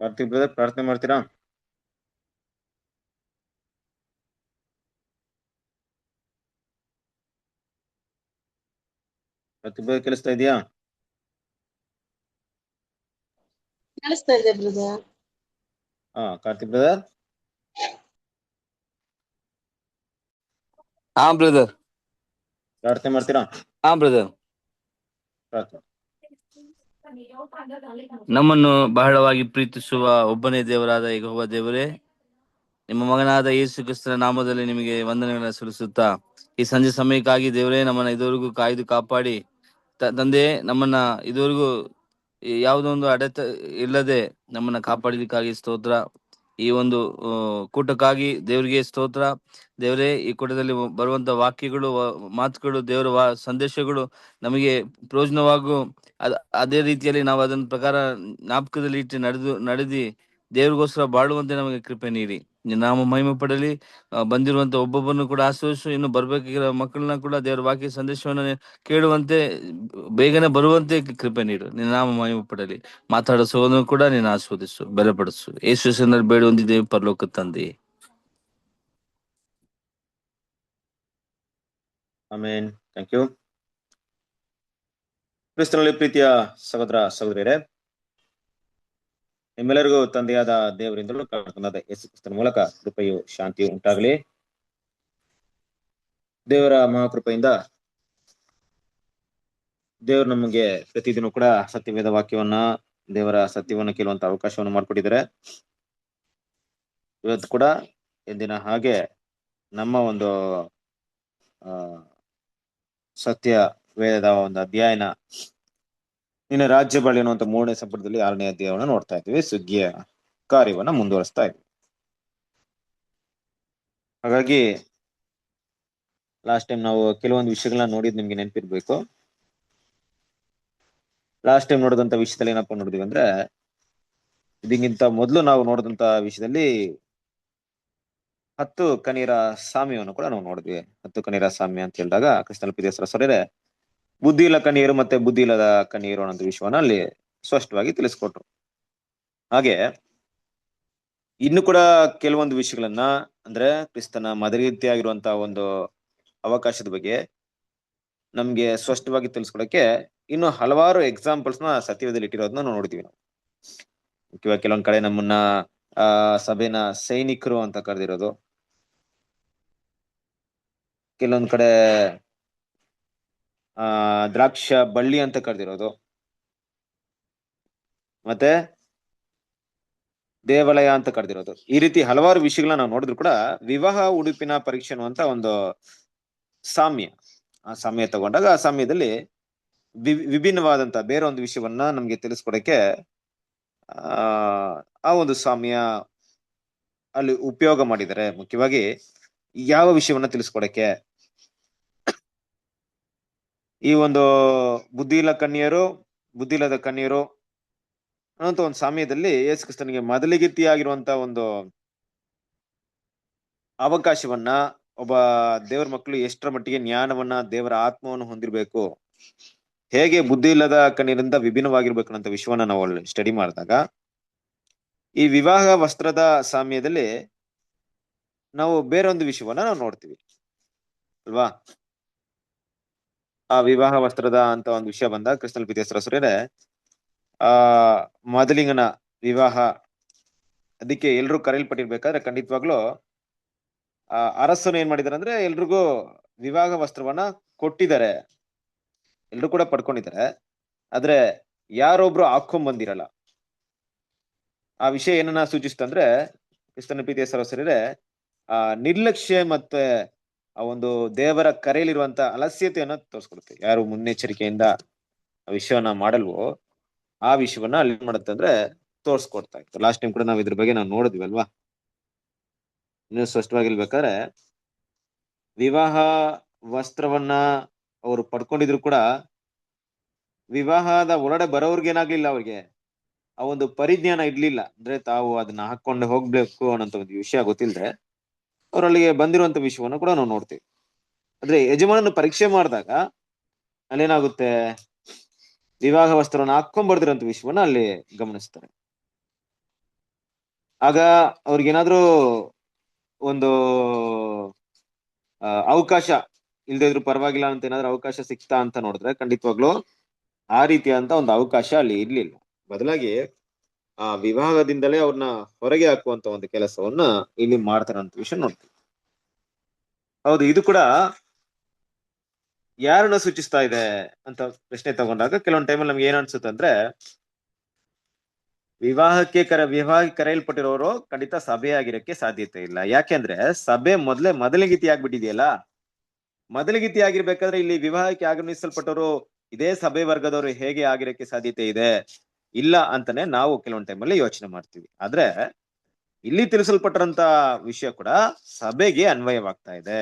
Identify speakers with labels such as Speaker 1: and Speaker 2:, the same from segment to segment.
Speaker 1: Karthik brother ಪ್ರಾರ್ಥನೆ ಮಾಡ್ತೀರಾ? Karthik brother ಕೇಳಿಸ್ತಾ ಇದೆಯಾ?
Speaker 2: ಕೇಳಿಸ್ತಾ ಇದೆ ಬ್ರದರ್.
Speaker 1: ಕಾರ್ತಿಕ್ ಬ್ರದರ್
Speaker 3: ಹಾ ಬ್ರದರ್.
Speaker 1: ಪ್ರಾರ್ಥನೆ ಮಾಡ್ತೀರಾ?
Speaker 3: ಹಾ ಬ್ರದರ್.
Speaker 1: ಪ್ರಾರ್ಥನೆ.
Speaker 3: ನಮ್ಮನ್ನು ಬಹಳವಾಗಿ ಪ್ರೀತಿಸುವ ಒಬ್ಬನೇ ದೇವರಾದ ಯೆಹೋವ ದೇವರೇ, ನಿಮ್ಮ ಮಗನಾದ ಯೇಸು ಕ್ರಿಸ್ತನ ನಾಮದಲ್ಲಿ ನಿಮಗೆ ವಂದನೆಗಳನ್ನು ಸಲ್ಲಿಸುತ್ತಾ, ಈ ಸಂಜೆ ಸಮಯಕ್ಕಾಗಿ ದೇವರೇ ನಮ್ಮನ್ನ ಇದುವರೆಗೂ ಕಾಯ್ದು ಕಾಪಾಡಿ ತಂದೆ ನಮ್ಮನ್ನ ಇದುವರೆಗೂ ಯಾವುದೋ ಒಂದು ಅಡೆತ ಇಲ್ಲದೆ ನಮ್ಮನ್ನ ಕಾಪಾಡಿದಕ್ಕಾಗಿ ಸ್ತೋತ್ರ. ಈ ಒಂದು ಕೂಟಕ್ಕಾಗಿ ದೇವರಿಗೆ ಸ್ತೋತ್ರ. ದೇವರೇ, ಈ ಕೂಟದಲ್ಲಿ ಬರುವಂತ ವಾಕ್ಯಗಳು, ಮಾತುಗಳು, ದೇವರ ಸಂದೇಶಗಳು ನಮಗೆ ಪ್ರಯೋಜನವಾಗೂ ಅದೇ ರೀತಿಯಲ್ಲಿ ನಾವು ಅದನ್ನ ಪ್ರಕಾರ ಜ್ಞಾಪಕದಲ್ಲಿ ಇಟ್ಟು ನಡೆದಿ ದೇವರಿಗೋಸ್ಕರ ಬಾಳುವಂತೆ ನಮಗೆ ಕೃಪೆ ನೀಡಿ. ನಾಮ ಮಹಿಮೆ ಪಡಲಿ. ಬಂದಿರುವಂತ ಒಬ್ಬೊಬ್ಬರನ್ನು ಕೂಡ ಆಶ್ರಯಿಸು. ಇನ್ನು ಬರ್ಬೇಕಿರೋ ಮಕ್ಕಳನ್ನ ಕೂಡ ದೇವರ ವಾಕ್ಯ ಸಂದೇಶವನ್ನು ಕೇಳುವಂತೆ ಬೇಗನೆ ಬರುವಂತೆ ಕೃಪೆ ನೀಡು. ನಿನ್ನ ನಾಮ ಮಹಿಮೆ ಪಡಲಿ. ಮಾತಾಡೋ ಸೋದನ್ನು ಕೂಡ ನೀನು ಆಸ್ವಾದಿಸು, ಬಲಪಡಿಸು. ಯೇಸು ಹೆಸರಿನಲ್ಲಿ ಬೇಡಿ ಹೊಂದಿದ್ದೇವೆ ಪರಲೋಕ ತಂದೆ.
Speaker 1: ಆಮೇನ್. Thank you. ಕ್ರಿಸ್ತನಲ್ಲಿ ಪ್ರೀತಿಯ ಸಹೋದರ ಸಹೋದರಿಯರೇ, ನಿಮ್ಮೆಲ್ಲರಿಗೂ ತಂದೆಯಾದ ದೇವರಿಂದಲೂ ಕರ್ತನಾದ ಯೇಸು ಕ್ರಿಸ್ತನ ಮೂಲಕ ಕೃಪೆಯು ಶಾಂತಿಯು ಉಂಟಾಗಲಿ. ದೇವರ ಮಹಾಕೃಪೆಯಿಂದ ದೇವರು ನಮಗೆ ಪ್ರತಿದಿನ ಕೂಡ ಸತ್ಯವೇದ ವಾಕ್ಯವನ್ನ, ದೇವರ ಸತ್ಯವನ್ನ ಕೇಳುವಂತ ಅವಕಾಶವನ್ನು ಮಾಡಿಕೊಟ್ಟಿದ್ದಾರೆ. ಇವತ್ತು ಕೂಡ ಎಂದಿನ ಹಾಗೆ ನಮ್ಮ ಒಂದು ಸತ್ಯ ವೇದದ ಒಂದು ಅಧ್ಯಯನ, ನಿನ್ನ ರಾಜ್ಯ ಬಳಿ ಅನ್ನುವಂತ 3ನೇ ಸಂಪುಟದಲ್ಲಿ 6ನೇ ಅಧ್ಯಾಯವನ್ನು ನೋಡ್ತಾ ಇದ್ವಿ. ಸುಗ್ಗಿಯ ಕಾರ್ಯವನ್ನ ಮುಂದುವರಿಸ್ತಾ ಇದ್ವಿ. ಹಾಗಾಗಿ ಲಾಸ್ಟ್ ಟೈಮ್ ನಾವು ಕೆಲವೊಂದು ವಿಷಯಗಳನ್ನ ನೋಡಿದ್ ನಿಮ್ಗೆ ನೆನಪಿರ್ಬೇಕು. ಲಾಸ್ಟ್ ಟೈಮ್ ನೋಡಿದಂತ ವಿಷಯದಲ್ಲಿ ಏನಪ್ಪಾ ನೋಡಿದ್ವಿ ಅಂದ್ರೆ, ಇದಕ್ಕಿಂತ ಮೊದಲು ನಾವು ನೋಡಿದಂತ ವಿಷಯದಲ್ಲಿ 10 ಕಣ್ಣೀರ ಸಾಮ್ಯವನ್ನು ಕೂಡ ನಾವು ನೋಡಿದ್ವಿ. 10 ಕಣ್ಣೀರ ಸಾಮ್ಯ ಅಂತ ಹೇಳಿದಾಗ ಕ್ರಿಸ್ತನ ಪ್ರೀತಿಯ ಸೊರೆ ಬುದ್ಧಿ ಇಲ್ಲ ಕಣ್ಣೀರು ಮತ್ತೆ ಬುದ್ಧಿ ಇಲ್ಲದ ಕಣ್ಣೀರು ಅನ್ನೋ ವಿಷಯವನ್ನ ಅಲ್ಲಿ ಸ್ಪಷ್ಟವಾಗಿ ತಿಳಿಸ್ಕೊಟ್ರು. ಹಾಗೆ ಇನ್ನು ಕೂಡ ಕೆಲವೊಂದು ವಿಷಯಗಳನ್ನ, ಅಂದ್ರೆ ಕ್ರಿಸ್ತನ ಮದರೀತಿಯಾಗಿರುವಂತಹ ಒಂದು ಅವಕಾಶದ ಬಗ್ಗೆ ನಮ್ಗೆ ಸ್ಪಷ್ಟವಾಗಿ ತಿಳಿಸ್ಕೊಡಕ್ಕೆ ಇನ್ನು ಹಲವಾರು ಎಕ್ಸಾಂಪಲ್ಸ್ ನ ಸತ್ಯವೇದದಲ್ಲಿ ಇಟ್ಟಿರೋದನ್ನ ನಾವು ನೋಡಿದ್ವಿ. ನಾವು ಮುಖ್ಯವಾಗಿ ಕೆಲವೊಂದ್ ಕಡೆ ನಮ್ಮನ್ನ ಸಭೆನ ಸೈನಿಕರು ಅಂತ ಕರೆದಿರೋದು, ಕೆಲವೊಂದ್ ಕಡೆ ದ್ರಾಕ್ಷ ಬಳ್ಳಿ ಅಂತ ಕರೆದಿರೋದು, ಮತ್ತೆ ದೇವಾಲಯ ಅಂತ ಕರೆದಿರೋದು. ಈ ರೀತಿ ಹಲವಾರು ವಿಷಯಗಳನ್ನ ನಾವು ನೋಡಿದ್ರು ಕೂಡ ವಿವಾಹ ಉಡುಪಿನ ಪರೀಕ್ಷೆ ಅನ್ನುವಂತ ಒಂದು ಸಾಮ್ಯ, ಆ ಸಾಮ್ಯ ತಗೊಂಡಾಗ ಆ ಸಾಮ್ಯದಲ್ಲಿ ವಿಭಿನ್ನವಾದಂತ ಬೇರೆ ಒಂದು ವಿಷಯವನ್ನ ನಮ್ಗೆ ತಿಳಿಸ್ಕೊಡಕ್ಕೆ ಆ ಒಂದು ಸಾಮ್ಯ ಅಲ್ಲಿ ಉಪಯೋಗ ಮಾಡಿದ್ದಾರೆ. ಮುಖ್ಯವಾಗಿ ಯಾವ ವಿಷಯವನ್ನ ತಿಳಿಸ್ಕೊಡಕ್ಕೆ, ಈ ಒಂದು ಬುದ್ಧಿ ಇಲ್ಲದ ಕನ್ಯರು ಅನ್ನೋಂತ ಒಂದು ಸಾಮ್ಯದಲ್ಲಿ ಯೇಸು ಕ್ರಿಸ್ತನಿಗೆ ಮೊದಲಿಗಿತ್ತಿಯಾಗಿರುವಂತ ಒಂದು ಅವಕಾಶವನ್ನ ಒಬ್ಬ ದೇವರ ಮಕ್ಕಳು ಎಷ್ಟರ ಮಟ್ಟಿಗೆ ಜ್ಞಾನವನ್ನ, ದೇವರ ಆತ್ಮವನ್ನು ಹೊಂದಿರ್ಬೇಕು, ಹೇಗೆ ಬುದ್ಧಿ ಇಲ್ಲದ ಕಣ್ಣಿನಿಂದ ವಿಭಿನ್ನವಾಗಿರ್ಬೇಕು ಅನ್ನೋ ವಿಷಯವನ್ನ ನಾವು ಅಲ್ಲಿ ಸ್ಟಡಿ ಮಾಡಿದಾಗ, ಈ ವಿವಾಹ ವಸ್ತ್ರದ ಸಾಮ್ಯದಲ್ಲಿ ನಾವು ಬೇರೆ ಒಂದು ವಿಷಯವನ್ನ ನಾವು ನೋಡ್ತೀವಿ ಅಲ್ವಾ. ಆ ವಿವಾಹ ವಸ್ತ್ರದ ಅಂತ ಒಂದು ವಿಷಯ ಬಂದಾಗ ಕ್ರಿಸ್ತನ ಪ್ರೀತಿಯ ಸಹೋದರರೇ, ಮೊದಲಿಂಗನ ವಿವಾಹ ಅದಕ್ಕೆ ಎಲ್ರು ಕರೆಯಲ್ಪಟ್ಟಿರ್ಬೇಕಾದ್ರೆ ಖಂಡಿತವಾಗ್ಲೂ ಅರಸನು ಏನ್ ಮಾಡಿದಾರೆ ಅಂದ್ರೆ ಎಲ್ರಿಗೂ ವಿವಾಹ ವಸ್ತ್ರವನ್ನ ಕೊಟ್ಟಿದ್ದಾರೆ, ಎಲ್ರು ಕೂಡ ಪಡ್ಕೊಂಡಿದ್ದಾರೆ. ಆದ್ರೆ ಯಾರೊಬ್ರು ಹಾಕೊಂಡ್ ಬಂದಿರಲ್ಲ. ಆ ವಿಷಯ ಏನನ್ನ ಸೂಚಿಸ್ತಂದ್ರೆ ಕ್ರಿಸ್ತನ ಪ್ರೀತಿಯ ಸಹೋದರರೇ, ನಿರ್ಲಕ್ಷ್ಯ ಮತ್ತೆ ಆ ಒಂದು ದೇವರ ಕರೆಯಲಿರುವಂತ ಅಲಸ್ಯತೆಯನ್ನ ತೋರಿಸ್ಕೊಡುತ್ತೆ. ಯಾರು ಮುನ್ನೆಚ್ಚರಿಕೆಯಿಂದ ಆ ವಿಷಯವನ್ನ ಮಾಡಲ್ವೋ ಆ ವಿಷಯವನ್ನ ಅಲ್ಲಿ ಮಾಡುತ್ತೆ ಅಂದ್ರೆ ತೋರ್ಸ್ಕೊಡ್ತಾ ಇತ್ತು. ಲಾಸ್ಟ್ ಟೈಮ್ ಕೂಡ ನಾವು ಇದ್ರ ಬಗ್ಗೆ ನಾವು ನೋಡಿದ್ವಿ ಅಲ್ವಾ. ಇನ್ನು ಸ್ಪಷ್ಟವಾಗಿರ್ಬೇಕಾದ್ರೆ ವಿವಾಹ ವಸ್ತ್ರವನ್ನ ಅವರು ಪಡ್ಕೊಂಡಿದ್ರು ಕೂಡ ವಿವಾಹದ ಒಳಗಡೆ ಬರೋರ್ಗೇನಾಗ್ಲಿಲ್ಲ, ಅವ್ರಿಗೆ ಆ ಒಂದು ಪರಿಜ್ಞಾನ ಇರ್ಲಿಲ್ಲ. ಅಂದ್ರೆ ತಾವು ಅದನ್ನ ಹಾಕೊಂಡು ಹೋಗ್ಬೇಕು ಅನ್ನೋಂತ ಒಂದು ವಿಷಯ ಗೊತ್ತಿಲ್ಲದೆ ಅವ್ರಲ್ಲಿಗೆ ಬಂದಿರುವಂತ ವಿಷಯವನ್ನ ಕೂಡ ನಾವು ನೋಡ್ತೀವಿ. ಆದ್ರೆ ಯಜಮಾನನ ಪರೀಕ್ಷೆ ಮಾಡಿದಾಗ ಅಲ್ಲೇನಾಗುತ್ತೆ, ವಿವಾಹ ವಸ್ತ್ರವನ್ನ ಹಾಕೊಂಡ್ ಬರ್ದಿರೋಂತ ವಿಷಯವನ್ನ ಅಲ್ಲಿ ಗಮನಿಸ್ತಾರೆ. ಆಗ ಅವ್ರಿಗೇನಾದ್ರೂ ಒಂದು ಅವಕಾಶ ಇಲ್ದೇ ಇದ್ರು ಪರವಾಗಿಲ್ಲ ಅಂತ ಏನಾದ್ರು ಅವಕಾಶ ಸಿಕ್ತಾ ಅಂತ ನೋಡಿದ್ರೆ ಖಂಡಿತವಾಗ್ಲು ಆ ರೀತಿಯಾದಂತ ಒಂದು ಅವಕಾಶ ಅಲ್ಲಿ ಇರ್ಲಿಲ್ಲ. ಬದಲಾಗಿ ಆ ವಿವಾಹದಿಂದಲೇ ಅವ್ರನ್ನ ಹೊರಗೆ ಹಾಕುವಂತ ಒಂದು ಕೆಲಸವನ್ನ ಇಲ್ಲಿ ಮಾಡ್ತಾರಂತ ವಿಷಯ ನೋಡ್ತೀವಿ. ಹೌದು, ಇದು ಕೂಡ ಯಾರನ್ನ ಸೂಚಿಸ್ತಾ ಇದೆ ಅಂತ ಪ್ರಶ್ನೆ ತಗೊಂಡಾಗ ಕೆಲವೊಂದು ಟೈಮಲ್ಲಿ ನಮ್ಗೆ ಏನ್ ಅನ್ಸುತ್ತೆ ಅಂದ್ರೆ, ವಿವಾಹಕ್ಕೆ ಕರೆಯಲ್ಪಟ್ಟಿರೋರು ಖಂಡಿತ ಸಭೆ ಆಗಿರಕ್ಕೆ ಸಾಧ್ಯತೆ ಇಲ್ಲ. ಯಾಕೆಂದ್ರೆ ಸಭೆ ಮೊದಲಿಗೀತಿ ಆಗ್ಬಿಟ್ಟಿದೆಯಲ್ಲ. ಮೊದಲಿಗೀತಿ ಆಗಿರ್ಬೇಕಾದ್ರೆ ಇಲ್ಲಿ ವಿವಾಹಕ್ಕೆ ಆಗಮಿಸಲ್ಪಟ್ಟವರು ಇದೇ ಸಭೆ ವರ್ಗದವರು ಹೇಗೆ ಆಗಿರಕ್ಕೆ ಸಾಧ್ಯತೆ ಇದೆ? ಇಲ್ಲ ಅಂತಾನೆ ನಾವು ಕೆಲವೊಂದು ಟೈಮಲ್ಲಿ ಯೋಚನೆ ಮಾಡ್ತೀವಿ. ಆದ್ರೆ ಇಲ್ಲಿ ತಿಳಿಸಲ್ಪಟ್ಟರಂತ ವಿಷಯ ಕೂಡ ಸಭೆಗೆ ಅನ್ವಯವಾಗ್ತಾ ಇದೆ.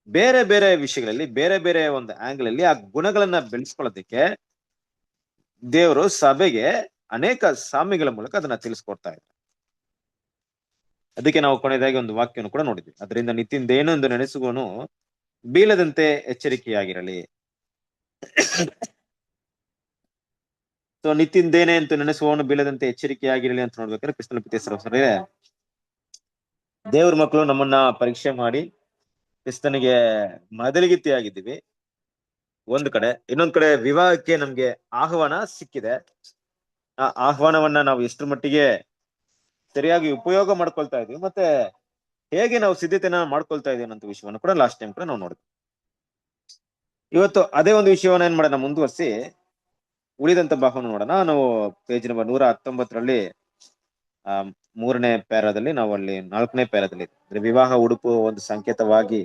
Speaker 1: ಬೇರೆ ಬೇರೆ ವಿಷಯಗಳಲ್ಲಿ ಬೇರೆ ಬೇರೆ ಒಂದು ಆಂಗಲ್ ಅಲ್ಲಿ ಆ ಗುಣಗಳನ್ನ ಬೆಳೆಸ್ಕೊಳ್ಳೋದಕ್ಕೆ ದೇವರು ಸಭೆಗೆ ಅನೇಕ ಸಾಮ್ಯಗಳ ಮೂಲಕ ಅದನ್ನ ತಿಳಿಸ್ಕೊಡ್ತಾ ಇದ್ದಾರೆ. ಅದಕ್ಕೆ ನಾವು ಕೊನೆಯದಾಗಿ ಒಂದು ವಾಕ್ಯವನ್ನು ಕೂಡ ನೋಡಿದ್ವಿ. ಅದರಿಂದ ನಿತ್ಯಂದೇನೆಂದು ನೆನೆಸುವನು ಬೀಳದಂತೆ ಎಚ್ಚರಿಕೆಯಾಗಿರಲಿ. ಸೊ ನಿತ್ಯಂದೇನೆ ಅಂತ ನೆನೆಸುವವನು ಬೀಳದಂತೆ ಎಚ್ಚರಿಕೆಯಾಗಿರಲಿ ಅಂತ ನೋಡ್ಬೇಕಾದ್ರೆ ಕ್ರಿಸ್ತನ ಪಿತೇಸರೇ, ದೇವ್ರ ಮಕ್ಕಳು ನಮ್ಮನ್ನ ಪರೀಕ್ಷೆ ಮಾಡಿ ಕ್ರಿಸ್ತನಿಗೆ ಮೊದಲಿಗಿತ್ತಿಯಾಗಿದ್ದೀವಿ ಒಂದ್ ಕಡೆ. ಇನ್ನೊಂದ್ ಕಡೆ ವಿವಾಹಕ್ಕೆ ನಮ್ಗೆ ಆಹ್ವಾನ ಸಿಕ್ಕಿದೆ. ಆ ಆಹ್ವಾನವನ್ನ ನಾವು ಎಷ್ಟರ ಮಟ್ಟಿಗೆ ಸರಿಯಾಗಿ ಉಪಯೋಗ ಮಾಡ್ಕೊಳ್ತಾ ಇದೀವಿ, ಮತ್ತೆ ಹೇಗೆ ನಾವು ಸಿದ್ಧತೆನ ಮಾಡ್ಕೊಳ್ತಾ ಇದೀವಿ ಅನ್ನೋ ವಿಷಯವನ್ನು ಕೂಡ ಲಾಸ್ಟ್ ಟೈಮ್ ಕೂಡ ನಾವು ನೋಡಿದ್ವಿ. ಇವತ್ತು ಅದೇ ಒಂದು ವಿಷಯವನ್ನ ಏನ್ ಮಾಡೋಣ ಮುಂದುವರಿಸಿ ಉಳಿದಂತ ಭಾಗವನ್ನು ನೋಡೋಣ. ನಾವು ಪೇಜ್ ನಂಬರ್ 119ರಲ್ಲಿ 3ನೇ ಪ್ಯಾರಾದಲ್ಲಿ ನಾವು ಅಲ್ಲಿ 4ನೇ ಪ್ಯಾರಾದಲ್ಲಿ ವಿವಾಹ ಉಡುಪು ಒಂದು ಸಂಕೇತವಾಗಿ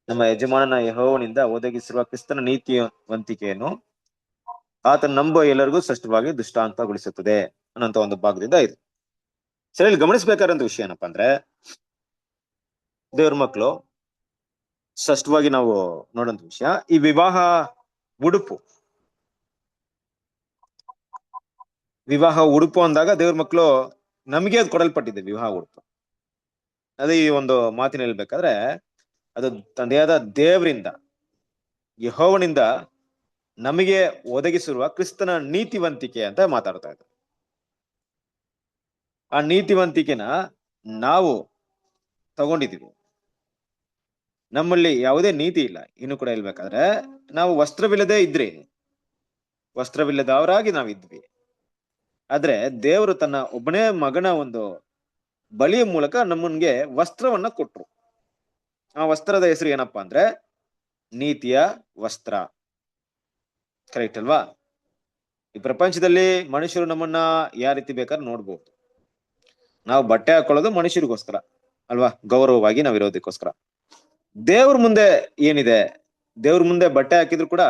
Speaker 1: ನಮ್ಮ ಯಜಮಾನನ ಯೆಹೋವನಿಂದ ಒದಗಿಸಿರುವ ಕ್ರಿಸ್ತನ ನೀತಿವಂತಿಕೆಯನ್ನು ಆತನ ನಂಬುವ ಎಲ್ಲರಿಗೂ ಸ್ಪಷ್ಟವಾಗಿ ದೃಷ್ಟಾಂತಗೊಳಿಸುತ್ತದೆ ಅನ್ನೋಂತ ಒಂದು ಭಾಗದಿಂದ ಇದೆ. ಸರಿ, ಇಲ್ಲಿ ಗಮನಿಸಬೇಕಾದಂತ ವಿಷಯ ಏನಪ್ಪಾ ಅಂದ್ರೆ, ದೇವ್ರ ಮಕ್ಕಳು ಸ್ಪಷ್ಟವಾಗಿ ನಾವು ನೋಡೋಂತ ವಿಷಯ, ಈ ವಿವಾಹ ಉಡುಪು ಅಂದಾಗ ದೇವ್ರ ಮಕ್ಕಳು ನಮಗೆ ಅದು ಕೊಡಲ್ಪಟ್ಟಿದೆ. ವಿವಾಹ ಉಡುಪು ಅದೇ ಈ ಒಂದು ಮಾತಿನ ಹೇಳ್ಬೇಕಾದ್ರೆ ಅದು ತಂದೆಯಾದ ದೇವರಿಂದ ಯೆಹೋವನಿಂದ ನಮಗೆ ಒದಗಿಸಿರುವ ಕ್ರಿಸ್ತನ ನೀತಿವಂತಿಕೆ ಅಂತ ಮಾತಾಡ್ತಾ ಇದ್ದಾರೆ. ಆ ನೀತಿವಂತಿಕೆನ ನಾವು ತಗೊಂಡಿದೀವಿ. ನಮ್ಮಲ್ಲಿ ಯಾವುದೇ ನೀತಿ ಇಲ್ಲ. ಇನ್ನು ಕೂಡ ಹೇಳ್ಬೇಕಾದ್ರೆ ನಾವು ವಸ್ತ್ರವಿಲ್ಲದವರಾಗಿ ನಾವಿದ್ವಿ. ಆದ್ರೆ ದೇವರು ತನ್ನ ಒಬ್ಬನೇ ಮಗನ ಒಂದು ಬಲಿಯ ಮೂಲಕ ನಮ್ಮನ್ಗೆ ವಸ್ತ್ರವನ್ನ ಕೊಟ್ರು. ಆ ವಸ್ತ್ರದ ಹೆಸರು ಏನಪ್ಪಾ ಅಂದ್ರೆ ನೀತಿಯ ವಸ್ತ್ರ. ಕರೆಕ್ಟ್ ಅಲ್ವಾ? ಈ ಪ್ರಪಂಚದಲ್ಲಿ ಮನುಷ್ಯರು ನಮ್ಮನ್ನ ಯಾವ ರೀತಿ ಬೇಕಾದ್ರೆ ನೋಡ್ಬೋದು. ನಾವು ಬಟ್ಟೆ ಹಾಕೊಳ್ಳೋದು ಮನುಷ್ಯರಿಗೋಸ್ಕರ ಅಲ್ವಾ, ಗೌರವವಾಗಿ ನಾವಿರೋದಕ್ಕೋಸ್ಕರ. ದೇವ್ರ ಮುಂದೆ ಏನಿದೆ, ದೇವ್ರ ಮುಂದೆ ಬಟ್ಟೆ ಹಾಕಿದ್ರು ಕೂಡ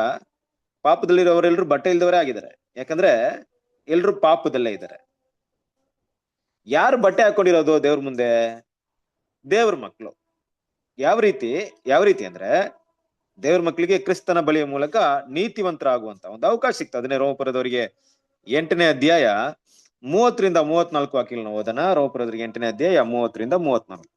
Speaker 1: ಪಾಪದಲ್ಲಿರೋರೆಲ್ಲರೂ ಬಟ್ಟೆ ಇಲ್ದವರೇ ಆಗಿದ್ದಾರೆ. ಯಾಕಂದ್ರೆ ಎಲ್ರು ಪಾಪದಲ್ಲೇ ಇದ್ದಾರೆ. ಯಾರು ಬಟ್ಟೆ ಹಾಕೊಂಡಿರೋದು ದೇವ್ರ ಮುಂದೆ? ದೇವ್ರ ಮಕ್ಕಳು. ಯಾವ ರೀತಿ ಅಂದ್ರೆ ದೇವ್ರ ಮಕ್ಕಳಿಗೆ ಕ್ರಿಸ್ತನ ಬಲಿಯ ಮೂಲಕ ನೀತಿವಂತರಾಗುವಂತ ಒಂದು ಅವಕಾಶ ಸಿಗ್ತದೆ. ಅದನ್ನೇ ರೋಮಪುರದವರಿಗೆ 8ನೇ ಅಧ್ಯಾಯ 30ರಿಂದ 34 ವಾಕ್ಯಗಳನ್ನ ಓದೋಣ. ರೋಮಪುರದವರಿಗೆ 8ನೇ ಅಧ್ಯಾಯ 30ರಿಂದ 34.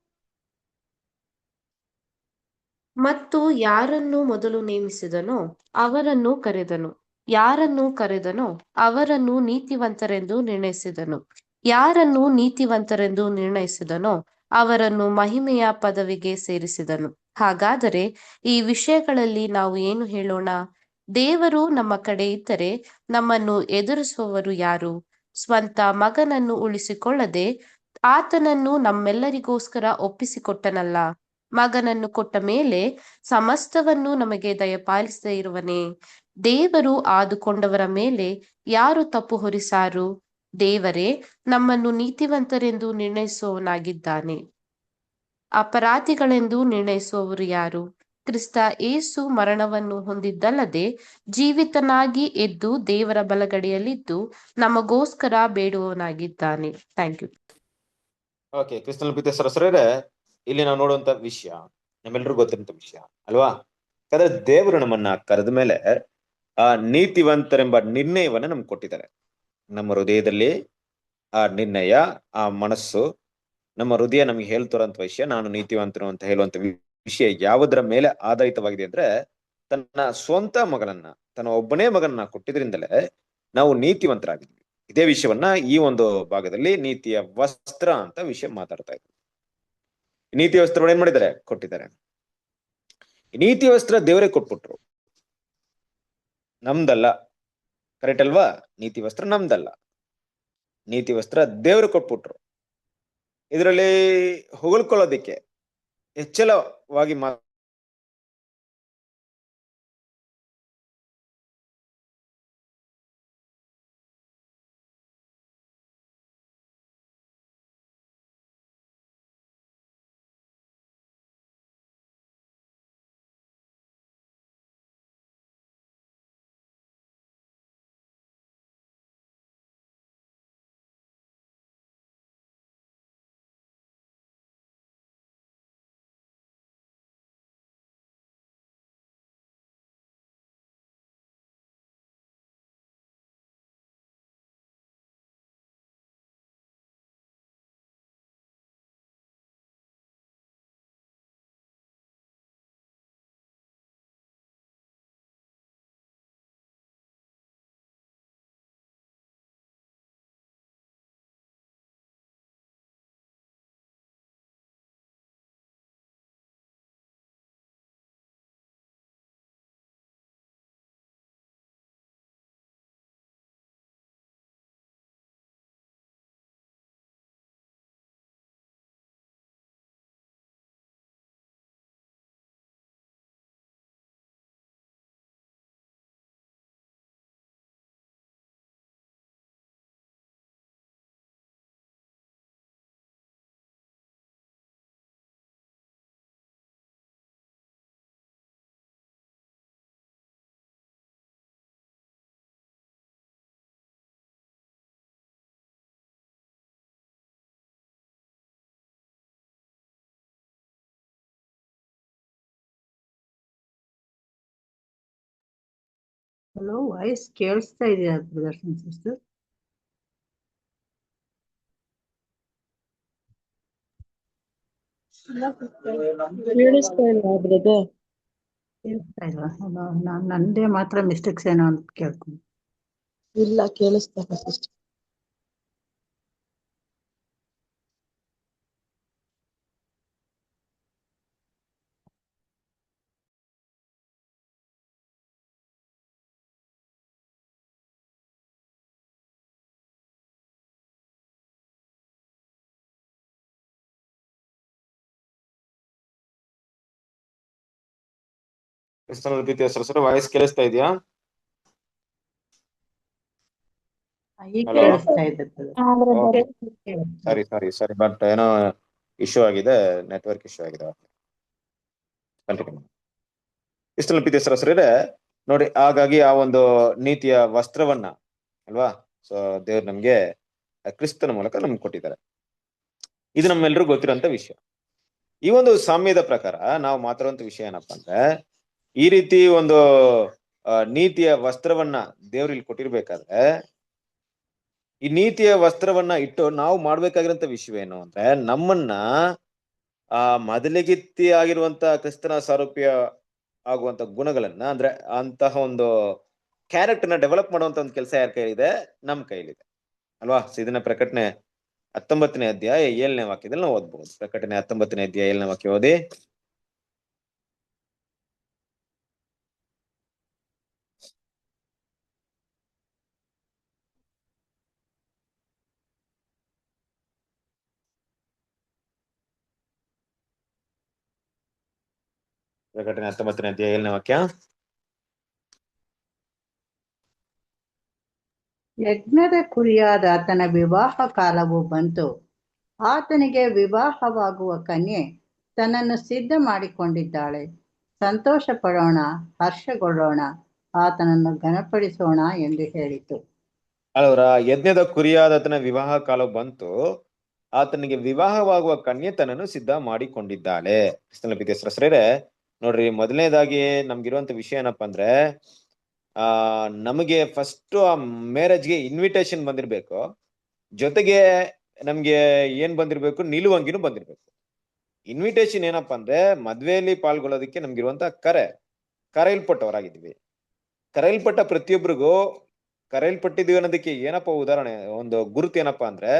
Speaker 2: ಮತ್ತು ಯಾರನ್ನು ಮೊದಲು ನೇಮಿಸಿದನೋ ಅವರನ್ನು ಕರೆದನು, ಯಾರನ್ನು ಕರೆದನೋ ಅವರನ್ನು ನೀತಿವಂತರೆಂದು ನಿರ್ಣಯಿಸಿದನು, ಯಾರನ್ನು ನೀತಿವಂತರೆಂದು ನಿರ್ಣಯಿಸಿದನೋ ಅವರನ್ನು ಮಹಿಮೆಯ ಪದವಿಗೆ ಸೇರಿಸಿದನು. ಹಾಗಾದರೆ ಈ ವಿಷಯಗಳಲ್ಲಿ ನಾವು ಏನು ಹೇಳೋಣ? ದೇವರು ನಮ್ಮ ಕಡೆ ಇದ್ದರೆ ನಮ್ಮನ್ನು ಎದುರಿಸುವವರು ಯಾರು? ಸ್ವಂತ ಮಗನನ್ನು ಉಳಿಸಿಕೊಳ್ಳದೆ ಆತನನ್ನು ನಮ್ಮೆಲ್ಲರಿಗೋಸ್ಕರ ಒಪ್ಪಿಸಿಕೊಟ್ಟನಲ್ಲ. ಮಗನನ್ನು ಕೊಟ್ಟ ಮೇಲೆ ಸಮಸ್ತವನ್ನು ನಮಗೆ ದಯಪಾಲಿಸದೇ ಇರುವನೇ? ದೇವರು ಆದುಕೊಂಡವರ ಮೇಲೆ ಯಾರು ತಪ್ಪು ಹೊರಿಸಾರು? ದೇವರೇ ನಮ್ಮನ್ನು ನೀತಿವಂತರೆಂದು ನಿರ್ಣಯಿಸುವವನಾಗಿದ್ದಾನೆ. ಅಪರಾಧಿಗಳೆಂದು ನಿರ್ಣಯಿಸುವವರು ಯಾರು? ಕ್ರಿಸ್ತ ಯೇಸು ಮರಣವನ್ನು ಹೊಂದಿದ್ದಲ್ಲದೆ ಜೀವಿತನಾಗಿ ಎದ್ದು ದೇವರ ಬಲಗಡೆಯಲ್ಲಿದ್ದು ನಮಗೋಸ್ಕರ ಬೇಡುವವನಾಗಿದ್ದಾನೆ. Thank you.
Speaker 1: ಓಕೆ, ಕ್ರಿಸ್ತನ ಪಿತೇಸರೇ, ಇಲ್ಲಿ ನಾವು ನೋಡುವಂತ ವಿಷಯ ನಮ್ಮೆಲ್ರಿಗೂ ಗೊತ್ತಿರುವಂತ ವಿಷಯ ಅಲ್ವಾ? ಯಾಕಂದ್ರೆ ದೇವರು ನಮ್ಮನ್ನ ಕರೆದ ಮೇಲೆ ಆ ನೀತಿವಂತರೆಂಬ ನಿರ್ಣಯವನ್ನ ನಮ್ಗೆ ಕೊಟ್ಟಿದ್ದಾರೆ. ನಮ್ಮ ಹೃದಯದಲ್ಲಿ ಆ ನಿರ್ಣಯ, ಆ ಮನಸ್ಸು, ನಮ್ಮ ಹೃದಯ ನಮ್ಗೆ ಹೇಳ್ತಿರೋಂತ ವಿಷಯ, ನಾನು ನೀತಿವಂತನು ಅಂತ ಹೇಳುವಂತ ವಿಷಯ ಯಾವುದರ ಮೇಲೆ ಆಧಾರಿತವಾಗಿದೆ ಅಂದ್ರೆ ತನ್ನ ಸ್ವಂತ ಮಗನನ್ನ, ತನ್ನ ಒಬ್ಬನೇ ಮಗನನ್ನ ಕೊಟ್ಟಿದ್ರಿಂದಲೇ ನಾವು ನೀತಿವಂತರಾಗಿದ್ವಿ. ಇದೇ ವಿಷಯವನ್ನ ಈ ಒಂದು ಭಾಗದಲ್ಲಿ ನೀತಿಯ ವಸ್ತ್ರ ಅಂತ ವಿಷಯ ಮಾತಾಡ್ತಾ ಇದ್ದಾರೆ. ನೀತಿಯ ವಸ್ತ್ರವನ್ನು ಏನ್ ಮಾಡಿದ್ದಾರೆ? ಕೊಟ್ಟಿದ್ದಾರೆ. ನೀತಿ ವಸ್ತ್ರ ದೇವರೇ ಕೊಟ್ಬಿಟ್ರು, ನಮ್ದಲ್ಲ. ಕರೆಕ್ಟ್ ಅಲ್ವಾ? ನೀತಿ ವಸ್ತ್ರ ನಮ್ದಲ್ಲ, ನೀತಿ ವಸ್ತ್ರ ದೇವರು ಕೊಟ್ಬಿಟ್ರು. ಇದರಲ್ಲಿ ಹೊಗಳ್ಕೊಳ್ಳೋದಿಕ್ಕೆ ಹೆಚ್ಚಳವಾಗಿ
Speaker 4: ಹಲೋ, ವಾಯ್ಸ್ ಕೇಳಿಸ್ತಾ ಇದೆಯಾ ಬ್ರದರ್ಸ್ ಅಂಡ್ ಸಿಸ್ಟರ್?
Speaker 5: ಕೇಳಿಸ್ತಾ ಇಲ್ಲ ಬ್ರದರ್.
Speaker 4: ಕೇಳಿಸ್ತಾ ಇಲ್ವಾ? ನಂದೇ ಮಾತ್ರ ಮಿಸ್ಟೇಕ್ಸ್ ಏನೋ ಅಂತ ಕೇಳ್ಕೊಂಡು.
Speaker 5: ಇಲ್ಲ ಕೇಳಿಸ್ತಾ ಇಲ್ಲ ಸಿಸ್ಟರ್.
Speaker 1: ವಾಯ್ಸ್ ಕೇಳಿಸ್ತಾ ಇದೆಯಾ?
Speaker 4: ಈಗ
Speaker 1: Hello?
Speaker 4: ಕೇಳಿಸ್ತಾ ಇದೆ brother.
Speaker 1: ಸರಿ ಬಟ್ ಏನೋ ಇಶ್ಯೂ ಆಗಿದೆ, ನೆಟ್ವರ್ಕ್ ಇಶ್ಯೂ ಆಗಿದೆ. ಇಷ್ಟೆಲ್ಲ ಪ್ರೀತಿಸರಸರೇ ನೋಡಿ, ಹಾಗಾಗಿ ಆ ಒಂದು ನೀತಿಯ ವಸ್ತ್ರವನ್ನ ಅಲ್ವಾ, ಸೊ ದೇವ್ರು ನಮ್ಗೆ ಕ್ರಿಸ್ತನ ಮೂಲಕ ನಮ್ಗೆ ಕೊಟ್ಟಿದ್ದಾರೆ. ಇದು ನಮ್ಮೆಲ್ರಿಗೂ ಗೊತ್ತಿರೋಂತ ವಿಷಯ. ಈ ಒಂದು ಸಾಮ್ಯದ ಪ್ರಕಾರ ನಾವು ಮಾತಾಡುವಂತ ವಿಷಯ ಏನಪ್ಪಾ ಅಂದ್ರೆ, ಈ ರೀತಿ ಒಂದು ನೀತಿಯ ವಸ್ತ್ರವನ್ನ ದೇವ್ರು ಇಲ್ಲಿ ಕೊಟ್ಟಿರ್ಬೇಕಾದ್ರೆ, ಈ ನೀತಿಯ ವಸ್ತ್ರವನ್ನ ಇಟ್ಟು ನಾವು ಮಾಡ್ಬೇಕಾಗಿರೋಂತ ವಿಷಯವೇನು ಅಂದ್ರೆ, ನಮ್ಮನ್ನ ಮೊದಲಿಗಿತ್ತಿ ಆಗಿರುವಂತ ಕ್ರಿಸ್ತನ ಸಾರೂಪ್ಯ ಆಗುವಂತ ಗುಣಗಳನ್ನ, ಅಂದ್ರೆ ಅಂತಹ ಒಂದು ಕ್ಯಾರೆಕ್ಟರ್ನ ಡೆವಲಪ್ ಮಾಡುವಂತ ಒಂದು ಕೆಲಸ ಯಾರ ಕೈಲಿದೆ? ನಮ್ ಕೈಲಿದೆ ಅಲ್ವಾ? ಇದನ್ನ ಪ್ರಕಟಣೆ 19ನೇ ಅಧ್ಯಾಯ 7ನೇ ವಾಕ್ಯದಲ್ಲಿ ನಾವು ಓದ್ಬಹುದು. ಪ್ರಕಟಣೆ 19ನೇ ಅಧ್ಯಾಯ 7ನೇ ವಾಕ್ಯ ಓದಿ. ಪ್ರಕಟಣೆ 19ನೇ ಅಧ್ಯಾಯ 7ನೇ ವಾಕ್ಯ.
Speaker 4: ಯಜ್ಞದ ಕುರಿಯಾದ ಆತನ ವಿವಾಹ ಕಾಲವು ಬಂತು, ಆತನಿಗೆ ವಿವಾಹವಾಗುವ ಕನ್ಯೆ ತನ್ನನ್ನು ಸಿದ್ಧ ಮಾಡಿಕೊಂಡಿದ್ದಾಳೆ. ಸಂತೋಷ ಪಡೋಣ, ಹರ್ಷಗೊಳ್ಳೋಣ, ಆತನನ್ನು ಘನಪಡಿಸೋಣ ಎಂದು ಹೇಳಿತು.
Speaker 1: ಅವರ ಯಜ್ಞದ ಕುರಿಯಾದ ಆತನ ವಿವಾಹ ಕಾಲ ಬಂತು, ಆತನಿಗೆ ವಿವಾಹವಾಗುವ ಕನ್ಯೆ ತನ್ನನ್ನು ಸಿದ್ಧ ಮಾಡಿಕೊಂಡಿದ್ದಾಳೆ. ಕ್ರಿಸ್ತನ ನೋಡ್ರಿ, ಮೊದಲನೇದಾಗಿ ನಮ್ಗಿರುವಂತ ವಿಷಯ ಏನಪ್ಪಾ ಅಂದ್ರೆ, ನಮಗೆ ಫಸ್ಟ್ ಆ ಮ್ಯಾರೇಜ್ಗೆ ಇನ್ವಿಟೇಷನ್ ಬಂದಿರ್ಬೇಕು, ಜೊತೆಗೆ ನಮ್ಗೆ ಏನ್ ಬಂದಿರ್ಬೇಕು? ನಿಲುವಂಗಿನೂ ಬಂದಿರ್ಬೇಕು. ಇನ್ವಿಟೇಷನ್ ಏನಪ್ಪಾ ಅಂದ್ರೆ, ಮದ್ವೆಯಲ್ಲಿ ಪಾಲ್ಗೊಳ್ಳೋದಕ್ಕೆ ನಮ್ಗಿರುವಂತ ಕರೆಯಲ್ಪಟ್ಟವರಾಗಿದ್ದೀವಿ. ಕರೆಯಲ್ಪಟ್ಟ ಪ್ರತಿಯೊಬ್ಬರಿಗೂ ಕರೆಯಲ್ಪಟ್ಟಿದ್ದೀವಿ ಅನ್ನೋದಕ್ಕೆ ಏನಪ್ಪ ಉದಾಹರಣೆ, ಒಂದು ಗುರುತು ಏನಪ್ಪಾ ಅಂದ್ರೆ,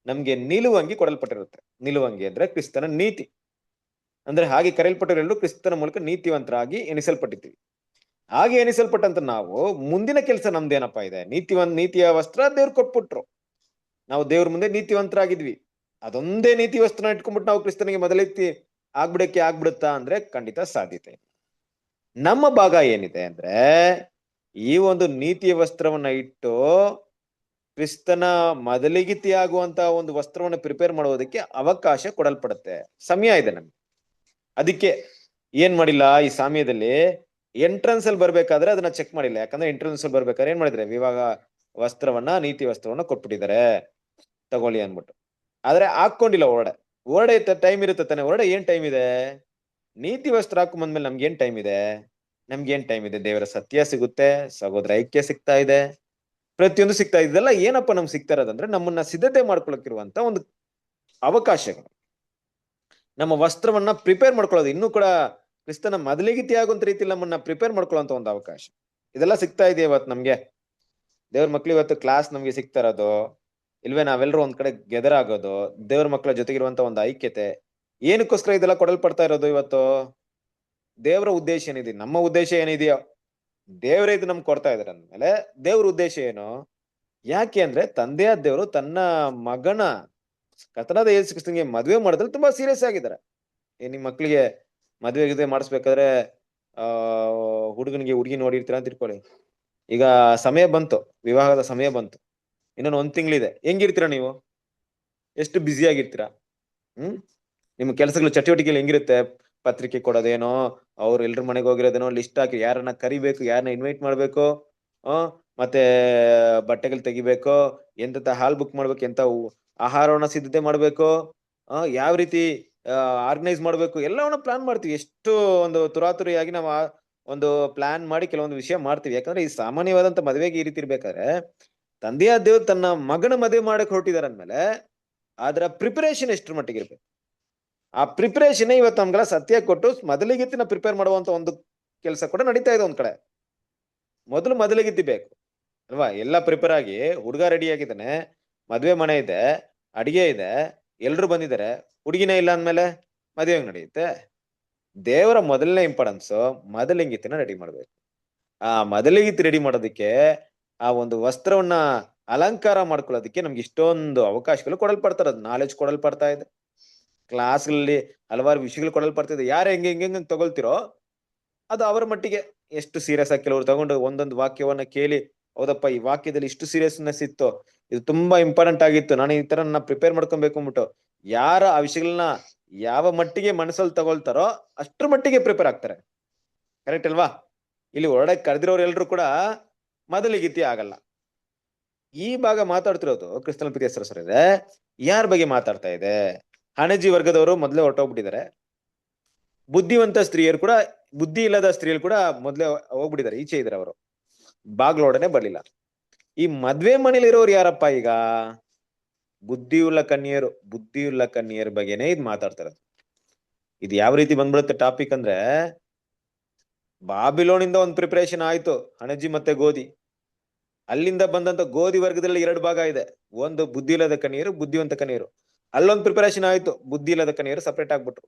Speaker 1: ನಮ್ಗೆ ನಿಲುವಂಗಿ ಕೊಡಲ್ಪಟ್ಟಿರುತ್ತೆ. ನಿಲುವಂಗಿ ಅಂದ್ರೆ ಕ್ರಿಸ್ತನ ನೀತಿ. ಅಂದ್ರೆ ಹಾಗೆ ಕರೆಯಲ್ಪಟ್ಟಿರೋರು ಕ್ರಿಸ್ತನ ಮೂಲಕ ನೀತಿವಂತರಾಗಿ ಎಣಿಸಲ್ಪಟ್ಟಿದ್ದೀವಿ. ಹಾಗೆ ಎಣಿಸಲ್ಪಟ್ಟಂತ ನಾವು ಮುಂದಿನ ಕೆಲಸ ನಮ್ದೇನಪ್ಪಾ ಇದೆ, ನೀತಿಯ ವಸ್ತ್ರ ದೇವ್ರು ಕೊಟ್ಬಿಟ್ರು. ನಾವು ದೇವ್ರ ಮುಂದೆ ನೀತಿವಂತರಾಗಿದ್ವಿ. ಅದೊಂದೇ ನೀತಿ ವಸ್ತ್ರನ ಇಟ್ಕೊಂಡ್ಬಿಟ್ಟು ನಾವು ಕ್ರಿಸ್ತನಿಗೆ ಮೊದಲೆತ್ತಿ ಆಗ್ಬಿಡುತ್ತಾ ಅಂದ್ರೆ ಖಂಡಿತ ಸಾಧ್ಯತೆ ಇಲ್ಲ. ನಮ್ಮ ಭಾಗ ಏನಿದೆ ಅಂದ್ರೆ, ಈ ಒಂದು ನೀತಿಯ ವಸ್ತ್ರವನ್ನ ಇಟ್ಟು ಕ್ರಿಸ್ತನ ಮೊದಲಿಗಿತಿ ಆಗುವಂತ ಒಂದು ವಸ್ತ್ರವನ್ನ ಪ್ರಿಪೇರ್ ಮಾಡೋದಕ್ಕೆ ಅವಕಾಶ ಕೊಡಲ್ಪಡುತ್ತೆ. ಸಮಯ ಇದೆ ನಮ್ಗೆ. ಅದಕ್ಕೆ ಏನ್ ಮಾಡಿಲ್ಲ, ಈ ಸಮಯದಲ್ಲಿ ಎಂಟ್ರೆನ್ಸ್ ಅಲ್ಲಿ ಬರ್ಬೇಕಾದ್ರೆ ಅದನ್ನ ಚೆಕ್ ಮಾಡಿಲ್ಲ. ಯಾಕಂದ್ರೆ ಎಂಟ್ರೆನ್ಸ್ ಅಲ್ಲಿ ಬರ್ಬೇಕಾದ್ರೆ ಏನ್ ಮಾಡಿದ್ರೆ, ವಿವಾಹ ವಸ್ತ್ರವನ್ನ, ನೀತಿ ವಸ್ತ್ರವನ್ನ ಕೊಟ್ಬಿಟ್ಟಿದ್ದಾರೆ, ತಗೊಳ್ಳಿ ಅನ್ಬಿಟ್ಟು. ಆದ್ರೆ ಹಾಕೊಂಡಿಲ್ಲ ಹೊರಡೆ ಟೈಮ್ ಇರುತ್ತೆ ತಾನೆ. ಹೊರಡೆ ಏನ್ ಟೈಮ್ ಇದೆ? ನೀತಿ ವಸ್ತ್ರ ಹಾಕೊಂಡ್ ಬಂದ್ಮೇಲೆ ನಮ್ಗೇನ್ ಟೈಮ್ ಇದೆ? ದೇವರ ಸತ್ಯ ಸಿಗುತ್ತೆ, ಸಹೋದರ ಐಕ್ಯ ಸಿಗ್ತಾ ಇದೆ, ಪ್ರತಿಯೊಂದು ಸಿಗ್ತಾ ಇದೆಲ್ಲ. ಏನಪ್ಪ ನಮ್ಗೆ ಸಿಗ್ತಾ ಇರೋದಂದ್ರೆ, ನಮ್ಮನ್ನ ಸಿದ್ಧತೆ ಮಾಡ್ಕೊಳಕ್ಕಿರುವಂತ ಒಂದು ಅವಕಾಶಗಳು. ನಮ್ಮ ವಸ್ತ್ರವನ್ನ ಪ್ರಿಪೇರ್ ಮಾಡ್ಕೊಳ್ಳೋದು, ಇನ್ನೂ ಕೂಡ ಕ್ರಿಸ್ತನ ಮೊದಲಿಗಿತಿ ಆಗುವಂತ ರೀತಿಯಲ್ಲಿ ನಮ್ಮನ್ನ ಪ್ರಿಪೇರ್ ಮಾಡ್ಕೊಳ್ಳುವಂತ ಒಂದು ಅವಕಾಶ. ಇದೆಲ್ಲ ಸಿಗ್ತಾ ಇದೆಯಾ ಇವತ್ತು ನಮ್ಗೆ? ದೇವ್ರ ಮಕ್ಳು ಇವತ್ತು ಕ್ಲಾಸ್ ನಮ್ಗೆ ಸಿಗ್ತಾ ಇರೋದು ಇಲ್ವೇ? ನಾವೆಲ್ಲರೂ ಒಂದ್ ಕಡೆ ಗೆದರ್ ಆಗೋದು, ದೇವ್ರ ಮಕ್ಕಳ ಜೊತೆಗಿರುವಂತ ಒಂದು ಐಕ್ಯತೆ, ಏನಕ್ಕೋಸ್ಕರ ಇದೆಲ್ಲ ಕೊಡಲ್ಪಡ್ತಾ ಇರೋದು ಇವತ್ತು? ದೇವರ ಉದ್ದೇಶ ಏನಿದೆ, ನಮ್ಮ ಉದ್ದೇಶ ಏನಿದೆಯೋ ದೇವರೇ ಇದು ನಮ್ಗೆ ಕೊಡ್ತಾ ಇದಾರೆ ಅಂದ್ಮೇಲೆ ದೇವ್ರ ಉದ್ದೇಶ ಏನು? ಯಾಕೆ ಅಂದ್ರೆ, ತಂದೆಯ ದೇವರು ತನ್ನ ಮಗನ ಕರ್ತನಾದ ಯೇಸು ಕ್ರಿಸ್ತನಿಗೆ ಮದುವೆ ಮಾಡೋದ್ರಲ್ಲಿ ತುಂಬಾ ಸೀರಿಯಸ್ ಆಗಿದ್ದಾರೆ. ನಿಮ್ ಮಕ್ಳಿಗೆ ಮದುವೆ ಮಾಡಿಸ್ಬೇಕಾದ್ರೆ ಹುಡುಗನಿಗೆ ಹುಡುಗಿ ನೋಡಿರ್ತೀರ ಅಂತ ತಿಳ್ಕೊಳ್ಳಿ. ಈಗ ಸಮಯ ಬಂತು, ವಿವಾಹದ ಸಮಯ ಬಂತು, ಇನ್ನೊಂದು 1 ತಿಂಗಳಿದೆ. ಹೆಂಗಿರ್ತೀರಾ ನೀವು? ಎಷ್ಟು ಬ್ಯುಸಿ ಆಗಿರ್ತೀರಾ? ನಿಮ್ ಕೆಲಸಗಳು, ಚಟುವಟಿಕೆಗಳು ಹೆಂಗಿರುತ್ತೆ? ಪತ್ರಿಕೆ ಕೊಡೋದೇನೋ, ಅವ್ರು ಎಲ್ರ ಮನೆಗೆ ಹೋಗಿರೋದೇನೋ, ಲಿಸ್ಟ್ ಹಾಕಿ ಯಾರನ್ನ ಕರಿಬೇಕು, ಯಾರನ್ನ ಇನ್ವೈಟ್ ಮಾಡ್ಬೇಕು, ಮತ್ತೆ ಬಟ್ಟೆಗಳು ತೆಗಿಬೇಕು, ಎಂತ ಹಾಲ್ ಬುಕ್ ಮಾಡ್ಬೇಕು, ಎಂತ ಆಹಾರವನ್ನ ಸಿದ್ಧತೆ ಮಾಡ್ಬೇಕು, ಯಾವ ರೀತಿ ಆರ್ಗನೈಸ್ ಮಾಡ್ಬೇಕು, ಎಲ್ಲವನ್ನ ಪ್ಲಾನ್ ಮಾಡ್ತೀವಿ. ಎಷ್ಟು ಒಂದು ತುರಾತುರಿಯಾಗಿ ನಾವು ಒಂದು ಪ್ಲಾನ್ ಮಾಡಿ ಕೆಲವೊಂದು ವಿಷಯ ಮಾಡ್ತೀವಿ. ಯಾಕಂದ್ರೆ ಈ ಸಾಮಾನ್ಯವಾದಂತ ಮದುವೆಗೆ ಈ ರೀತಿ ಇರ್ಬೇಕಾದ್ರೆ, ತಂದೆಯ ದೇವ್ರು ತನ್ನ ಮಗನ ಮದುವೆ ಮಾಡಕ್ ಹೊರಟಿದಾರೆ ಅಂದ್ಮೇಲೆ ಅದರ ಪ್ರಿಪರೇಷನ್ ಎಷ್ಟ್ರ ಮಟ್ಟಿಗೆ ಇರ್ಬೇಕು. ಆ ಪ್ರಿಪರೇಷನ್ ಇವತ್ತು ನಮ್ಗೆಲ್ಲ ಸತ್ಯ ಕೊಟ್ಟು ಮೊದಲಿಗಿತ್ತಿನ ಪ್ರಿಪೇರ್ ಮಾಡುವಂತ ಒಂದು ಕೆಲಸ ಕೂಡ ನಡೀತಾ ಇದೆ. ಒಂದ್ ಕಡೆ ಮೊದಲಿಗಿತ್ತಿ ಬೇಕು ಅಲ್ವಾ? ಎಲ್ಲ ಪ್ರಿಪೇರ್ ಆಗಿ ಹುಡುಗ ರೆಡಿ ಆಗಿದ್ದಾನೆ, ಮದ್ವೆ ಮನೆ ಇದೆ, ಅಡಿಗೆ ಇದೆ, ಎಲ್ರು ಬಂದಿದ್ದಾರೆ, ಹುಡುಗಿನೇ ಇಲ್ಲ ಅಂದ್ಮೇಲೆ ಮದುವೆ ಹೆಂಗ್ ನಡೆಯುತ್ತೆ? ದೇವರ ಮೊದಲನೇ ಇಂಪಾರ್ಟೆನ್ಸ್ ಮೊದಲಿಗಿತ್ತಿನ ರೆಡಿ ಮಾಡ್ಬೇಕು. ಆ ಮೊದಲಿಗಿತ್ತಿ ರೆಡಿ ಮಾಡೋದಕ್ಕೆ, ಆ ಒಂದು ವಸ್ತ್ರವನ್ನ ಅಲಂಕಾರ ಮಾಡ್ಕೊಳ್ಳೋದಕ್ಕೆ ನಮ್ಗೆ ಇಷ್ಟೊಂದು ಅವಕಾಶಗಳು ಕೊಡಲ್ಪಡ್ತಾ ಇರೋದು. ನಾಲೆಜ್ ಕೊಡಲ್ಪಡ್ತಾ ಇದೆ, ಕ್ಲಾಸ್ಗಳಲ್ಲಿ ಹಲವಾರು ವಿಷಯಗಳು ಕೊಡಲ್ಪಡ್ತಿದೆ. ಯಾರು ಹೆಂಗ್ ತಗೊಳ್ತಿರೋ ಅದು ಅವರ ಮಟ್ಟಿಗೆ. ಎಷ್ಟು ಸೀರಿಯಸ್ ಆಗಿ ಕೆಲವರು ತಗೊಂಡು ಒಂದೊಂದು ವಾಕ್ಯವನ್ನ ಕೇಳಿ, ಹೌದಪ್ಪ ಈ ವಾಕ್ಯದಲ್ಲಿ ಇಷ್ಟು ಸೀರಿಯಸ್ನೆಸ್ ಇತ್ತು, ಇದು ತುಂಬಾ ಇಂಪಾರ್ಟೆಂಟ್ ಆಗಿತ್ತು, ನಾನು ಈ ತರ ನನ್ನ ಪ್ರಿಪೇರ್ ಮಾಡ್ಕೊಬೇಕು ಅಂದ್ಬಿಟ್ಟು ಯಾರ ಆ ವಿಷಯಗಳನ್ನ ಯಾವ ಮಟ್ಟಿಗೆ ಮನಸ್ಸಲ್ಲಿ ತಗೊಳ್ತಾರೋ ಅಷ್ಟ್ರ ಮಟ್ಟಿಗೆ ಪ್ರಿಪೇರ್ ಆಗ್ತಾರೆ. ಕರೆಕ್ಟ್ ಅಲ್ವಾ? ಇಲ್ಲಿ ಹೊರಡೆ ಕರೆದಿರೋರು ಎಲ್ರು ಕೂಡ ಮೊದಲಿಗಿತ್ತಿ ಆಗಲ್ಲ. ಈ ಭಾಗ ಮಾತಾಡ್ತಿರೋದು ಕ್ರಿಸ್ತನ ಪ್ರಿಯ ಸಹೋದರರೇ, ಯಾರ ಬಗ್ಗೆ ಮಾತಾಡ್ತಾ ಇದೆ? ಹಣಜಿ ವರ್ಗದವರು ಮೊದಲೇ ಹೊರಟೋಗ್ಬಿಟ್ಟಿದ್ದಾರೆ. ಬುದ್ಧಿವಂತ ಸ್ತ್ರೀಯರು ಕೂಡ, ಬುದ್ಧಿ ಇಲ್ಲದ ಸ್ತ್ರೀಯರು ಕೂಡ ಮೊದಲೇ ಹೋಗ್ಬಿಟ್ಟಿದ್ದಾರೆ, ಈಚೆ ಇದ್ದಾರೆ. ಅವರು ಬಾಗ್ಲೋಡನೆ ಬರ್ಲಿಲ್ಲ. ಈ ಮದ್ವೆ ಮನೇಲಿ ಇರೋರು ಯಾರಪ್ಪ ಈಗ? ಬುದ್ಧಿಯುಳ್ಳ ಕನ್ಯೆಯರ ಬಗ್ಗೆನೇ ಇದು ಮಾತಾಡ್ತಾ ಇರೋದು. ಇದು ಯಾವ ರೀತಿ ಬಂದ್ಬಿಡುತ್ತೆ ಟಾಪಿಕ್ ಅಂದ್ರೆ, ಬಾಬಿಲೋನಿಂದ ಒಂದು ಪ್ರಿಪರೇಷನ್ ಆಯ್ತು, ಹಣಜಿ ಮತ್ತೆ ಗೋಧಿ. ಅಲ್ಲಿಂದ ಬಂದಂತ ಗೋಧಿ ವರ್ಗದಲ್ಲಿ 2 ಭಾಗ ಇದೆ. ಒಂದು ಬುದ್ಧಿ ಇಲ್ಲದ ಕನ್ಯೆಯರು, ಬುದ್ಧಿವಂತ ಕನ್ಯೆಯರು. ಅಲ್ಲೊಂದು ಪ್ರಿಪರೇಷನ್ ಆಯ್ತು, ಬುದ್ಧಿ ಇಲ್ಲದ ಕನ್ಯೆಯರು ಸಪರೇಟ್ ಆಗ್ಬಿಟ್ರು.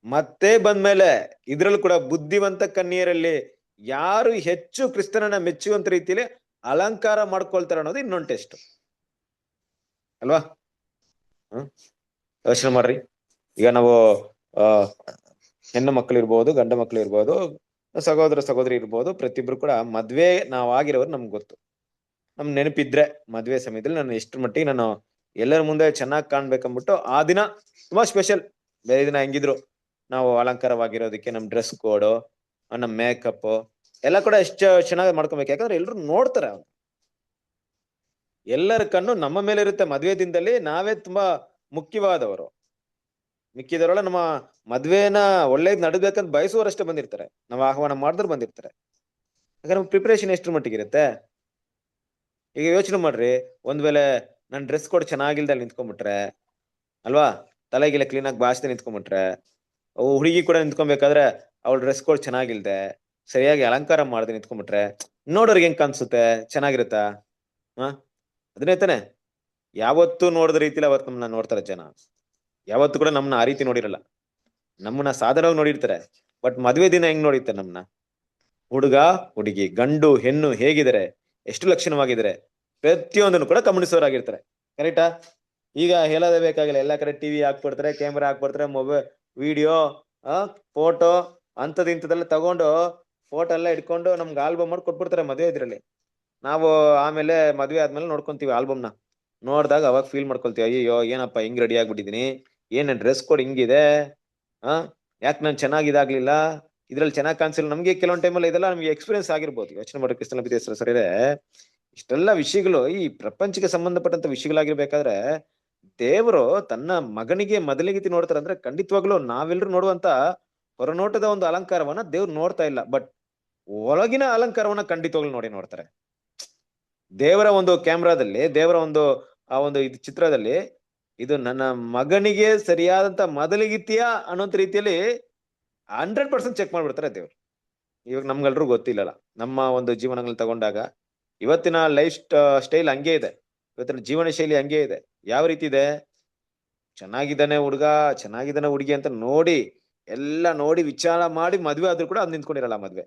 Speaker 1: ಮತ್ತೆ ಬಂದ್ಮೇಲೆ ಇದ್ರಲ್ಲೂ ಕೂಡ ಬುದ್ಧಿವಂತ ಕನ್ಯೆಯರಲ್ಲಿ ಯಾರು ಹೆಚ್ಚು ಕ್ರಿಸ್ತನನ್ನ ಮೆಚ್ಚುವಂತ ರೀತಿಯಲ್ಲಿ ಅಲಂಕಾರ ಮಾಡ್ಕೊಳ್ತಾರೆ ಅನ್ನೋದು ಇನ್ನೊಂದು ಟೆಸ್ಟ್ ಅಲ್ವಾ? ಯೋಚನೆ ಮಾಡ್ರಿ. ಈಗ ನಾವು ಹೆಣ್ಣು ಮಕ್ಕಳು ಇರ್ಬೋದು, ಗಂಡ ಮಕ್ಕಳು ಇರ್ಬೋದು, ಸಹೋದರ ಸಹೋದರಿ ಇರ್ಬೋದು, ಪ್ರತಿಯೊಬ್ರು ಕೂಡ ಮದ್ವೆ ನಾವ್ ಆಗಿರೋರು ನಮ್ಗೆ ಗೊತ್ತು. ನಮ್ ನೆನಪಿದ್ರೆ ಮದ್ವೆ ಸಮಯದಲ್ಲಿ ನಾನು ಎಷ್ಟು ಮಟ್ಟಿಗೆ ನಾನು ಎಲ್ಲರ ಮುಂದೆ ಚೆನ್ನಾಗಿ ಕಾಣ್ಬೇಕಂದ್ಬಿಟ್ಟು ಆ ದಿನ ತುಂಬಾ ಸ್ಪೆಷಲ್. ಬೇರೆ ದಿನ ಹೆಂಗಿದ್ರು ನಾವು ಅಲಂಕಾರವಾಗಿರೋದಕ್ಕೆ ನಮ್ ಡ್ರೆಸ್ ಕೋಡು, ನಮ್ ಮೇಕಪ್ ಎಲ್ಲ ಕೂಡ ಎಷ್ಟು ಚೆನ್ನಾಗಿ ಮಾಡ್ಕೊಬೇಕು. ಯಾಕಂದ್ರೆ ಎಲ್ರು ನೋಡ್ತಾರೆ, ಎಲ್ಲರ ಕಣ್ಣು ನಮ್ಮ ಮೇಲೆ ಇರುತ್ತೆ. ಮದ್ವೆ ದಿನದಲ್ಲಿ ನಾವೇ ತುಂಬಾ ಮುಖ್ಯವಾದವರು. ಮಿಕ್ಕಿದವರೆಲ್ಲ ನಮ್ಮ ಮದ್ವೆನ ಒಳ್ಳೇದ್ ನಡ್ಬೇಕಂತ ಬಯಸುವರಷ್ಟೇ ಬಂದಿರ್ತಾರೆ, ನಾವು ಆಹ್ವಾನ ಮಾಡಿದ್ರು ಬಂದಿರ್ತಾರೆ. ಯಾಕಂದ್ರೆ ಪ್ರಿಪರೇಷನ್ ಎಷ್ಟ್ರ ಮಟ್ಟಿಗೆ ಇರುತ್ತೆ. ಈಗ ಯೋಚನೆ ಮಾಡ್ರಿ, ಒಂದ್ ವೇಳೆ ನನ್ ಡ್ರೆಸ್ ಕೋಡ್ ಚೆನ್ನಾಗಿಲ್ದ ಅಲ್ಲಿ ನಿಂತ್ಕೊಂಡ್ಬಿಟ್ರೆ ಅಲ್ವಾ, ತಲೆಗಿಲ್ಲ ಕ್ಲೀನ್ ಆಗಿ ಬಾಚ್ದೆ ನಿಂತ್ಕೊಂಡ್ಬಿಟ್ರೆ, ಹುಡುಗಿ ಕೂಡ ನಿಂತ್ಕೊಬೇಕಾದ್ರೆ ಅವಳ ಡ್ರೆಸ್ ಕೋಡ್ ಚೆನ್ನಾಗಿಲ್ದೆ ಸರಿಯಾಗಿ ಅಲಂಕಾರ ಮಾಡದೆ ನಿಂತ್ಕೊಂಡ್ಬಿಟ್ರೆ ನೋಡೋರ್ಗೆ ಹೆಂಗ್ ಕಾಣಿಸುತ್ತೆ? ಚೆನ್ನಾಗಿರುತ್ತಾ? ಅದನ್ನೇ ತಾನೆ ಯಾವತ್ತು ನೋಡಿದ ರೀತಿಲಿ ಅವತ್ತು ನಮ್ಮನ್ನ ನೋಡ್ತಾರೆ ಜನ. ಯಾವತ್ತು ಕೂಡ ನಮ್ಮನ್ನ ಆ ರೀತಿ ನೋಡಿರಲ್ಲ. ನಮ್ಮನ್ನ ಸಾಧಾರಣವಾಗಿ ನೋಡಿರ್ತಾರೆ, ಬಟ್ ಮದ್ವೆ ದಿನ ಹೆಂಗ್ ನೋಡಿರ್ತಾರೆ ನಮ್ಮನ್ನ? ಹುಡುಗ ಹುಡುಗಿ, ಗಂಡು ಹೆಣ್ಣು ಹೇಗಿದ್ದಾರೆ, ಎಷ್ಟು ಲಕ್ಷಣವಾಗಿದ್ದಾರೆ, ಪ್ರತಿಯೊಂದನ್ನು ಕೂಡ ಗಮನಿಸೋರಾಗಿರ್ತಾರೆ. ಕರೆಕ್ಟಾ? ಈಗ ಹೇಳೋದೇ ಬೇಕಾಗಿಲ್ಲ, ಎಲ್ಲಾ ಕಡೆ ಟಿವಿ ಹಾಕ್ಬಿಡ್ತಾರೆ, ಕ್ಯಾಮ್ರಾ ಹಾಕ್ಬಿಡ್ತಾರೆ, ಮೊಬೈಲ್ ವಿಡಿಯೋ ಫೋಟೋ ಇಂಥದೆಲ್ಲ ತಗೊಂಡು ಫೋಟೋ ಎಲ್ಲ ಇಟ್ಕೊಂಡು ನಮ್ಗೆ ಆಲ್ಬಮ್ ಮಾಡಿ ಕೊಟ್ಬಿಡ್ತಾರೆ ಮದುವೆ ಇದ್ರಲ್ಲಿ. ನಾವು ಆಮೇಲೆ ಮದ್ವೆ ಆದ್ಮೇಲೆ ನೋಡ್ಕೊಂತೀವಿ ಆಲ್ಬಮ್ನ. ನೋಡ್ದಾಗ ಅವಾಗ ಫೀಲ್ ಮಾಡ್ಕೊಳ್ತೀವಿ, ಅಯ್ಯೋ ಏನಪ್ಪ ಹಿಂಗ್ ರೆಡಿ ಆಗ್ಬಿಟ್ಟಿದೀನಿ, ಏನ್ ಡ್ರೆಸ್ ಕೋಡ್ ಹಿಂಗಿದೆ, ಯಾಕೆ ನಾನು ಚೆನ್ನಾಗಿ ಇದಾಗ್ಲಿಲ್ಲ, ಇದ್ರಲ್ಲಿ ಚೆನ್ನಾಗಿ ಕಾಣಿಸಿಲ್ಲ. ನಮ್ಗೆ ಕೆಲವೊಂದು ಟೈಮಲ್ಲಿ ಇದೆಲ್ಲ ನಮ್ಗೆ ಎಕ್ಸ್ಪೀರಿಯನ್ಸ್ ಆಗಿರ್ಬೋದು. ಯೋಚನೆ ಮಾಡಿ ಕ್ರಿಸ್ತನ ಪ್ರೀತಿಯ ಸರಿದೆ, ಇಷ್ಟೆಲ್ಲ ವಿಷಯಗಳು ಈ ಪ್ರಪಂಚಕ್ಕೆ ಸಂಬಂಧಪಟ್ಟಂತ ವಿಷಯಗಳಾಗಿರ್ಬೇಕಾದ್ರೆ ದೇವರು ತನ್ನ ಮಗನಿಗೆ ಮೊದಲಿಗೆ ನೋಡ್ತಾರೆ ಅಂದ್ರೆ ಖಂಡಿತವಾಗ್ಲೂ ನಾವೆಲ್ಲರೂ ನೋಡುವಂತ ಹೊರನೋಟದ ಒಂದು ಅಲಂಕಾರವನ್ನ ದೇವ್ರು ನೋಡ್ತಾ ಇಲ್ಲ, ಬಟ್ ಒಳಗಿನ ಅಲಂಕಾರವನ್ನ ಖಂಡಿತವಾಗ್ಲೂ ನೋಡ್ತಾರೆ. ದೇವರ ಒಂದು ಕ್ಯಾಮ್ರಾದಲ್ಲಿ, ದೇವರ ಒಂದು ಆ ಒಂದು ಇದು ಚಿತ್ರದಲ್ಲಿ ಇದು ನನ್ನ ಮಗನಿಗೆ ಸರಿಯಾದಂತ ಮೊದಲಿಗಿತ್ತೀಯ ಅನ್ನೋಂತ ರೀತಿಯಲ್ಲಿ 100% ಚೆಕ್ ಮಾಡ್ಬಿಡ್ತಾರೆ ದೇವ್ರು. ಇವಾಗ ನಮ್ಗೆಲ್ರೂ ಗೊತ್ತಿಲ್ಲಲ್ಲ, ನಮ್ಮ ಒಂದು ಜೀವನಗಳು ತಗೊಂಡಾಗ ಇವತ್ತಿನ ಲೈಫ್ ಸ್ಟೈಲ್ ಹಂಗೆ ಇದೆ, ಇವತ್ತಿನ ಜೀವನ ಶೈಲಿ ಹಂಗೆ ಇದೆ. ಯಾವ ರೀತಿ ಇದೆ? ಚೆನ್ನಾಗಿದ್ದಾನೆ ಹುಡುಗ, ಚೆನ್ನಾಗಿದ್ದಾನೆ ಹುಡುಗಿ ಅಂತ ನೋಡಿ ಎಲ್ಲ ನೋಡಿ ವಿಚಾರ ಮಾಡಿ ಮದ್ವೆ ಆದ್ರೂ ಕೂಡ ಅದ್ ನಿಂತ್ಕೊಂಡಿರಲ್ಲ ಮದ್ವೆ.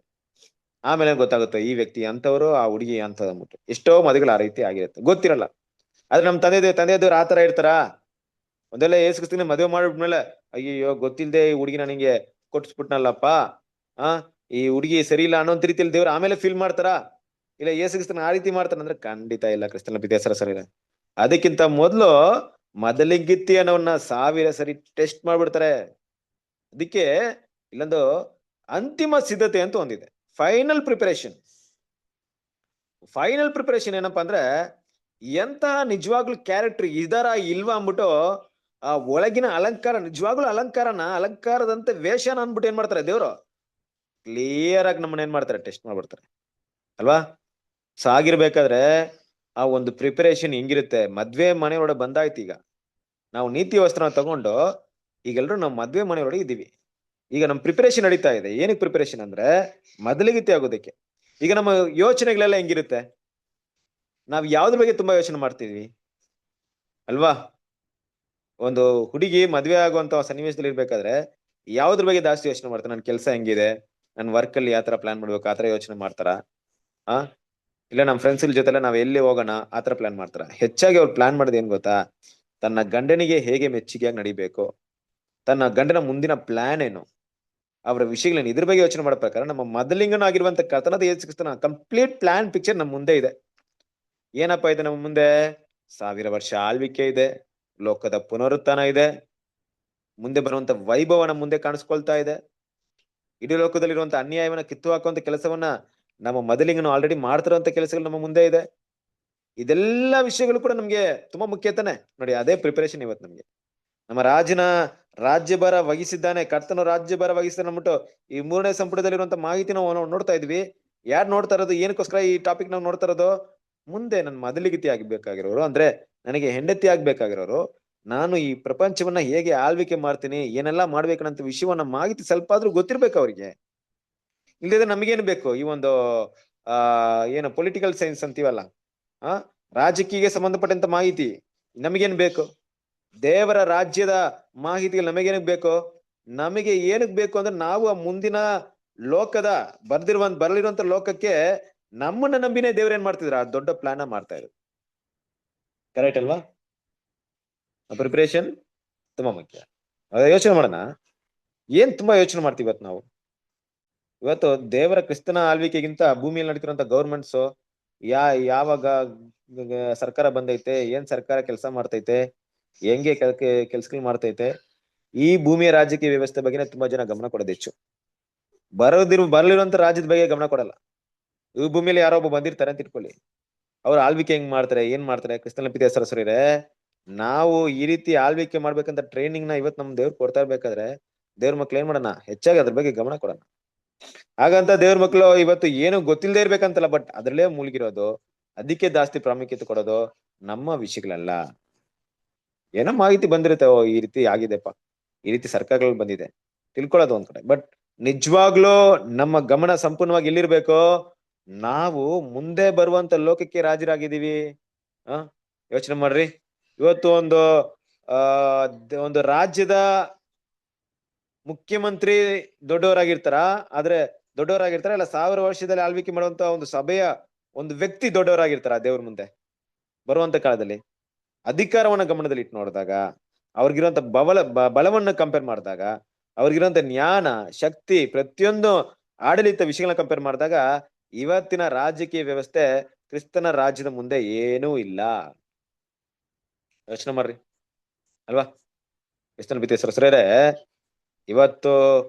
Speaker 1: ಆಮೇಲೆ ಗೊತ್ತಾಗುತ್ತೆ ಈ ವ್ಯಕ್ತಿ ಅಂತವ್ರು, ಆ ಹುಡುಗಿ ಅಂತ ಅಂದ್ಬಿಟ್ಟು. ಎಷ್ಟೋ ಮದುವೆಗಳು ಆ ರೀತಿ ಆಗಿರುತ್ತೆ, ಗೊತ್ತಿರಲ್ಲ. ಆದ್ರೆ ನಮ್ ತಂದೆದೇವ್ರು ಆ ತರ ಇರ್ತಾರ? ಒಂದೆಲ್ಲ ಏಸ್ಕಿಸ್ತೀನಿ ಮದುವೆ ಮಾಡಿಬಿಟ್ಮೇಲೆ ಅಯ್ಯೋ ಗೊತ್ತಿಲ್ದೆ ಈ ಹುಡುಗಿನ ನಿಂಗೆ ಕೊಟ್ಸ್ಬಿಟ್ನಲ್ಲಪ್ಪ, ಈ ಹುಡುಗಿ ಸರಿ ಇಲ್ಲ ಅನ್ನೋ ರೀತಿಯಲ್ಲಿ ದೇವ್ರು ಆಮೇಲೆ ಫೀಲ್ ಮಾಡ್ತಾರ? ಇಲ್ಲ ಏಸುಕ್ರಿಸ್ತನ ಆ ರೀತಿ ಮಾಡ್ತಾನ ಅಂದ್ರೆ ಖಂಡಿತ ಇಲ್ಲ. ಕ್ರಿಸ್ತನ ಪ್ರೀತಿಯ ಸರಿ, ಅದಕ್ಕಿಂತ ಮೊದ್ಲು ಮೊದಲಿಗಿತ್ತಿ ಅನ್ನೋನ್ನ 1000 ಸರಿ ಟೆಸ್ಟ್ ಮಾಡ್ಬಿಡ್ತಾರೆ. ಅದಕ್ಕೆ ಇಲ್ಲೊಂದು ಅಂತಿಮ ಸಿದ್ಧತೆ ಅಂತ ಒಂದಿದೆ, ಫೈನಲ್ ಪ್ರಿಪರೇಷನ್. ಫೈನಲ್ ಪ್ರಿಪರೇಷನ್ ಏನಪ್ಪಾ ಅಂದ್ರೆ ಎಂತಹ ನಿಜವಾಗ್ಲೂ ಕ್ಯಾರೆಕ್ಟರ್ ಇದಾರ ಇಲ್ವಾ ಅಂದ್ಬಿಟ್ಟು ಆ ಒಳಗಿನ ಅಲಂಕಾರ, ನಿಜವಾಗ್ಲೂ ಅಲಂಕಾರದಂತೆ ವೇಷನ ಅಂದ್ಬಿಟ್ಟು ಏನ್ ಮಾಡ್ತಾರೆ ದೇವ್ರು ಕ್ಲಿಯರ್ ಆಗಿ ನಮ್ಮನ್ನ ಏನ್ ಮಾಡ್ತಾರೆ ಟೆಸ್ಟ್ ಮಾಡ್ಬಿಡ್ತಾರೆ ಅಲ್ವಾ? ಆಗಿರ್ಬೇಕಾದ್ರೆ ಆ ಒಂದು ಪ್ರಿಪರೇಷನ್ ಹೆಂಗಿರುತ್ತೆ? ಮದ್ವೆ ಮನೆಯೊಳಗೆ ಬಂದಾಯ್ತು, ಈಗ ನಾವು ನೀತಿ ವಸ್ತ್ರನ ತಗೊಂಡು ಈಗೆಲ್ಲರೂ ನಾವು ಮದ್ವೆ ಮನೆಯೊಳಗೆ ಇದ್ದೀವಿ. ಈಗ ನಮ್ ಪ್ರಿಪರೇಷನ್ ನಡೀತಾ ಇದೆ. ಏನಕ್ಕೆ ಪ್ರಿಪರೇಷನ್ ಅಂದ್ರೆ ಮೊದಲಿಗಿತ್ತಿ ಆಗೋದಕ್ಕೆ. ಈಗ ನಮ್ಮ ಯೋಚನೆಗಳೆಲ್ಲ ಹೆಂಗಿರುತ್ತೆ? ನಾವ್ ಯಾವ್ದ್ರ ಬಗ್ಗೆ ತುಂಬಾ ಯೋಚನೆ ಮಾಡ್ತೀವಿ ಅಲ್ವಾ? ಒಂದು ಹುಡುಗಿ ಮದ್ವೆ ಆಗುವಂತ ಸನ್ನಿವೇಶದಲ್ಲಿ ಇರ್ಬೇಕಾದ್ರೆ ಯಾವ್ದ್ರ ಬಗ್ಗೆ ಜಾಸ್ತಿ ಯೋಚನೆ ಮಾಡ್ತಾರೆ? ನನ್ ಕೆಲಸ ಹೆಂಗಿದೆ, ನನ್ ವರ್ಕ್ ಅಲ್ಲಿ ಯಾವ ತರ ಪ್ಲಾನ್ ಮಾಡ್ಬೇಕು ಆತರ ಯೋಚನೆ ಮಾಡ್ತಾರ? ಇಲ್ಲ ನಮ್ ಫ್ರೆಂಡ್ಸ್ ಜೊತೆಲ್ಲ ನಾವ್ ಎಲ್ಲಿ ಹೋಗೋಣ ಆತರ ಪ್ಲಾನ್ ಮಾಡ್ತಾರ? ಹೆಚ್ಚಾಗಿ ಅವ್ರು ಪ್ಲಾನ್ ಮಾಡೋದು ಏನ್ ಗೊತ್ತಾ? ತನ್ನ ಗಂಡನಿಗೆ ಹೇಗೆ ಮೆಚ್ಚುಗೆಯಾಗಿ ನಡಿಬೇಕು, ತನ್ನ ಗಂಡನ ಮುಂದಿನ ಪ್ಲಾನ್ ಏನು, ಅವರ ವಿಷಯಗಳೇನು, ಇದ್ರ ಬಗ್ಗೆ ಯೋಚನೆ ಮಾಡೋ ಪ್ರಕಾರ ನಮ್ಮ ಮೊದಲಿಂಗನಾಗಿರುವಂತ ಕಥನದ ಯೇಸುಕ್ರಿಸ್ತನ ಕಂಪ್ಲೀಟ್ ಪ್ಲಾನ್ ಪಿಕ್ಚರ್ ನಮ್ ಮುಂದೆ ಇದೆ. ಏನಪ್ಪಾ ಇದೆ ನಮ್ಮ ಮುಂದೆ? 1000 ವರ್ಷ ಆಳ್ವಿಕೆ ಇದೆ, ಲೋಕದ ಪುನರುತ್ಥಾನ ಇದೆ, ಮುಂದೆ ಬರುವಂತ ವೈಭವನ ಮುಂದೆ ಕಾಣಿಸ್ಕೊಳ್ತಾ ಇದೆ, ಇಡೀ ಲೋಕದಲ್ಲಿರುವಂತ ಅನ್ಯಾಯವನ್ನ ಕಿತ್ತು ಹಾಕುವಂತ ಕೆಲಸವನ್ನ ನಮ್ಮ ಮೊದಲಿಂಗನು ಆಲ್ರೆಡಿ ಮಾಡ್ತಿರುವಂತ ಕೆಲಸಗಳು ನಮ್ಮ ಮುಂದೆ ಇದೆ. ಇದೆಲ್ಲ ವಿಷಯಗಳು ಕೂಡ ನಮ್ಗೆ ತುಂಬಾ ಮುಖ್ಯ ತಾನೆ ನೋಡಿ. ಅದೇ ಪ್ರಿಪರೇಷನ್ ಇವತ್ತು ನಮ್ಗೆ. ನಮ್ಮ ರಾಜ್ಯಭಾರ ವಹಿಸಿದ್ದಾನೆ, ಕರ್ತನು ರಾಜ್ಯಭಾರ ವಹಿಸಿದ್ದಾನೆ ಅಂದ್ಬಿಟ್ಟು ಈ 3ನೇ ಸಂಪುಟದಲ್ಲಿರುವಂತ ಮಾಹಿತಿ ನಾವು ನೋಡ್ತಾ ಇದ್ವಿ. ಯಾರು ನೋಡ್ತಾ ಇರೋದು? ಏನಕ್ಕೋಸ್ಕರ ಈ ಟಾಪಿಕ್ ನಾವು ನೋಡ್ತಾ ಇರೋದು? ಮುಂದೆ ನನ್ನ ಮೊದಲಿಗಿತಿ ಆಗ್ಬೇಕಾಗಿರೋರು, ಅಂದ್ರೆ ನನಗೆ ಹೆಂಡತಿ ಆಗ್ಬೇಕಾಗಿರೋರು, ನಾನು ಈ ಪ್ರಪಂಚವನ್ನ ಹೇಗೆ ಆಳ್ವಿಕೆ ಮಾಡ್ತೀನಿ, ಏನೆಲ್ಲಾ ಮಾಡ್ಬೇಕನ್ನಂತ ವಿಷಯವನ್ನ ಮಾಹಿತಿ ಸ್ವಲ್ಪ ಆದ್ರೂ ಗೊತ್ತಿರ್ಬೇಕು ಅವ್ರಿಗೆ. ಇಲ್ಲದಿದ್ರೆ ನಮಗೇನು ಬೇಕು? ಈ ಒಂದು ಏನು ಪೊಲಿಟಿಕಲ್ ಸೈನ್ಸ್ ಅಂತೀವಲ್ಲ, ರಾಜಕೀಯ ಸಂಬಂಧಪಟ್ಟಂತ ಮಾಹಿತಿ ನಮಗೇನ್ ಬೇಕು? ದೇವರ ರಾಜ್ಯದ ಮಾಹಿತಿಗಳು ನಮಗೇನಕ್ ಬೇಕು? ನಮಗೆ ಏನಕ್ ಬೇಕು ಅಂದ್ರೆ ನಾವು ಆ ಮುಂದಿನ ಲೋಕದ ಬರಲಿರುವಂತ ಲೋಕಕ್ಕೆ ನಮ್ಮನ್ನ ನಂಬಿನೇ ದೇವ್ರ ಏನ್ ಮಾಡ್ತಿದ್ರ ಆ ದೊಡ್ಡ ಪ್ಲಾನ್ ಮಾಡ್ತಾ ಇದ್ರು. ಕರೆಕ್ಟ್ ಅಲ್ವಾ? ಪ್ರಿಪರೇಷನ್ ತುಂಬಾ ಮುಖ್ಯ. ಯೋಚನೆ ಮಾಡೋಣ, ಏನ್ ತುಂಬಾ ಯೋಚನೆ ಮಾಡ್ತೀವಿ ಇವತ್ತು ನಾವು. ಇವತ್ತು ದೇವರ ಕ್ರಿಸ್ತನ ಆಳ್ವಿಕೆಗಿಂತ ಭೂಮಿಯಲ್ಲಿ ನಡೀತಿರುವಂತ ಗೌರ್ಮೆಂಟ್ಸ್ ಯಾವಾಗ ಸರ್ಕಾರ ಬಂದೈತೆ, ಏನ್ ಸರ್ಕಾರ ಕೆಲಸ ಮಾಡ್ತೈತೆ, ಹೆಂಗೆ ಕೆಲ್ಸಗಳು ಮಾಡ್ತೈತೆ, ಈ ಭೂಮಿಯ ರಾಜಕೀಯ ವ್ಯವಸ್ಥೆ ಬಗ್ಗೆ ತುಂಬಾ ಜನ ಗಮನ ಕೊಡೋದು ಹೆಚ್ಚು. ಬರಲಿರುವಂತ ರಾಜ್ಯದ ಬಗ್ಗೆ ಗಮನ ಕೊಡಲ್ಲ. ಈ ಭೂಮಿಯಲ್ಲಿ ಯಾರೋ ಒಬ್ಬ ಬಂದಿರ್ತಾರೆ ಅಂತ ಇಟ್ಕೊಳ್ಳಿ, ಅವ್ರ ಆಳ್ವಿಕೆ ಹೆಂಗ್ ಮಾಡ್ತಾರೆ, ಏನ್ ಮಾಡ್ತಾರೆ? ಕ್ರಿಸ್ತನ ಪ್ರೀತಿಯ ಸರಸರಿರೆ, ನಾವು ಈ ರೀತಿ ಆಳ್ವಿಕೆ ಮಾಡ್ಬೇಕಂತ ಟ್ರೈನಿಂಗ್ ನ ಇವತ್ತು ನಮ್ ದೇವ್ರು ಕೊಡ್ತಾ ಇರ್ಬೇಕಾದ್ರೆ ದೇವ್ರ ಮಕ್ಳು ಏನ್ ಮಾಡೋಣ? ಹೆಚ್ಚಾಗಿ ಅದ್ರ ಬಗ್ಗೆ ಗಮನ ಕೊಡೋಣ. ಹಾಗಂತ ದೇವ್ರ ಮಕ್ಳು ಇವತ್ತು ಏನು ಗೊತ್ತಿಲ್ಲದೆ ಇರ್ಬೇಕಂತಲ್ಲ, ಬಟ್ ಅದ್ರಲ್ಲೇ ಮುಳುಗಿರೋದು, ಅದಕ್ಕೆ ಜಾಸ್ತಿ ಪ್ರಾಮುಖ್ಯತೆ ಕೊಡೋದು ನಮ್ಮ ವಿಷಯಗಳಲ್ಲ. ಏನೋ ಮಾಹಿತಿ ಬಂದಿರುತ್ತೆ, ಈ ರೀತಿ ಆಗಿದೆಪ್ಪ, ಈ ರೀತಿ ಸರ್ಕಾರಗಳು ಬಂದಿದೆ, ತಿಳ್ಕೊಳ್ಳೋದು ಒಂದ್ ಕಡೆ, ಬಟ್ ನಿಜವಾಗ್ಲೂ ನಮ್ಮ ಗಮನ ಸಂಪೂರ್ಣವಾಗಿ ಎಲ್ಲಿರ್ಬೇಕು? ನಾವು ಮುಂದೆ ಬರುವಂತ ಲೋಕಕ್ಕೆ ರಾಜರಾಗಿದ್ದೀವಿ. ಯೋಚನೆ ಮಾಡ್ರಿ. ಇವತ್ತು ಒಂದು ರಾಜ್ಯದ ಮುಖ್ಯಮಂತ್ರಿ ದೊಡ್ಡವರಾಗಿರ್ತಾರ, ಆದ್ರೆ ದೊಡ್ಡವರಾಗಿರ್ತಾರ ಇಲ್ಲ 1000 ವರ್ಷದಲ್ಲಿ ಆಳ್ವಿಕೆ ಮಾಡುವಂತ ಒಂದು ಸಭೆಯ ಒಂದು ವ್ಯಕ್ತಿ ದೊಡ್ಡವರಾಗಿರ್ತಾರ ದೇವ್ರ ಮುಂದೆ ಬರುವಂತ ಕಾಲದಲ್ಲಿ. ಅಧಿಕಾರವನ್ನ ಗಮನದಲ್ಲಿ ಇಟ್ಟು ನೋಡಿದಾಗ, ಅವ್ರಿಗಿರುವಂತ ಬಲವನ್ನ ಕಂಪೇರ್ ಮಾಡಿದಾಗ, ಅವ್ರಿಗಿರುವಂತ ಜ್ಞಾನ, ಶಕ್ತಿ, ಪ್ರತಿಯೊಂದು ಆಡಳಿತ ವಿಷಯಗಳನ್ನ ಕಂಪೇರ್ ಮಾಡಿದಾಗ ಇವತ್ತಿನ ರಾಜಕೀಯ ವ್ಯವಸ್ಥೆ ಕ್ರಿಸ್ತನ ರಾಜ್ಯದ ಮುಂದೆ ಏನೂ ಇಲ್ಲ. ಯೋಚನೆ ಮಾಡ್ರಿ ಅಲ್ವಾ? ಕ್ರಿಸ್ತನ ಪ್ರೀತಿಯ ಇವತ್ತು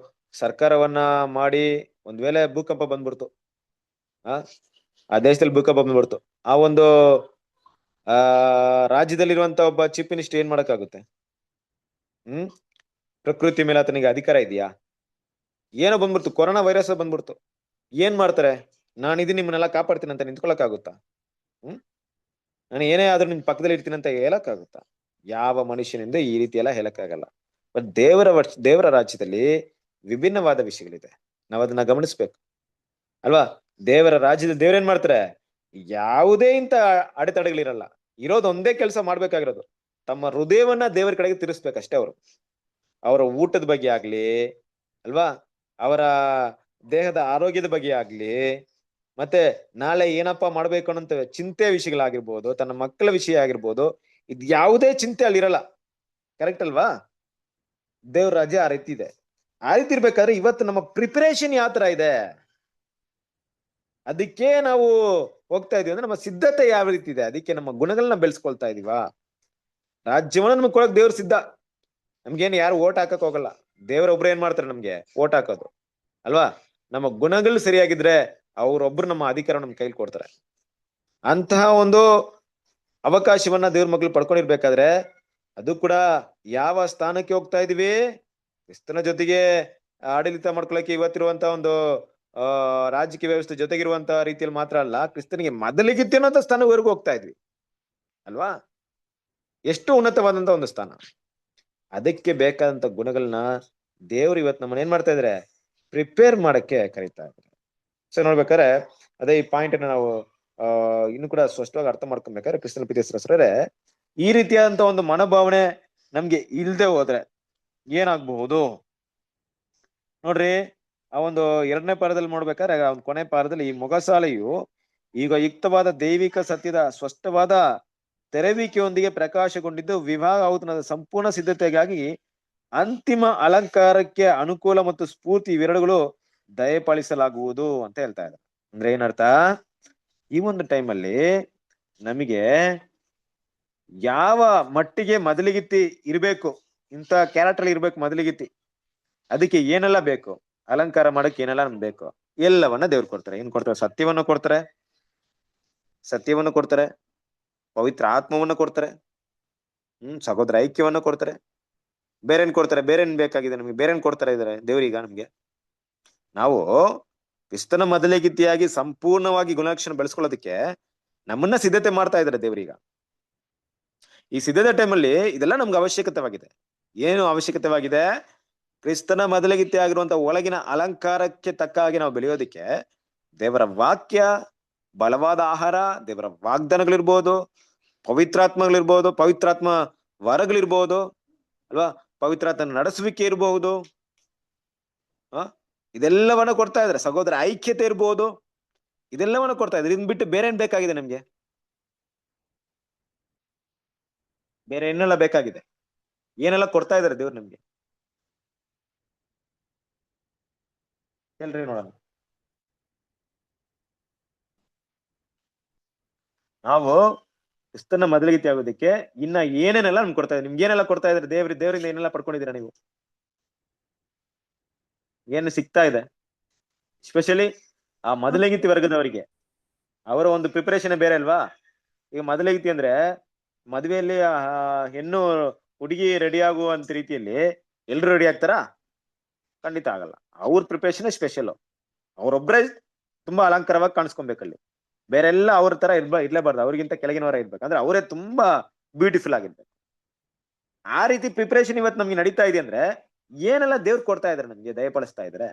Speaker 1: ಸರ್ಕಾರವನ್ನ ಮಾಡಿ ಒಂದ್ ವೇಳೆ ಭೂಕಂಪ ಬಂದ್ಬಿಡ್ತು, ಆ ದೇಶದಲ್ಲಿ ಭೂಕಂಪ ಬಂದ್ಬಿಡ್ತು, ಆ ಒಂದು ರಾಜ್ಯದಲ್ಲಿರುವಂತ ಒಬ್ಬ ಚೀಫ್ ಮಿನಿಸ್ಟರ್ ಏನ್ ಮಾಡಕ್ಕಾಗುತ್ತೆ? ಪ್ರಕೃತಿ ಮೇಲೆ ಆತನಿಗೆ ಅಧಿಕಾರ ಇದೆಯಾ? ಏನೋ ಬಂದ್ಬಿಡ್ತು, ಕೊರೋನಾ ವೈರಸ್ ಬಂದ್ಬಿಡ್ತು, ಏನ್ ಮಾಡ್ತಾರೆ? ನಾನಿದೀನಿ, ನಿಮ್ಮನ್ನೆಲ್ಲ ಕಾಪಾಡ್ತೀನಿ ಅಂತ ನಿಂತ್ಕೊಳಕ್ಕಾಗುತ್ತಾ? ನಾನು ಏನೇ ಆದ್ರೂ ನಿಮ್ ಪಕ್ಕದಲ್ಲಿ ಇರ್ತೀನಿ ಅಂತ ಹೇಳಕ್ಕಾಗುತ್ತಾ? ಯಾವ ಮನುಷ್ಯನಿಂದ ಈ ರೀತಿ ಎಲ್ಲ ಹೇಳಕ್ಕಾಗಲ್ಲ. ಬಟ್ ದೇವರ ರಾಜ್ಯದಲ್ಲಿ ವಿಭಿನ್ನವಾದ ವಿಷಯಗಳಿದೆ, ನಾವ್ ಅದನ್ನ ಗಮನಿಸ್ಬೇಕು ಅಲ್ವಾ? ದೇವರ ರಾಜ್ಯದಲ್ಲಿ ದೇವ್ರೇನ್ ಮಾಡ್ತಾರೆ? ಯಾವುದೇ ಇಂತ ಅಡೆತಡೆಗಳಿರಲ್ಲ. ಇರೋದು ಒಂದೇ ಕೆಲಸ ಮಾಡ್ಬೇಕಾಗಿರೋದು, ತಮ್ಮ ಹೃದಯವನ್ನ ದೇವರ ಕಡೆಗೆ ತಿರ್ಸ್ಬೇಕಷ್ಟೇ. ಅವರ ಊಟದ ಬಗ್ಗೆ ಆಗ್ಲಿ ಅಲ್ವಾ, ಅವರ ದೇಹದ ಆರೋಗ್ಯದ ಬಗ್ಗೆ ಆಗ್ಲಿ, ಮತ್ತೆ ನಾಳೆ ಏನಪ್ಪಾ ಮಾಡ್ಬೇಕು ಅನ್ನೋ ಚಿಂತೆ ವಿಷಯಗಳಾಗಿರ್ಬೋದು, ತನ್ನ ಮಕ್ಕಳ ವಿಷಯ ಆಗಿರ್ಬೋದು, ಇದ್ ಯಾವುದೇ ಚಿಂತೆ ಅಲ್ಲಿರಲ್ಲ. ಕರೆಕ್ಟ್ ಅಲ್ವಾ? ದೇವ್ರ ರಾಜ್ಯ ಆ ರೀತಿ ಇದೆ. ಆ ರೀತಿ ಇರ್ಬೇಕಾದ್ರೆ ಇವತ್ತು ನಮ್ಮ ಪ್ರಿಪರೇಷನ್ ಯಾವ ತರ ಇದೆ, ಅದಕ್ಕೆ ನಾವು ಹೋಗ್ತಾ ಇದೀವಿ ಅಂದ್ರೆ ನಮ್ಮ ಸಿದ್ಧತೆ ಯಾವ ರೀತಿ ಇದೆ, ಅದಕ್ಕೆ ನಮ್ಮ ಗುಣಗಳನ್ನ ಬೆಳೆಸ್ಕೊಳ್ತಾ ಇದೀವಾ? ರಾಜ್ಯವನ್ನ ನಮ್ಗೆ ಕೊಡಕ್ ದೇವ್ರ ಸಿದ್ಧ. ನಮ್ಗೇನು ಯಾರು ಓಟ್ ಹಾಕಕ್ ಹೋಗಲ್ಲ, ದೇವ್ರ ಒಬ್ರು ಏನ್ ಮಾಡ್ತಾರೆ ನಮ್ಗೆ ಓಟ್ ಹಾಕೋದು ಅಲ್ವಾ? ನಮ್ಮ ಗುಣಗಳು ಸರಿಯಾಗಿದ್ರೆ ಅವ್ರೊಬ್ರು ನಮ್ಮ ಅಧಿಕಾರ ನಮ್ ಕೈಲಿ ಕೊಡ್ತಾರೆ. ಅಂತಹ ಒಂದು ಅವಕಾಶವನ್ನ ದೇವ್ರ ಮಕ್ಳು ಪಡ್ಕೊಂಡಿರ್ಬೇಕಾದ್ರೆ ಅದು ಕೂಡ ಯಾವ ಸ್ಥಾನಕ್ಕೆ ಹೋಗ್ತಾ ಇದೀವಿ? ಕ್ರಿಸ್ತನ ಜೊತೆಗೆ ಆಡಳಿತ ಮಾಡ್ಕೊಳಕ್ಕೆ ಇವತ್ತಿರುವಂತ ಒಂದು ರಾಜಕೀಯ ವ್ಯವಸ್ಥೆ ಜೊತೆಗಿರುವಂತ ರೀತಿಯಲ್ಲಿ ಮಾತ್ರ ಅಲ್ಲ, ಕ್ರಿಸ್ತನಿಗೆ ಮೊದಲಿಗಿತ್ತು ಅನ್ನೋಂಥ ಸ್ಥಾನವರೆಗೂ ಹೋಗ್ತಾ ಇದ್ವಿ ಅಲ್ವಾ? ಎಷ್ಟು ಉನ್ನತವಾದಂತ ಒಂದು ಸ್ಥಾನ. ಅದಕ್ಕೆ ಬೇಕಾದಂತ ಗುಣಗಳನ್ನ ದೇವ್ರು ಇವತ್ತು ನಮ್ಮನ್ನ ಏನ್ ಮಾಡ್ತಾ ಇದಾರೆ? ಪ್ರಿಪೇರ್ ಮಾಡಕ್ಕೆ ಕರೀತಾ ಇದ್ದಾರೆ. ಸೊ ನೋಡ್ಬೇಕಾದ್ರೆ ಅದೇ ಈ ಪಾಯಿಂಟ್ ಅನ್ನ ನಾವು ಇನ್ನು ಕೂಡ ಸ್ಪಷ್ಟವಾಗಿ ಅರ್ಥ ಮಾಡ್ಕೊಬೇಕಾದ್ರೆ, ಕ್ರಿಸ್ತನ ಪ್ರೀತಿಯ ಈ ರೀತಿಯಾದಂತ ಒಂದು ಮನೋಭಾವನೆ ನಮ್ಗೆ ಇಲ್ದೆ ಹೋದ್ರೆ ಏನಾಗಬಹುದು ನೋಡ್ರಿ. ಆ ಒಂದು 2ನೇ ಪಾರದಲ್ಲಿ ನೋಡ್ಬೇಕಾದ್ರೆ ಆ ಒಂದು ಕೊನೆ ಪಾರದಲ್ಲಿ ಈ ಮೊಗಸಾಲೆಯು ಈಗ ಯುಕ್ತವಾದ ದೈವಿಕ ಸತ್ಯದ ಸ್ಪಷ್ಟವಾದ ತೆರವಿಕೆಯೊಂದಿಗೆ ಪ್ರಕಾಶಗೊಂಡಿದ್ದು ವಿವಾಹ ಔತಣದ ಸಂಪೂರ್ಣ ಸಿದ್ಧತೆಗಾಗಿ ಅಂತಿಮ ಅಲಂಕಾರಕ್ಕೆ ಅನುಕೂಲ ಮತ್ತು ಸ್ಫೂರ್ತಿ ಇವೆರಡುಗಳು ದಯಪಾಲಿಸಲಾಗುವುದು ಅಂತ ಹೇಳ್ತಾ ಇದ್ದಾರೆ. ಅಂದ್ರೆ ಏನರ್ಥ? ಈ ಒಂದು ಟೈಮಲ್ಲಿ ನಮಗೆ ಯಾವ ಮಟ್ಟಿಗೆ ಮೊದಲಿಗಿತ್ತಿ ಇರ್ಬೇಕು, ಇಂಥ ಕ್ಯಾರೆಕ್ಟರ್ ಇರ್ಬೇಕು ಮೊದಲಿಗಿತ್ತಿ, ಅದಕ್ಕೆ ಏನೆಲ್ಲ ಬೇಕು, ಅಲಂಕಾರ ಮಾಡಕ್ಕೆ ಏನೆಲ್ಲ ನಮ್ಗೆ ಬೇಕು, ಎಲ್ಲವನ್ನ ದೇವ್ರು ಕೊಡ್ತಾರೆ. ಏನ್ ಕೊಡ್ತಾರೆ? ಸತ್ಯವನ್ನು ಕೊಡ್ತಾರೆ, ಪವಿತ್ರ ಆತ್ಮವನ್ನು ಕೊಡ್ತಾರೆ, ಸಹೋದರ ಐಕ್ಯವನ್ನು ಕೊಡ್ತಾರೆ. ಬೇರೇನ್ ಕೊಡ್ತಾರೆ? ಬೇರೇನ್ ಬೇಕಾಗಿದೆ ನಮ್ಗೆ? ಬೇರೇನ್ ಕೊಡ್ತಾರೆ ಇದಾರೆ ದೇವ್ರೀಗ ನಮ್ಗೆ? ನಾವು ಕ್ರಿಸ್ತನ ಮೊದಲಿಗಿತ್ತಿಯಾಗಿ ಸಂಪೂರ್ಣವಾಗಿ ಗುಣಲಕ್ಷಣ ಬೆಳೆಸ್ಕೊಳ್ಳೋದಕ್ಕೆ ನಮ್ಮನ್ನ ಸಿದ್ಧತೆ ಮಾಡ್ತಾ ಇದ್ದಾರೆ ದೇವ್ರೀಗ. ಈ ಸಿದ್ಧತೆ ಟೈಮಲ್ಲಿ ಇದೆಲ್ಲ ನಮ್ಗೆ ಅವಶ್ಯಕತೆವಾಗಿದೆ. ಏನು ಅವಶ್ಯಕತೆವಾಗಿದೆ? ಕ್ರಿಸ್ತನ ಮೊದಲಿಗಿತ್ತಿ ಆಗಿರುವಂತ ಒಳಗಿನ ಅಲಂಕಾರಕ್ಕೆ ತಕ್ಕ ಹಾಗೆ ನಾವು ಬೆಳೆಯೋದಿಕ್ಕೆ ದೇವರ ವಾಕ್ಯ, ಬಲವಾದ ಆಹಾರ, ದೇವರ ವಾಗ್ದಾನಗಳಿರ್ಬೋದು, ಪವಿತ್ರಾತ್ಮಗಳಿರ್ಬೋದು, ಪವಿತ್ರಾತ್ಮ ವರಗಳಿರ್ಬೋದು ಅಲ್ವಾ, ಪವಿತ್ರಾತ್ಮ ನಡೆಸುವಿಕೆ ಇರಬಹುದು, ಇದೆಲ್ಲವನ್ನ ಕೊಡ್ತಾ ಇದ್ದಾರೆ. ಸಹೋದರ ಐಕ್ಯತೆ ಇರ್ಬೋದು, ಇದೆಲ್ಲವನ್ನ ಕೊಡ್ತಾ ಇದ್ದಾರೆ. ಇದನ್ ಬಿಟ್ಟು ಬೇರೆ ಏನ್ ಬೇಕಾಗಿದೆ ನಮ್ಗೆ? ಬೇರೆ ಏನೆಲ್ಲ ಬೇಕಾಗಿದೆ? ಏನೆಲ್ಲ ಕೊಡ್ತಾ ಇದ್ದಾರೆ ದೇವ್ರು ನಮ್ಗೆ? ಹೇಳ್ರಿ ನೋಡೋಣ. ನಾವು ಕ್ರಿಸ್ತನ ಮೊದಲಿಗಿತ್ತಿ ಆಗೋದಕ್ಕೆ ಇನ್ನ ಏನೇನೆಲ್ಲ ನಮ್ಗೆ ಕೊಡ್ತಾ ಇದ್ದಾರೆ? ನಿಮ್ಗೆ ಏನೆಲ್ಲ ಕೊಡ್ತಾ ಇದ್ದಾರೆ ದೇವರಿಂದ ಏನೆಲ್ಲ ಪಡ್ಕೊಂಡಿದ್ದೀರಾ ನೀವು? ಏನು ಸಿಗ್ತಾ ಇದೆ? ಸ್ಪೆಷಲಿ ಆ ಮೊದಲಿಗಿತ್ತಿ ವರ್ಗದವರಿಗೆ ಅವರ ಒಂದು ಪ್ರಿಪರೇಷನ್ ಬೇರೆ ಅಲ್ವಾ? ಈಗ ಮೊದಲಿಗಿತ್ತಿ ಅಂದ್ರೆ ಮದುವೆಯಲ್ಲಿ ಹೆಣ್ಣು ಹುಡುಗಿ ರೆಡಿ ಆಗುವಂತ ರೀತಿಯಲ್ಲಿ ಎಲ್ರು ರೆಡಿ ಆಗ್ತಾರಾ? ಖಂಡಿತ ಆಗಲ್ಲ. ಅವ್ರ ಪ್ರಿಪರೇಷನ್ ಸ್ಪೆಷಲ್. ಅವ್ರೊಬ್ರೇ ತುಂಬಾ ಅಲಂಕಾರವಾಗಿ ಕಾಣಿಸ್ಕೊಬೇಕಲ್ಲಿ, ಬೇರೆಲ್ಲ ಅವ್ರ ತರ ಇರ್ಲೇಬಾರ್ದು, ಅವ್ರಿಗಿಂತ ಕೆಳಗಿನವರ ಇರ್ಬೇಕು, ಅಂದ್ರೆ ಅವರೇ ತುಂಬಾ ಬ್ಯೂಟಿಫುಲ್ ಆಗಿರ್ಬೇಕು. ಆ ರೀತಿ ಪ್ರಿಪರೇಷನ್ ಇವತ್ತು ನಮ್ಗೆ ನಡೀತಾ ಇದೆ ಅಂದ್ರೆ ಏನೆಲ್ಲ ದೇವ್ರು ಕೊಡ್ತಾ ಇದಾರೆ, ನಮ್ಗೆ ದಯಪಾಲಿಸ್ತಾ ಇದಾರೆ.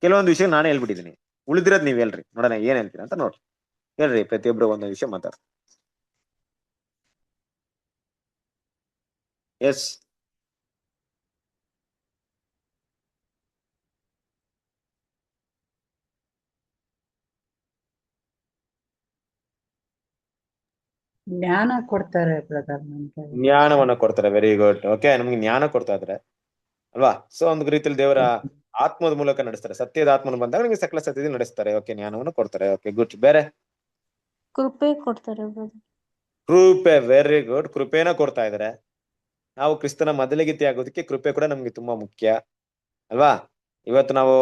Speaker 1: ಕೆಲವೊಂದು ವಿಷಯ ನಾನೇ ಹೇಳ್ಬಿಟ್ಟಿದ್ದೀನಿ, ಉಳಿದಿರೋದ್ ನೀವ್ ಹೇಳ್ರಿ, ನೋಡೋಣ ಏನ್ ಹೇಳ್ತೀರಾ ಅಂತ ನೋಡ್ರಿ. ಹೇಳ್ರಿ, ಪ್ರತಿಯೊಬ್ರು ಒಂದೊಂದು ವಿಷಯ ಮಾತಾಡ್ರಿ. ಎಸ್.
Speaker 4: ಜ್ಞಾನ ಕೊಡ್ತಾರೆ ಬ್ರದರ್ ನಮ್ಗೆ.
Speaker 1: ಜ್ಞಾನವನ್ನ ಕೊಡ್ತಾರೆ. Very good. ಓಕೆ, ನಮ್ಗೆ ಜ್ಞಾನ ಕೊಡ್ತಾ ಇದ್ರೆ ಅಲ್ವಾ? ಸೊ ಒಂದು ರೀತಿಯಲ್ಲಿ ದೇವರ ಆತ್ಮದ ಮೂಲಕ ನಡೆಸ್ತಾರೆ. ಸತ್ಯದ ಆತ್ಮನ ಬಂದಾಗ ನಿಮ್ಗೆ ಸಕಲ ಸತ್ಯದಲ್ಲಿ ನಡೆಸ್ತಾರೆ. ಓಕೆ, ಜ್ಞಾನವನ್ನು ಕೊಡ್ತಾರೆ. Okay, good. ಬೇರೆ?
Speaker 6: ಕೃಪೆ ಕೊಡ್ತಾರೆ ಬ್ರದರ್.
Speaker 1: ಕೃಪೆ. Very good. ಕೃಪೆನ ಕೊಡ್ತಾ ಇದಾರೆ. ನಾವು ಕ್ರಿಸ್ತನ ಮೊದಲಿಗಿತ್ತಿ ಆಗೋದಕ್ಕೆ ಕೃಪೆ ಕೂಡ ನಮ್ಗೆ ತುಂಬಾ ಮುಖ್ಯ ಅಲ್ವಾ? ಇವತ್ತು ನಾವು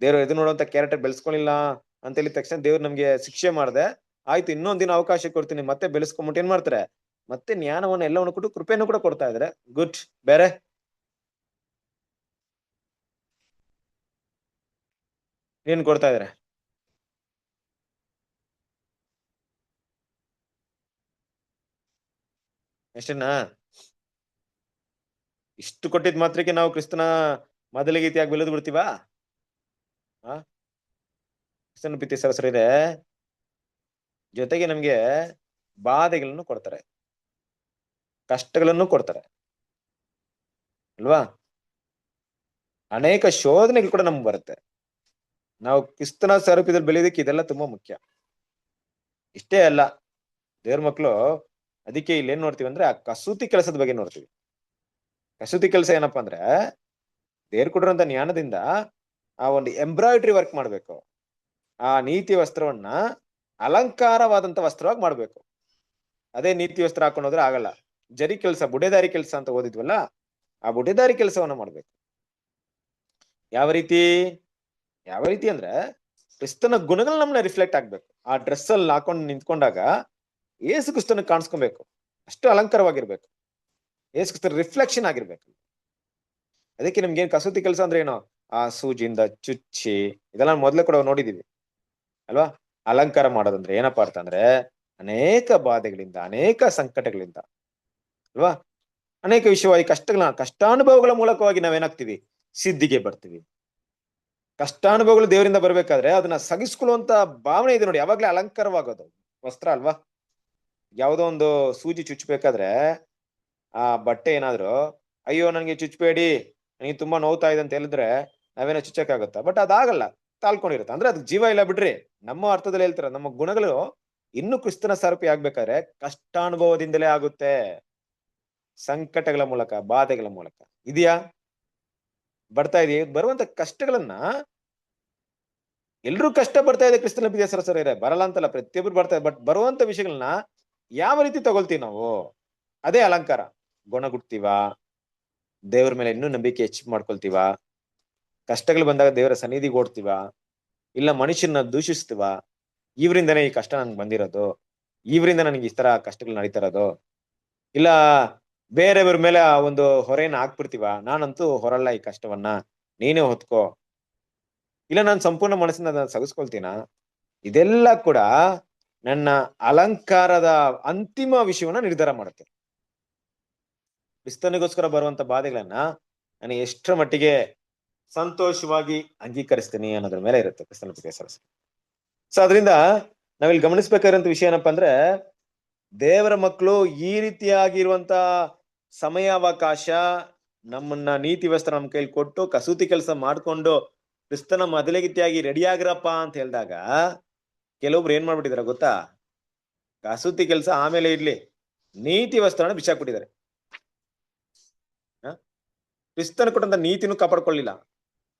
Speaker 1: ದೇವ್ರು ಎದು ನೋಡುವಂತ ಕ್ಯಾರೆಕ್ಟರ್ ಬೆಳೆಸ್ಕೊಳ್ಳಿಲ್ಲ ಅಂತ ಹೇಳಿದ ತಕ್ಷಣ ದೇವ್ರು ನಮ್ಗೆ ಶಿಕ್ಷೆ ಮಾಡ್ದೆ, ಆಯ್ತು ಇನ್ನೊಂದ್ ದಿನ ಅವಕಾಶ ಕೊಡ್ತೀನಿ ಮತ್ತೆ ಬೆಳೆಸ್ಕೊಂಬಿಟ್ಟು ಏನ್ ಮಾಡ್ತಾರೆ, ಮತ್ತೆ ಜ್ಞಾನವನ್ನ ಎಲ್ಲವನ್ನು ಕೊಟ್ಟು ಕೃಪೆನೂ ಕೂಡ ಕೊಡ್ತಾ ಇದಾರೆ. ಗುಡ್. ಬೇರೆ? ಏನ್ ಕೊಡ್ತಾ ಇದಾರೆ? ಎಷ್ಟನ್ನ? ಇಷ್ಟು ಕೊಟ್ಟಿದ್ ಮಾತ್ರಕ್ಕೆ ನಾವು ಕ್ರಿಸ್ತನ ಮೊದಲಿಗೀತಿಯಾಗಿ ಬೆಳೆದು ಬಿಡ್ತೀವಾ? ಕ್ರಿಸ್ತನ ಪ್ರೀತಿ ಸರಸರಿದೆ. ಜೊತೆಗೆ ನಮ್ಗೆ ಬಾಧೆಗಳನ್ನು ಕೊಡ್ತಾರೆ, ಕಷ್ಟಗಳನ್ನು ಕೊಡ್ತಾರೆ ಅಲ್ವಾ? ಅನೇಕ ಶೋಧನೆಗಳು ಕೂಡ ನಮ್ಗೆ ಬರುತ್ತೆ. ನಾವು ಕ್ರಿಸ್ತನ ಸ್ವರೂಪದಲ್ಲಿ ಬೆಳೆಯೋದಕ್ಕೆ ಇದೆಲ್ಲ ತುಂಬಾ ಮುಖ್ಯ. ಇಷ್ಟೇ ಅಲ್ಲ, ದೇವ್ರ ಮಕ್ಕಳು ಅದಕ್ಕೆ ಇಲ್ಲಿ ಏನ್ ನೋಡ್ತೀವಿ ಅಂದ್ರೆ ಆ ಕಸೂತಿ ಕೆಲಸದ ಬಗ್ಗೆ ನೋಡ್ತೀವಿ. ಕಸೂತಿ ಕೆಲಸ ಏನಪ್ಪಾ ಅಂದ್ರೆ ದೇವ್ರು ಕೊಟ್ಟಿರುವಂತ ಜ್ಞಾನದಿಂದ ಆ ಒಂದು ಎಂಬ್ರಾಯ್ಡ್ರಿ ವರ್ಕ್ ಮಾಡ್ಬೇಕು. ಆ ನೀತಿ ವಸ್ತ್ರವನ್ನ ಅಲಂಕಾರವಾದಂತ ವಸ್ತ್ರವಾಗಿ ಮಾಡ್ಬೇಕು. ಅದೇ ನೀತಿ ವಸ್ತ್ರ ಹಾಕೊಂಡು ಹೋದ್ರೆ ಆಗಲ್ಲ. ಜರಿ ಕೆಲಸ, ಬುಡೇದಾರಿ ಕೆಲಸ ಅಂತ ಓದಿದ್ವಲ್ಲ, ಆ ಬುಡೇದಾರಿ ಕೆಲಸವನ್ನ ಮಾಡ್ಬೇಕು. ಯಾವ ರೀತಿ? ಯಾವ ರೀತಿ ಅಂದ್ರೆ ಕ್ರಿಸ್ತನ ಗುಣಗಳು ನಮ್ಮನ್ನ ರಿಫ್ಲೆಕ್ಟ್ ಆಗ್ಬೇಕು. ಆ ಡ್ರೆಸ್ ಅಲ್ಲಿ ಹಾಕೊಂಡು ನಿಂತ್ಕೊಂಡಾಗ ಏಸು ಕ್ರಿಸ್ತನ ಕಾಣಿಸ್ಕೊಬೇಕು, ಅಷ್ಟು ಅಲಂಕಾರವಾಗಿರ್ಬೇಕು, ಏಸು ಕ್ರಿಸ್ತನ ರಿಫ್ಲೆಕ್ಷನ್ ಆಗಿರ್ಬೇಕು. ಅದಕ್ಕೆ ನಿಮ್ಗೆ ಏನ್ ಕಸೂತಿ ಕೆಲಸ ಅಂದ್ರೆ ಏನು? ಆ ಸೂಜಿಯಿಂದ ಚುಚ್ಚಿ ಇದೆಲ್ಲ ಮೊದ್ಲೇ ಕೂಡ ನೋಡಿದೀವಿ ಅಲ್ವಾ? ಅಲಂಕಾರ ಮಾಡೋದಂದ್ರೆ ಏನಪ್ಪಾ ಅಂತಂದ್ರೆ ಅನೇಕ ಬಾಧೆಗಳಿಂದ, ಅನೇಕ ಸಂಕಟಗಳಿಂದ ಅಲ್ವಾ, ಅನೇಕ ವಿಷಯವಾಗಿ ಕಷ್ಟಾನುಭವಗಳ ಮೂಲಕವಾಗಿ ನಾವೇನಾಗ್ತೀವಿ, ಸಿದ್ಧಿಗೆ ಬರ್ತೀವಿ. ಕಷ್ಟಾನುಭವಗಳು ದೇವರಿಂದ ಬರ್ಬೇಕಾದ್ರೆ ಅದನ್ನ ಸಗಿಸ್ಕೊಳ್ಳುವಂತ ಭಾವನೆ ಇದೆ ನೋಡಿ, ಯಾವಾಗ್ಲೇ ಅಲಂಕಾರವಾಗೋದು ವಸ್ತ್ರ ಅಲ್ವಾ? ಯಾವುದೋ ಒಂದು ಸೂಜಿ ಚುಚ್ಚಬೇಕಾದ್ರೆ ಆ ಬಟ್ಟೆ ಏನಾದ್ರು ಅಯ್ಯೋ ನನ್ಗೆ ಚುಚ್ಚಬೇಡಿ, ನನಗೆ ತುಂಬಾ ನೋವ್ತಾ ಇದೆ ಅಂತ ಹೇಳಿದ್ರೆ ನಾವೇನೋ ಚುಚ್ಚಕ್ಕಾಗತ್ತಾ? ಬಟ್ ಅದಾಗಲ್ಲ, ತಾಳ್ಕೊಂಡಿರುತ್ತೆ. ಅಂದ್ರೆ ಅದಕ್ಕೆ ಜೀವ ಇಲ್ಲ ಬಿಡ್ರಿ. ನಮ್ಮ ಅರ್ಥದಲ್ಲಿ ಹೇಳ್ತಾರೆ, ನಮ್ಮ ಗುಣಗಳು ಇನ್ನು ಕ್ರಿಸ್ತನ ಸ್ವರೂಪಿ ಆಗ್ಬೇಕಾದ್ರೆ ಕಷ್ಟಾನುಭವದಿಂದಲೇ ಆಗುತ್ತೆ, ಸಂಕಟಗಳ ಮೂಲಕ, ಬಾಧೆಗಳ ಮೂಲಕ. ಇದೆಯಾ? ಬರ್ತಾ ಇದೆಯಾ? ಬರುವಂತ ಕಷ್ಟಗಳನ್ನ ಎಲ್ರೂ ಕಷ್ಟ ಬರ್ತಾ ಇದೆ ಕ್ರಿಸ್ತನ ಪ್ರೀತಿಯ ಸರಸರಿಯರೇ, ಬರಲ್ಲ ಅಂತಲ್ಲ, ಪ್ರತಿಯೊಬ್ರು ಬರ್ತಾ ಇದೆ. ಬಟ್ ಬರುವಂತ ವಿಷಯಗಳನ್ನ ಯಾವ ರೀತಿ ತಗೊಳ್ತೀವಿ ನಾವು, ಅದೇ ಅಲಂಕಾರ. ಗುಣಗುಡ್ತೀವಾ? ದೇವ್ರ ಮೇಲೆ ಇನ್ನೂ ನಂಬಿಕೆ ಹೆಚ್ಚು ಮಾಡ್ಕೊಳ್ತೀವ? ಕಷ್ಟಗಳು ಬಂದಾಗ ದೇವರ ಸನ್ನಿಧಿಗೆ ಓಡ್ತೀವ? ಇಲ್ಲ ಮನುಷ್ಯನ ದೂಷಿಸ್ತೀವ? ಇವರಿಂದನೇ ಈ ಕಷ್ಟ ನನ್ಗೆ ಬಂದಿರೋದು, ಇವರಿಂದ ನನಗೆ ಈ ತರ ಕಷ್ಟಗಳು ನಡೀತಾ ಇರೋದು, ಇಲ್ಲ ಬೇರೆಯವ್ರ ಮೇಲೆ ಆ ಒಂದು ಹೊರೆನ ಹಾಕ್ಬಿಡ್ತೀವ, ನಾನಂತೂ ಹೊರಲ್ಲ ಈ ಕಷ್ಟವನ್ನ, ನೀನೇ ಹೊತ್ಕೋ, ಇಲ್ಲ ನಾನು ಸಂಪೂರ್ಣ ಮನಸ್ಸಿಂದ ಅದನ್ನ ಸಗಿಸ್ಕೊಳ್ತೀನ? ಇದೆಲ್ಲ ಕೂಡ ನನ್ನ ಅಲಂಕಾರದ ಅಂತಿಮ ವಿಷಯವನ್ನ ನಿರ್ಧಾರ ಮಾಡುತ್ತೆ. ಕ್ರಿಸ್ತನಿಗೋಸ್ಕರ ಬರುವಂತ ಬಾಧೆಗಳನ್ನ ನಾನು ಎಷ್ಟರ ಮಟ್ಟಿಗೆ ಸಂತೋಷವಾಗಿ ಅಂಗೀಕರಿಸ್ತೀನಿ ಅನ್ನೋದ್ರ ಮೇಲೆ ಇರುತ್ತೆ ಕ್ರಿಸ್ತನ ಪ್ರೀತಿಯ ಸರಸರಿ. ಸೊ ಅದರಿಂದ ನಾವಿಲ್ಲಿ ಗಮನಿಸ್ಬೇಕಾಗಿರುವಂತ ವಿಷಯ ಏನಪ್ಪಾ ಅಂದ್ರೆ ದೇವರ ಮಕ್ಕಳು ಈ ರೀತಿಯಾಗಿರುವಂತ ಸಮಯಾವಕಾಶ ನಮ್ಮನ್ನ ನೀತಿ ವಸ್ತ್ರ ನಮ್ಮ ಕೈಲಿ ಕೊಟ್ಟು ಕಸೂತಿ ಕೆಲಸ ಮಾಡ್ಕೊಂಡು ಕ್ರಿಸ್ತನ ಮೊದಲಿಗಿತ್ತಿಯಾಗಿ ರೆಡಿ ಆಗಿರಪ್ಪ ಅಂತ ಹೇಳಿದಾಗ ಕೆಲವೊಬ್ರು ಏನ್ ಮಾಡ್ಬಿಟ್ಟಿದಾರೆ ಗೊತ್ತಾ? ಕಸೂತಿ ಕೆಲಸ ಆಮೇಲೆ ಇರ್ಲಿ, ನೀತಿ ವಸ್ತ್ರನ ಬಿಚ್ಚಾಕ್ಬಿಟ್ಟಿದ್ದಾರೆ. ಕ್ರಿಸ್ತನ ಕೊಟ್ಟಂತ ನೀತಿನೂ ಕಾಪಾಡ್ಕೊಳ್ಳಿಲ್ಲ,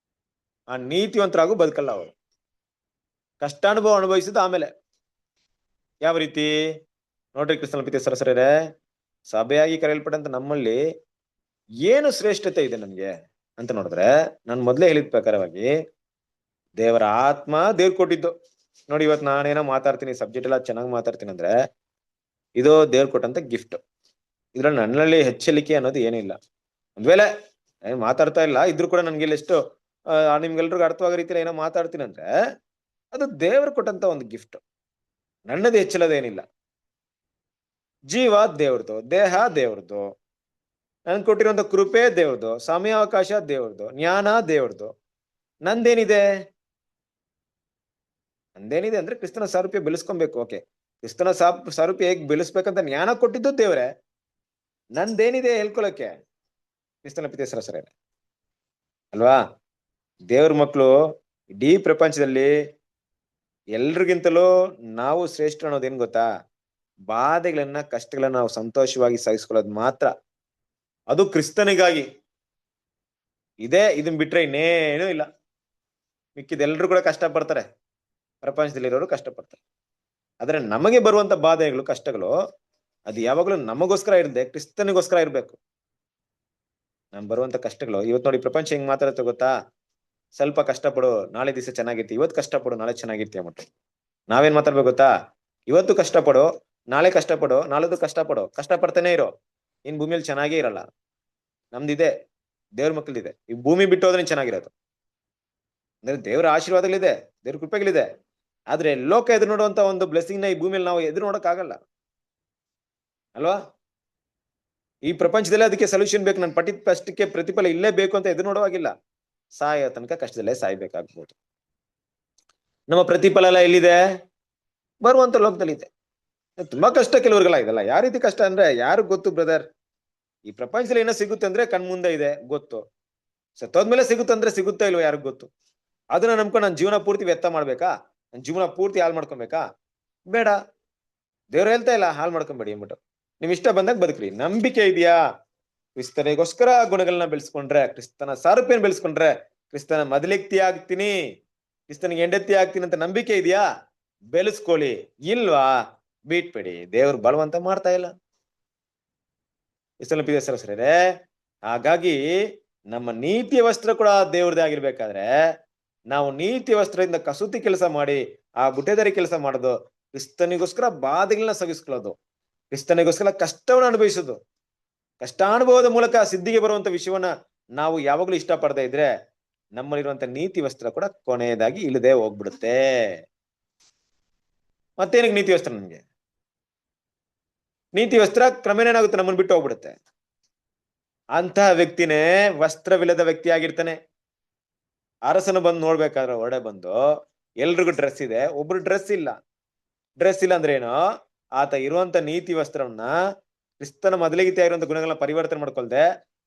Speaker 1: ಆ ನೀತಿವಂತರಾಗೂ ಬದುಕಲ್ಲ ಅವರು. ಕಷ್ಟಾನುಭವ ಅನುಭವಿಸಿದ ಆಮೇಲೆ ಯಾವ ರೀತಿ ನೋಡ್ರಿ ಕ್ರಿಸ್ತನ ಪ್ರೀತಿಯ ಸರಸರೇ, ಸಭೆಯಾಗಿ ಕರೆಯಲ್ಪಟ್ಟಂತ ನಮ್ಮಲ್ಲಿ ಏನು ಶ್ರೇಷ್ಠತೆ ಇದೆ ನಮ್ಗೆ ಅಂತ ನೋಡಿದ್ರೆ, ನಾನು ಮೊದ್ಲೇ ಹೇಳಿದ ಪ್ರಕಾರವಾಗಿ ದೇವರ ಆತ್ಮ ದೇವ್ರು ಕೊಟ್ಟಿದ್ದು. ನೋಡಿ ಇವತ್ತು ನಾನೇನೋ ಮಾತಾಡ್ತೀನಿ, ಸಬ್ಜೆಕ್ಟ್ ಎಲ್ಲ ಚೆನ್ನಾಗಿ ಮಾತಾಡ್ತೀನಿ ಅಂದ್ರೆ ಇದು ದೇವ್ರು ಕೊಟ್ಟಂತ ಗಿಫ್ಟ್. ಇದ್ರಲ್ಲಿ ನನ್ನಲ್ಲಿ ಹೆಚ್ಚಲಿಕೆ ಅನ್ನೋದು ಏನಿಲ್ಲ. ಒಂದ್ ವೇಳೆ ಏನ್ ಮಾತಾಡ್ತಾ ಇಲ್ಲ ಇದ್ರು ಕೂಡ ನನ್ಗೆ ಎಷ್ಟು ನಿಮ್ಗೆಲ್ರಿಗೂ ಅರ್ಥವಾಗೋ ರೀತಿಯಲ್ಲಿ ಏನೋ ಮಾತಾಡ್ತೀನಿ ಅಂದ್ರೆ ಅದು ದೇವ್ರು ಕೊಟ್ಟಂತ ಒಂದು ಗಿಫ್ಟ್, ನನ್ನದು ಹೆಚ್ಚಲದೇನಿಲ್ಲ. ಜೀವ ದೇವ್ರದು, ದೇಹ ದೇವ್ರದು, ನನ್ ಕೊಟ್ಟಿರುವಂತ ಕೃಪೆ ದೇವ್ರದು, ಸಮಯಾವಕಾಶ ದೇವ್ರದು, ಜ್ಞಾನ ದೇವ್ರದು, ನಂದೇನಿದೆ ನಂದೇನಿದೆ ಅಂದ್ರೆ ಕ್ರಿಸ್ತನ ಸಾರೂಪ್ಯ ಬೆಳೆಸ್ಕೊಬೇಕು. ಓಕೆ, ಕ್ರಿಸ್ತನ ಸಾರೂಪ್ಯ ಹೇಗ್ ಬೆಳೆಸ್ಬೇಕಂತ ಜ್ಞಾನ ಕೊಟ್ಟಿದ್ದು ದೇವ್ರೆ. ನಂದೇನಿದೆ ಹೇಳ್ಕೊಳಕ್ಕೆ? ಕ್ರಿಸ್ತನ ಪಿತೇಶ್ವರ ಸರ ಅಲ್ವಾ? ದೇವ್ರ ಮಕ್ಕಳು ಇಡೀ ಪ್ರಪಂಚದಲ್ಲಿ ಎಲ್ರಿಗಿಂತಲೂ ನಾವು ಶ್ರೇಷ್ಠ ಅನ್ನೋದೇನ್ ಗೊತ್ತಾ? ಬಾಧೆಗಳನ್ನ, ಕಷ್ಟಗಳನ್ನ ನಾವು ಸಂತೋಷವಾಗಿ ಸಹಿಸ್ಕೊಳ್ಳೋದು ಮಾತ್ರ. ಅದು ಕ್ರಿಸ್ತನಿಗಾಗಿ. ಇದನ್ ಬಿಟ್ರೆ ಇನ್ನೇನು ಇಲ್ಲ. ಮಿಕ್ಕಿದೆಲ್ಲರೂ ಕೂಡ ಕಷ್ಟ ಪಡ್ತಾರೆ, ಪ್ರಪಂಚದಲ್ಲಿರೋರು ಕಷ್ಟ ಪಡ್ತಾರೆ. ಆದ್ರೆ ನಮಗೆ ಬರುವಂತ ಬಾಧೆಗಳು, ಕಷ್ಟಗಳು ಅದು ಯಾವಾಗ್ಲೂ ನಮಗೋಸ್ಕರ ಇರದೆ ಕ್ರಿಸ್ತನಿಗೋಸ್ಕರ ಇರ್ಬೇಕು. ನಮ್ ಬರುವಂತ ಕಷ್ಟಗಳು ಇವತ್ತು ನೋಡಿ ಪ್ರಪಂಚ ಹೆಂಗ್ ಮಾತಾಡುತ್ತೆ ಗೊತ್ತಾ? ಸ್ವಲ್ಪ ಕಷ್ಟಪಡು, ನಾಳೆ ದಿವಸ ಚೆನ್ನಾಗಿರ್ತಿ. ಇವತ್ತು ಕಷ್ಟಪಡು, ನಾಳೆ ಚೆನ್ನಾಗಿರ್ತಿ ಅಂದ್ಬಿಟ್ಟು. ನಾವೇನ್ ಮಾತಾಡ್ಬೇಕು ಗೊತ್ತಾ? ಇವತ್ತು ಕಷ್ಟಪಡು, ನಾಳೆ ಕಷ್ಟಪಡು, ನಾಳೆದು ಕಷ್ಟಪಡು, ಕಷ್ಟಪಡ್ತಾನೆ ಇರೋ. ಇನ್ ಭೂಮಿಯಲ್ಲಿ ಚೆನ್ನಾಗೇ ಇರಲ್ಲ. ನಮ್ದಿದೆ, ದೇವ್ರ ಮಕ್ಳಿದೆ. ಈ ಭೂಮಿ ಬಿಟ್ಟು ಹೋದ್ರೆ ಚೆನ್ನಾಗಿರೋದು. ಅಂದ್ರೆ ದೇವ್ರ ಆಶೀರ್ವಾದಗಳಿದೆ, ದೇವ್ರ ಕೃಪೆಗಳಿದೆ. ಆದ್ರೆ ಲೋಕ ಎದುರು ನೋಡುವಂತ ಒಂದು ಬ್ಲೆಸ್ಸಿಂಗ್ ನ ಈ ಭೂಮಿಯಲ್ಲಿ ನಾವು ಎದುರು ನೋಡಕ್ ಆಗಲ್ಲ ಅಲ್ವಾ? ಈ ಪ್ರಪಂಚದಲ್ಲೇ ಅದಕ್ಕೆ ಸೊಲ್ಯೂಷನ್ ಬೇಕು. ನಾನು ಪಟ್ಟಿದ ಕಷ್ಟಕ್ಕೆ ಪ್ರತಿಫಲ ಇಲ್ಲೇ ಬೇಕು ಅಂತ ಎದುರು ನೋಡುವಾಗಿಲ್ಲ. ಸಾಯೋ ತನಕ ಕಷ್ಟದಲ್ಲೇ ಸಾಯ್ಬೇಕಾಗ್ಬೋದು. ನಮ್ಮ ಪ್ರತಿಫಲ ಎಲ್ಲ ಎಲ್ಲಿದೆ? ಬರುವಂತ ಲೋಕದಲ್ಲಿದೆ. ತುಂಬಾ ಕಷ್ಟ ಕೆಲವ್ರಿಗೆಲ್ಲ ಇದೆಲ್ಲ. ಯಾವ ರೀತಿ ಕಷ್ಟ ಅಂದ್ರೆ ಯಾರು ಗೊತ್ತು ಬ್ರದರ್? ಈ ಪ್ರಪಂಚದಲ್ಲಿ ಏನೋ ಸಿಗುತ್ತೆ ಅಂದ್ರೆ ಕಣ್ಮುಂದೆ ಇದೆ ಗೊತ್ತು. ಸತ್ತೋದ್ಮೇಲೆ ಸಿಗುತ್ತಂದ್ರೆ ಸಿಗುತ್ತಾ ಇಲ್ವೋ ಯಾರಿಗ್ ಗೊತ್ತು? ಅದನ್ನ ನಂಬ್ಕೊಂಡು ನನ್ನ ಜೀವನ ಪೂರ್ತಿ ವ್ಯರ್ಥ ಮಾಡ್ಬೇಕಾ? ನನ್ನ ಜೀವನ ಪೂರ್ತಿ ಹಾಳು ಮಾಡ್ಕೊಬೇಕಾ? ಬೇಡ. ದೇವ್ರು ಹೇಳ್ತಾ ಇಲ್ಲ ಹಾಳು ಮಾಡ್ಕೊಂಬೇಡಿ ಅಂದ್ಬಿಟ್ಟು. ನಿಮ್ ಇಷ್ಟ ಬಂದಾಗ ಬದುಕ್ರಿ. ನಂಬಿಕೆ ಇದೆಯಾ? ಕ್ರಿಸ್ತನಿಗೋಸ್ಕರ ಗುಣಗಳನ್ನ ಬೆಳೆಸ್ಕೊಂಡ್ರೆ, ಕ್ರಿಸ್ತನ ಸಾರೂಪ್ಯನ ಬೆಳೆಸ್ಕೊಂಡ್ರೆ, ಕ್ರಿಸ್ತನ ಮೊದಲಿಕ್ತಿ ಆಗ್ತೀನಿ, ಕ್ರಿಸ್ತನಿಗೆ ಹೆಂಡತಿ ಆಗ್ತೀನಿ ಅಂತ ನಂಬಿಕೆ ಇದೆಯಾ? ಬೆಳೆಸ್ಕೊಳ್ಳಿ. ಇಲ್ವಾ ಬಿಟ್ಬಿಡಿ. ದೇವ್ರು ಬಲವಂತ ಮಾಡ್ತಾ ಇಲ್ಲ. ಸರಸರೇ, ಹಾಗಾಗಿ ನಮ್ಮ ನೀತಿಯ ವಸ್ತ್ರ ಕೂಡ ದೇವ್ರದೇ ಆಗಿರ್ಬೇಕಾದ್ರೆ ನಾವು ನೀತಿ ವಸ್ತ್ರದಿಂದ ಕಸೂತಿ ಕೆಲಸ ಮಾಡಿ ಆ ಬುಟ್ಟೆದಾರಿ ಕೆಲಸ ಮಾಡೋದು, ಕ್ರಿಸ್ತನಿಗೋಸ್ಕರ ಬಾಧೆಗಳನ್ನ ಸವಿಸ್ಕೊಳ್ಳೋದು, ಕ್ರಿಸ್ತನಿಗೋಸ್ಕರ ಕಷ್ಟವನ್ನು ಅನುಭವಿಸೋದು. ಕಷ್ಟಾನುಭವದ ಮೂಲಕ ಸಿದ್ಧಿಗೆ ಬರುವಂತ ವಿಷಯವನ್ನ ನಾವು ಯಾವಾಗ್ಲೂ ಇಷ್ಟ ಪಡದೇ ಇದ್ರೆ ನಮ್ಮಲ್ಲಿರುವಂತ ನೀತಿ ವಸ್ತ್ರ ಕೂಡ ಕೊನೆಯದಾಗಿ ಇಲ್ಲದೆ ಹೋಗ್ಬಿಡುತ್ತೆ. ಮತ್ತೇನಕ್ಕೆ ನೀತಿ ವಸ್ತ್ರ? ನಮ್ಗೆ ನೀತಿ ವಸ್ತ್ರ ಕ್ರಮೇಣ ಏನಾಗುತ್ತೆ? ನಮ್ಮನ್ನು ಬಿಟ್ಟು ಹೋಗ್ಬಿಡುತ್ತೆ. ಅಂತಹ ವ್ಯಕ್ತಿನೇ ವಸ್ತ್ರವಿಲ್ಲದ ವ್ಯಕ್ತಿ ಆಗಿರ್ತಾನೆ. ಅರಸನು ಬಂದು ನೋಡ್ಬೇಕಾದ್ರೆ ಹೊರಡೆ ಬಂದು ಎಲ್ರಿಗೂ ಡ್ರೆಸ್ ಇದೆ, ಒಬ್ರು ಡ್ರೆಸ್ ಇಲ್ಲ. ಡ್ರೆಸ್ ಇಲ್ಲ ಅಂದ್ರೆ ಏನು? ಆತ ಇರುವಂತ ನೀತಿ ವಸ್ತ್ರವನ್ನ, ಕ್ರಿಸ್ತನ ಮೊದಲಿಗೆ ಆಗಿರುವಂತ ಗುಣಗಳನ್ನ ಪರಿವರ್ತನೆ ಮಾಡ್ಕೊಳ್ದೆ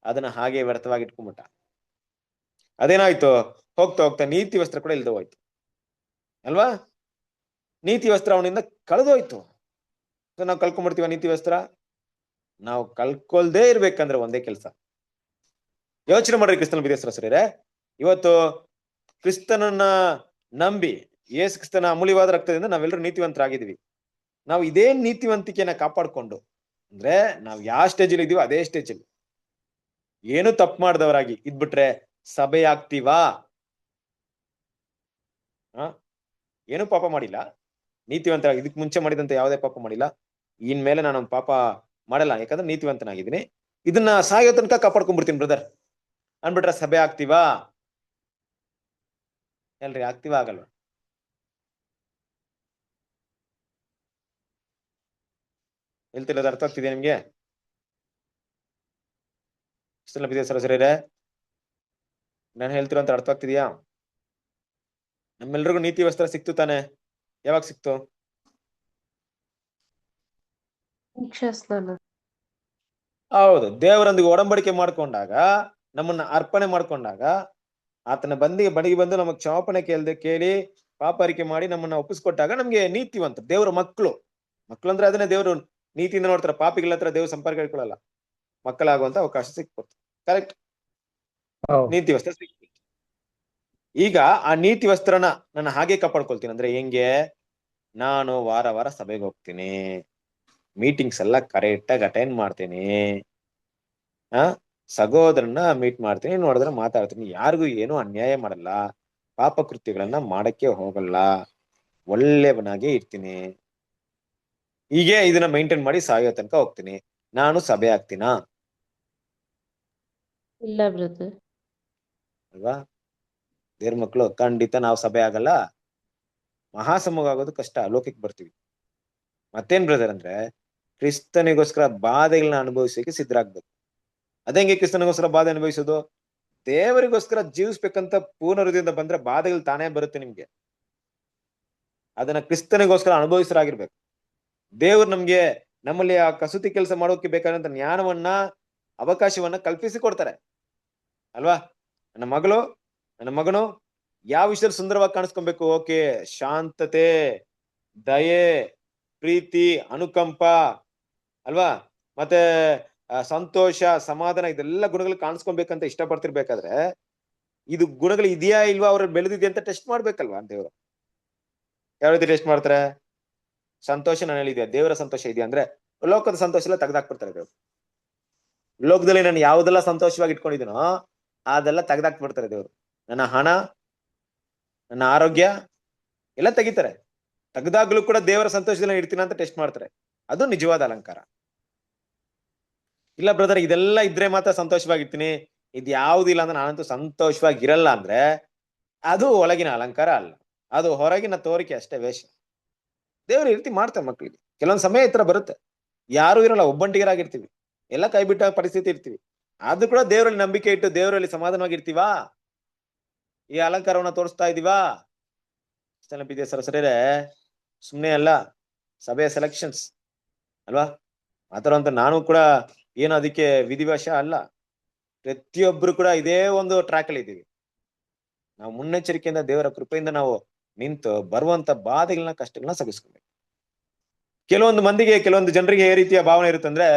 Speaker 1: ಅದನ್ನ ಹಾಗೆ ವ್ಯರ್ಥವಾಗಿ ಇಟ್ಕೊಂಡ್ಬಿಟ್ಟ. ಅದೇನಾಯ್ತು? ಹೋಗ್ತಾ ಹೋಗ್ತಾ ನೀತಿ ವಸ್ತ್ರ ಕೂಡ ಇಲ್ದ ಹೋಯ್ತು ಅಲ್ವಾ? ನೀತಿ ವಸ್ತ್ರ ಅವನಿಂದ ಕಳೆದೋಯ್ತು. ನಾವು ಕಳ್ಕೊಂಡ್ಬಿಡ್ತೀವ ನೀತಿ ವಸ್ತ್ರ? ನಾವು ಕಳ್ಕೊಳ್ದೇ ಇರ್ಬೇಕಂದ್ರೆ ಒಂದೇ ಕೆಲಸ. ಯೋಚನೆ ಮಾಡ್ರಿ ಕ್ರಿಸ್ತನ ಬಿದೇಶ್ವರರೇ. ಇವತ್ತು ಕ್ರಿಸ್ತನನ್ನ ನಂಬಿ ಯೇಸು ಕ್ರಿಸ್ತನ ಅಮೂಲ್ಯವಾದ ರಕ್ತದಿಂದ ನಾವೆಲ್ಲರೂ ನೀತಿವಂತರಾಗಿದ್ದೀವಿ. ನಾವು ಇದೇ ನೀತಿವಂತಿಕೆಯನ್ನ ಕಾಪಾಡ್ಕೊಂಡು, ಅಂದ್ರೆ ನಾವು ಯಾವ ಸ್ಟೇಜಲ್ಲಿ ಇದೀವೋ ಅದೇ ಸ್ಟೇಜಲ್ಲಿ ಏನು ತಪ್ಪು ಮಾಡಿದವರಾಗಿ ಇದ್ಬಿಟ್ರೆ ಸಭೆ ಆಗ್ತೀವಾ? ಏನು ಪಾಪ ಮಾಡಿಲ್ಲ, ನೀತಿವಂತರಾಗಿ, ಇದಕ್ ಮುಂಚೆ ಮಾಡಿದಂತ ಯಾವುದೇ ಪಾಪ ಮಾಡಿಲ್ಲ, ಇನ್ಮೇಲೆ ನಾನೊಂದು ಪಾಪ ಮಾಡಲ್ಲ ಯಾಕಂದ್ರೆ ನೀತಿವಂತನಾಗಿದ್ದೀನಿ, ಇದನ್ನ ಸಾಯೋ ತನಕ ಕಾಪಾಡ್ಕೊಂಡ್ಬಿಡ್ತೀನಿ ಬ್ರದರ್ ಅನ್ಬಿಟ್ರೆ ಸಭೆ ಆಗ್ತೀವಾ? ಎಲ್ರಿ ಆಗ್ತೀವಾ? ಆಗಲ್ವಾ? ಹೇಳ್ತಿರೋದು ಅರ್ಥ ಆಗ್ತಿದೆ ನಿಮ್ಗೆ? ಸರಸರೇ, ನಾನು ಹೇಳ್ತಿರೋಂತ ಅರ್ಥ ಆಗ್ತಿದ್ಯಾ? ನಮ್ಮೆಲ್ರಿಗೂ ನೀತಿ ವಸ್ತ್ರ ಸಿಕ್ತು ತಾನೆ? ಯಾವಾಗ ಸಿಕ್ತು? ಹೌದು, ದೇವರೊಂದಿಗೆ ಒಡಂಬಡಿಕೆ ಮಾಡ್ಕೊಂಡಾಗ, ನಮ್ಮನ್ನ ಅರ್ಪಣೆ ಮಾಡ್ಕೊಂಡಾಗ, ಆತನ ಬಣಿಗೆ ಬಂದು ನಮಗ್ ಕ್ಷಮಾಪಣೆ ಕೇಳಿ ಪಾಪ ಅರಿಕೆ ಮಾಡಿ ನಮ್ಮನ್ನ ಒಪ್ಪಿಸ್ಕೊಟ್ಟಾಗ ನಮ್ಗೆ ನೀತಿವಂತ ದೇವರ ಮಕ್ಕಳು ಅಂದ್ರೆ ಅದನ್ನೇ ದೇವರು ನೀತಿಯಿಂದ ನೋಡ್ತಾರೆ. ಪಾಪಿಗಳ ಹತ್ರ ದೇವ್ರ ಸಂಪರ್ಕ ಇಟ್ಕೊಳ್ಳಲ್ಲ. ಮಕ್ಕಳಾಗುವಂತ ಅವಕಾಶ ಸಿಕ್ಬಿಡ್ತು. ಕರೆಕ್ಟ್? ನೀತಿ ವಸ್ತ್ರ ಸಿಕ್ಬಿಟ್ಟು ಈಗ ಆ ನೀತಿ ವಸ್ತ್ರನ ನಾನು ಹಾಗೆ ಕಾಪಾಡ್ಕೊಳ್ತೀನಿ. ಅಂದ್ರೆ ಹೆಂಗೆ? ನಾನು ವಾರ ಸಭೆಗೆ ಹೋಗ್ತೀನಿ, ಮೀಟಿಂಗ್ಸ್ ಎಲ್ಲ ಕರೆಕ್ಟ್ ಆಗಿ ಅಟೆಂಡ್ ಮಾಡ್ತೀನಿ, ಸಹೋದರನ್ನ ಮೀಟ್ ಮಾಡ್ತೀನಿ, ನೋಡಿದ್ರೆ ಮಾತಾಡ್ತೀನಿ, ಯಾರಿಗೂ ಏನು ಅನ್ಯಾಯ ಮಾಡಲ್ಲ, ಪಾಪ ಕೃತ್ಯಗಳನ್ನ ಮಾಡಕ್ಕೆ ಹೋಗಲ್ಲ, ಒಳ್ಳೆಯವನಾಗೆ ಇರ್ತೀನಿ. ಹೀಗೆ ಇದನ್ನ ಮೈಂಟೈನ್ ಮಾಡಿ ಸಾಯೋ ತನಕ ಹೋಗ್ತೀನಿ. ನಾನು ಸಭೆ ಆಗ್ತೀನಾ?
Speaker 2: ಇಲ್ಲ ಬ್ರದರ್.
Speaker 1: ಅಲ್ವಾ? ದೇವ್ರ ಮಕ್ಕಳು ಖಂಡಿತ ನಾವು ಸಭೆ ಆಗಲ್ಲ. ಮಹಾಸಮೂಹ ಆಗೋದು ಕಷ್ಟ, ಲೋಕಕ್ಕೆ ಬರ್ತೀವಿ. ಮತ್ತೇನ್ ಬ್ರದರ್ ಅಂದ್ರೆ ಕ್ರಿಸ್ತನಿಗೋಸ್ಕರ ಬಾಧೆಗಳನ್ನ ಅನುಭವಿಸಕ್ಕೆ ಸಿದ್ಧರಾಗ್ಬೇಕು. ಅದೇಂಗೆ ಕ್ರಿಸ್ತನಿಗೋಸ್ಕರ ಬಾಧೆ ಅನುಭವಿಸೋದು? ದೇವರಿಗೋಸ್ಕರ ಜೀವಿಸ್ಬೇಕಂತ ಪೂರ್ಣ ಹೃದಯದಿಂದ ಬಂದ್ರೆ ಬಾಧೆಗಳು ತಾನೇ ಬರುತ್ತೆ ನಿಮ್ಗೆ. ಅದನ್ನ ಕ್ರಿಸ್ತನಿಗೋಸ್ಕರ ಅನುಭವಿಸರಾಗಿರ್ಬೇಕು. ದೇವ್ರು ನಮ್ಮಲ್ಲಿ ಆ ಕಸೂತಿ ಕೆಲಸ ಮಾಡೋಕೆ ಬೇಕಾದಂತ ಜ್ಞಾನವನ್ನ, ಅವಕಾಶವನ್ನ ಕಲ್ಪಿಸಿ ಕೊಡ್ತಾರೆ ಅಲ್ವಾ. ನನ್ನ ಮಗನು ಯಾವ ವಿಷಯದಲ್ಲಿ ಸುಂದರವಾಗಿ ಕಾಣಿಸ್ಕೊಬೇಕು? ಓಕೆ, ಶಾಂತತೆ, ದಯೆ, ಪ್ರೀತಿ, ಅನುಕಂಪ ಅಲ್ವಾ, ಮತ್ತೆ ಸಂತೋಷ, ಸಮಾಧಾನ, ಇದೆಲ್ಲ ಗುಣಗಳು ಕಾಣಿಸ್ಕೊಬೇಕಂತ ಇಷ್ಟಪಡ್ತಿರ್ಬೇಕಾದ್ರೆ ಇದು ಗುಣಗಳು ಇದೆಯಾ ಇಲ್ವಾ ಅವ್ರಲ್ಲಿ ಬೆಳೆದಿದೆ ಅಂತ ಟೆಸ್ಟ್ ಮಾಡ್ಬೇಕಲ್ವಾ ದೇವ್ರು. ಯಾವ ರೀತಿ ಟೆಸ್ಟ್ ಮಾಡ್ತಾರೆ? ಸಂತೋಷ ನನ್ನಲ್ಲಿ ಇದೆಯಾ, ದೇವರ ಸಂತೋಷ ಇದೆಯಾ ಅಂದ್ರೆ ಲೋಕದ ಸಂತೋಷ ಎಲ್ಲ ತೆಗ್ದಾಕ್ಬಿಡ್ತಾರೆ ದೇವ್ರು. ಲೋಕದಲ್ಲಿ ನಾನು ಯಾವ್ದೆಲ್ಲ ಸಂತೋಷವಾಗಿ ಇಟ್ಕೊಂಡಿದ್ದೀನೋ ಅದೆಲ್ಲ ತೆಗ್ದಾಕ್ಬಿಡ್ತಾರೆ ದೇವ್ರು. ನನ್ನ ಹಣ, ನನ್ನ ಆರೋಗ್ಯ ಎಲ್ಲ ತೆಗಿತಾರೆ. ತೆಗ್ದಾಗ್ಲೂ ಕೂಡ ದೇವರ ಸಂತೋಷದಲ್ಲಿ ಇರ್ತೀನ ಅಂತ ಟೆಸ್ಟ್ ಮಾಡ್ತಾರೆ. ಅದು ನಿಜವಾದ ಅಲಂಕಾರ. ಇಲ್ಲ ಬ್ರದರ್, ಇದೆಲ್ಲ ಇದ್ರೆ ಮಾತ್ರ ಸಂತೋಷವಾಗಿರ್ತೀನಿ, ಇದು ಯಾವುದಿಲ್ಲ ಅಂದ್ರೆ ನಾನಂತೂ ಸಂತೋಷವಾಗಿರಲ್ಲ ಅಂದ್ರೆ ಅದು ಒಳಗಿನ ಅಲಂಕಾರ ಅಲ್ಲ, ಅದು ಹೊರಗಿನ ತೋರಿಕೆ ಅಷ್ಟೇ, ವೇಷ. ದೇವ್ರು ಈ ರೀತಿ ಮಾಡ್ತಾರೆ ಮಕ್ಕಳಿಗೆ. ಕೆಲವೊಂದ್ ಸಮಯ ಈ ತರ ಬರುತ್ತೆ, ಯಾರು ಇರಲ್ಲ, ಒಬ್ಬಂಟಿಗರಾಗಿರ್ತೀವಿ, ಎಲ್ಲ ಕೈ ಬಿಟ್ಟ ಪರಿಸ್ಥಿತಿ ಇರ್ತೀವಿ. ಆದ್ರೂ ಕೂಡ ದೇವರಲ್ಲಿ ನಂಬಿಕೆ ಇಟ್ಟು ದೇವರಲ್ಲಿ ಸಮಾಧಾನವಾಗಿರ್ತೀವಾ? ಈ ಅಲಂಕಾರವನ್ನ ತೋರಿಸ್ತಾ ಇದೀವಾ? ಸರಸರೇ, ಸುಮ್ನೆ ಅಲ್ಲ, ಸಭೆಯ ಸೆಲೆಕ್ಷನ್ಸ್ ಅಲ್ವಾ ಮಾತಾಡುವಂತ. ನಾನು ಕೂಡ ಏನು ಅದಕ್ಕೆ ವಿಧಿವಶ ಅಲ್ಲ. ಪ್ರತಿಯೊಬ್ರು ಕೂಡ ಇದೇ ಒಂದು ಟ್ರ್ಯಾಕ್ ಅಲ್ಲಿ ಇದ್ದೀವಿ. ನಾವು ಮುನ್ನೆಚ್ಚರಿಕೆಯಿಂದ ದೇವರ ಕೃಪೆಯಿಂದ ನಾವು ನಿಂತು ಬರುವಂತ ಬಾಧೆಗಳನ್ನ, ಕಷ್ಟಗಳನ್ನ ಸಗಿಸ್ಕೊಬೇಕು. ಕೆಲವೊಂದು ಜನರಿಗೆ ಈ ರೀತಿಯ ಭಾವನೆ ಇರುತ್ತಂದ್ರೆ,